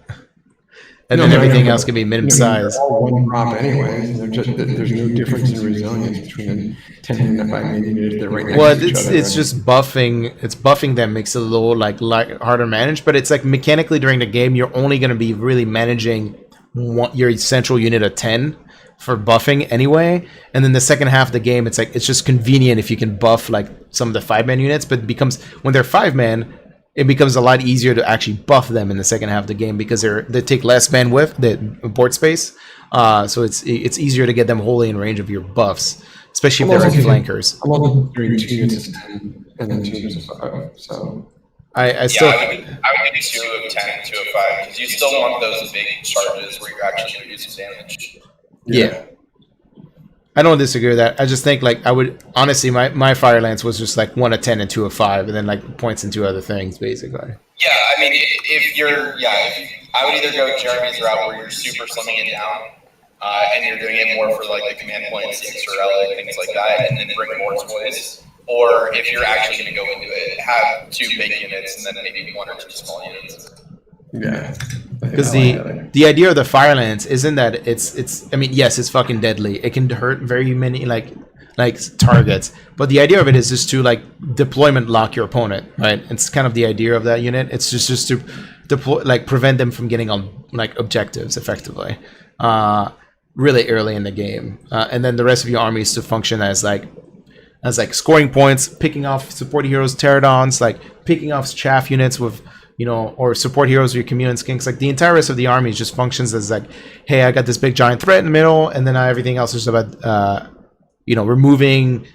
And then everything else can be minimum size. They're all 1 drop anyways. There's no difference in resilience between a 10 and a 5 unit if they're right next to each other. It's just buffing. It's buffing that makes it a little harder to manage. But it's mechanically during the game, you're only going to be really managing your central unit of 10 for buffing anyway. And then the second half of the game, it's just convenient if you can buff some of the 5-man units. But it becomes when they're 5-man, it becomes a lot easier to actually buff them in the second half of the game because they take less bandwidth, the board space. So it's easier to get them wholly in range of your buffs, especially if they're flankers. I'm also doing 2 units of 10 and then 2 units of 5. So I still. I would do 2 of 10, 2 of 5, because you still want those big charges where you're actually reducing damage. Yeah. I don't disagree with that. I just think like I would honestly my Fire Lance was just like 1 of 10 and 2 of 5, and then like points into other things basically. Yeah, I mean, if I would either go Jeremy's route where you're super slimming it down, and you're doing it more for like the command points, the extra relic, things like that, and then bring more toys. Or if you're actually going to go into it, have 2 big units and then maybe 1 or 2 small units. Yeah. Because the idea of the Fire Lance isn't that it's I mean, yes, it's fucking deadly. It can hurt very many like targets, but the idea of it is just to like deployment lock your opponent, right? It's kind of the idea of that unit. It's just to deploy, like prevent them from getting on like objectives effectively, really early in the game, and then the rest of your army is to function as like scoring points, picking off support heroes, pterodons, like picking off chaff units with, or support heroes with your commune skinks. Like the entire rest of the army just functions as like, hey, I got this big giant threat in the middle, and then everything else is about, removing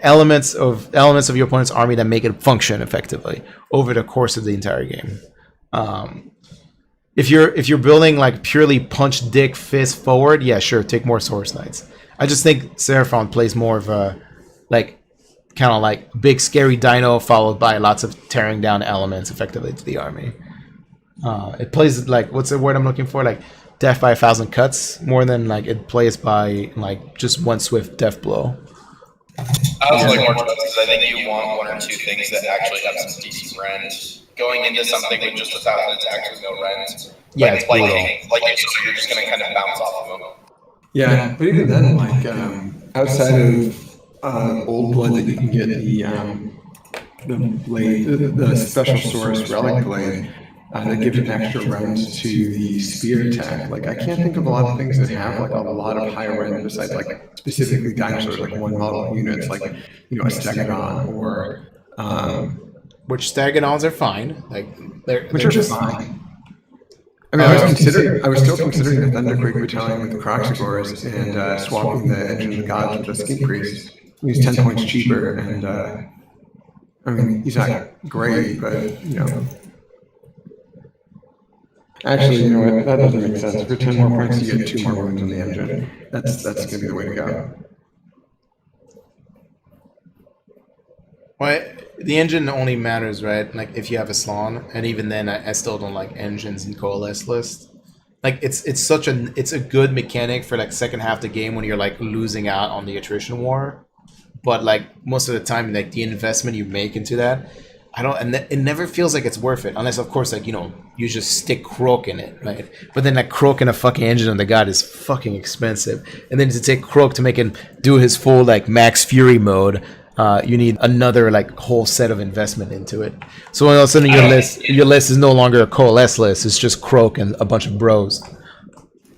elements of your opponent's army that make it function effectively over the course of the entire game. If you're building like purely punch, dick, fist forward, yeah, sure, take more Source Knights. I just think Seraphon plays more of a like kind of like big scary dino followed by lots of tearing down elements effectively to the army. It plays like, what's the word I'm looking for? Like death by 1,000 cuts more than like it plays by like just one swift death blow. I also like more choices because I think you want 1 or 2 things that actually have some decent rent. Going into something with just 1,000 attacks with no rent. Yeah, it's brutal. You're just going to kind of bounce off of them. Yeah, but even then, like outside of Old Blood, that you can get the blade, the special source relic blade that gives an extra rend to the spear attack. Like I can't think of a lot of things that have like a lot of high rend besides like specifically dinosaurs, like 1 model units, like a Stegodon or which Stegodons are fine. Like they're just fine. I mean, I was still considering the Thunderquake Battalion with the Croxagores and swapping the Engine of the Gods with the Skin Priest. He's 10 points cheaper, and I mean, he's not great, but actually, you know what? That doesn't make sense. For 10 more points, you get 2 more wounds on the engine. That's gonna be the way to go. Well, the engine only matters, right? Like if you have a Slon, and even then, I still don't like engines in Coalesce list. Like it's a good mechanic for like second half of the game when you're like losing out on the attrition war, but like most of the time, like the investment you make into that, it never feels like it's worth it unless, of course, like you just stick Croak in it, right? But then that Croak in a fucking Engine of the God is fucking expensive, and then to take Croak to make him do his full like Max Fury mode. You need another like whole set of investment into it. So all of a sudden your list is no longer a Coalesce list. It's just Croak and a bunch of bros.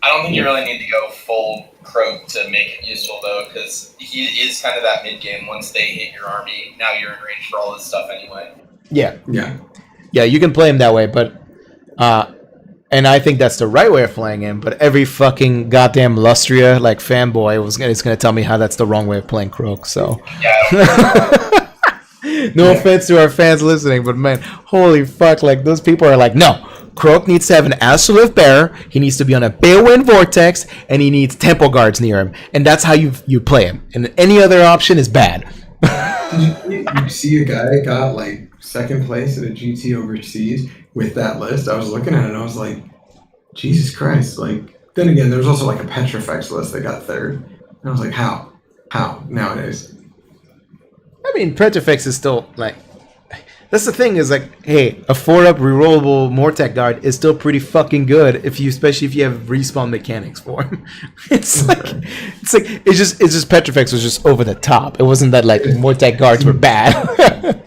I don't think you really need to go full Croak to make it useful though, because he is kind of that mid game. Once they hit your army, now you're in range for all this stuff anyway. Yeah. You can play him that way, but and I think that's the right way of playing him. But every fucking goddamn Lustria like fanboy is gonna tell me how that's the wrong way of playing Croak. So no offense to our fans listening, but man, holy fuck! Like those people are like, no, Croak needs to have an Astrolith Bearer. He needs to be on a Balewind Vortex, and he needs Temple Guards near him, and that's how you play him. And any other option is bad. Did you see a guy that got like second place at a GT overseas with that list? I was looking at it and I was like, Jesus Christ. Like, then again, there was also like a Petrifex list that got third. And I was like, how nowadays? I mean, Petrifex is still like, that's the thing is like, hey, a 4-up rerollable Mortec guard is still pretty fucking good especially if you have respawn mechanics for him. It's just Petrifex was just over the top. It wasn't that like Mortec guards were bad.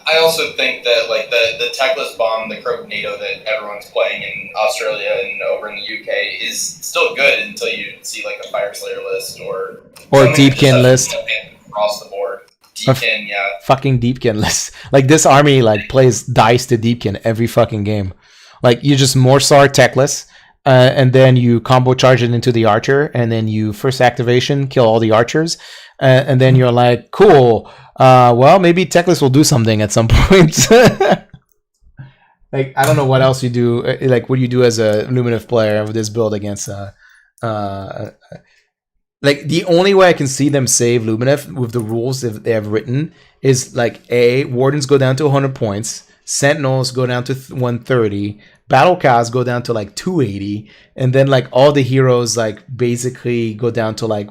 I also think that like the Techless Bomb, the Croak NATO that everyone's playing in Australia and over in the UK is still good until you see like a Fire Slayer list or Deepkin list across the board. Deepkin, yeah. Fucking Deepkin list. Like this army like plays dice to Deepkin every fucking game. Like you just Morsar Techless, and then you combo charge it into the archer, and then you first activation kill all the archers. and then you're like, cool. Well, maybe Techless will do something at some point. Like, I don't know what else you do. Like, what do you do as a Lumineth player with this build against like, the only way I can see them save Lumineth with the rules that they have written is like, Wardens go down to 100 points, Sentinels go down to 130, Battle Cows go down to like 280, and then like all the heroes like basically go down to like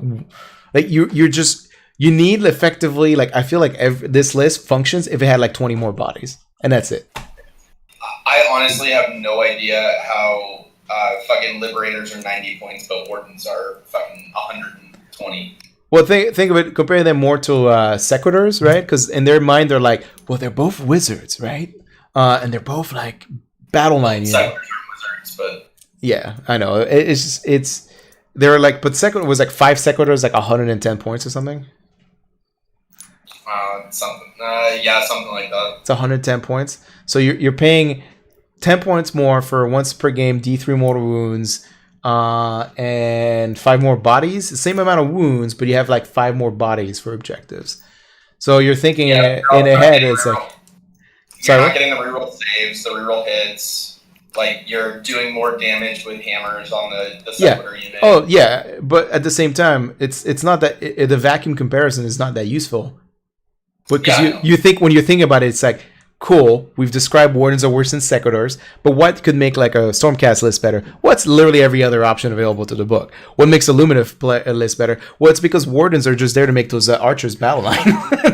you're just, you need effectively, like, I feel like this list functions if it had like 20 more bodies, and that's it. I honestly have no idea how fucking Liberators are 90 points, but Wardens are fucking 120. Well, think of it, compare them more to Sequitors, right? Because in their mind, they're like, well, they're both wizards, right? And they're both like battle line. Sequitors are wizards, but yeah, I know. It's they're like, but Sequitor was like 5 Sequitors, like 110 points or something. Something like that. It's 110 points. So you're paying 10 points more for once per game D3 mortal wounds, and 5 more bodies. The same amount of wounds, but you have like 5 more bodies for objectives. So you're thinking in a head, it's like, you're not getting the reroll saves, the reroll hits. Like, you're doing more damage with hammers on the Sequitor unit. Oh yeah, but at the same time, it's not that the vacuum comparison is not that useful. Because you think, when you think about it, it's like, cool, we've described Wardens are worse than Sequitors, but what could make like a Stormcast list better? What's literally every other option available to the book? What makes a Lumineth list better? Well, it's because Wardens are just there to make those archers battle line.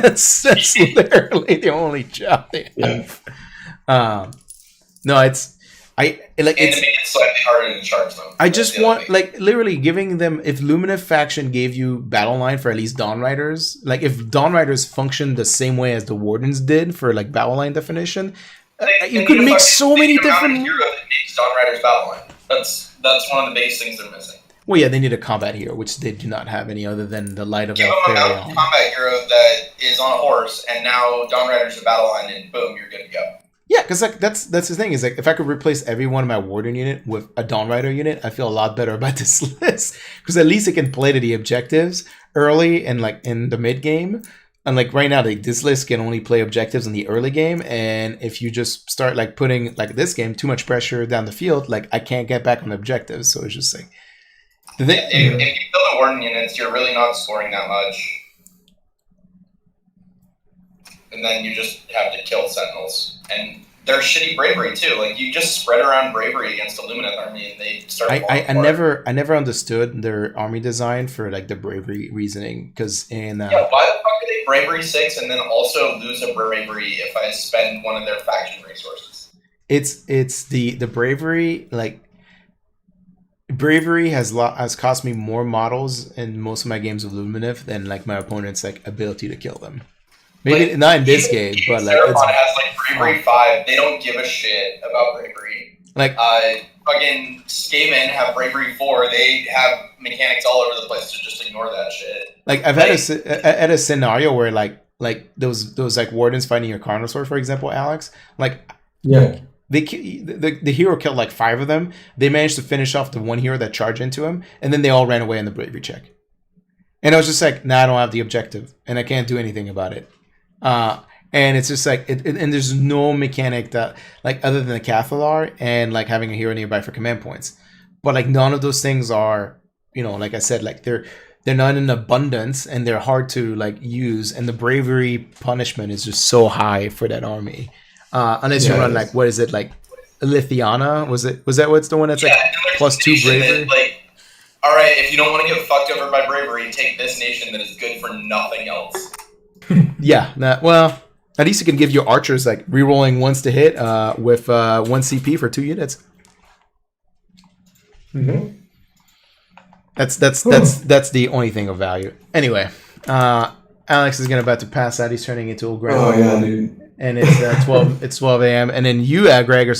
that's literally the only job they have. No, it's to make it slightly harder to charge them. I just want, like, literally giving them, if Lumineth faction gave you battle line for at least Dawn Riders, like if Dawn Riders functioned the same way as the Wardens did for like battle line definition, you could make so many different hero that makes Dawn Riders battle line. That's one of the biggest things they're missing. Well, yeah, they need a combat hero, which they do not have any other than the Light of Give them a combat hero that is on a horse, and now Dawn Riders are battle line, and boom, you're good to go. Yeah, because like that's the thing, is like, if I could replace every one of my Warden unit with a Dawn Rider unit, I feel a lot better about this list, because at least it can play to the objectives early and like in the mid game. And like right now, like, this list can only play objectives in the early game, and if you just start like putting like this game too much pressure down the field, like I can't get back on the objectives. So it's just like if you build the Warden units, you're really not scoring that much. And then you just have to kill Sentinels. And they're shitty bravery too. Like, you just spread around bravery against a Lumineth army and they start I never understood their army design for like the bravery reasoning, because in why the fuck are they bravery 6 and then also lose a bravery if I spend one of their faction resources? It's the bravery, like, bravery has cost me more models in most of my games of Lumineth than like my opponent's like ability to kill them. Maybe like, not in this game, but like Seraphon has like bravery 5. They don't give a shit about bravery. Like fucking Skaven have bravery 4. They have mechanics all over the place to just ignore that shit. Like I've had a scenario where like those like Wardens fighting your Carnosaur, for example, Alex. Like the hero killed like 5 of them. They managed to finish off the one hero that charged into him, and then they all ran away in the bravery check. And I was just like, nah, I don't have the objective, and I can't do anything about it. And it's just like, and there's no mechanic that, like, other than the Cathalar and like having a hero nearby for command points. But like none of those things are, you know, like I said, like they're not in abundance and they're hard to like use. And the bravery punishment is just so high for that army. Unless you run like, what is it, like Lithiana? Was that what's the one that's like +2 bravery? Like, all right, if you don't want to get fucked over by bravery, take this nation that is good for nothing else. Yeah, well, at least you can give your archers like rerolling once to hit with 1 CP for 2 units. Mm-hmm. That's the only thing of value. Anyway, Alex is about to pass out. He's turning into a grandma. Oh yeah, dude. And it's 12 a.m. And then you, Greg, are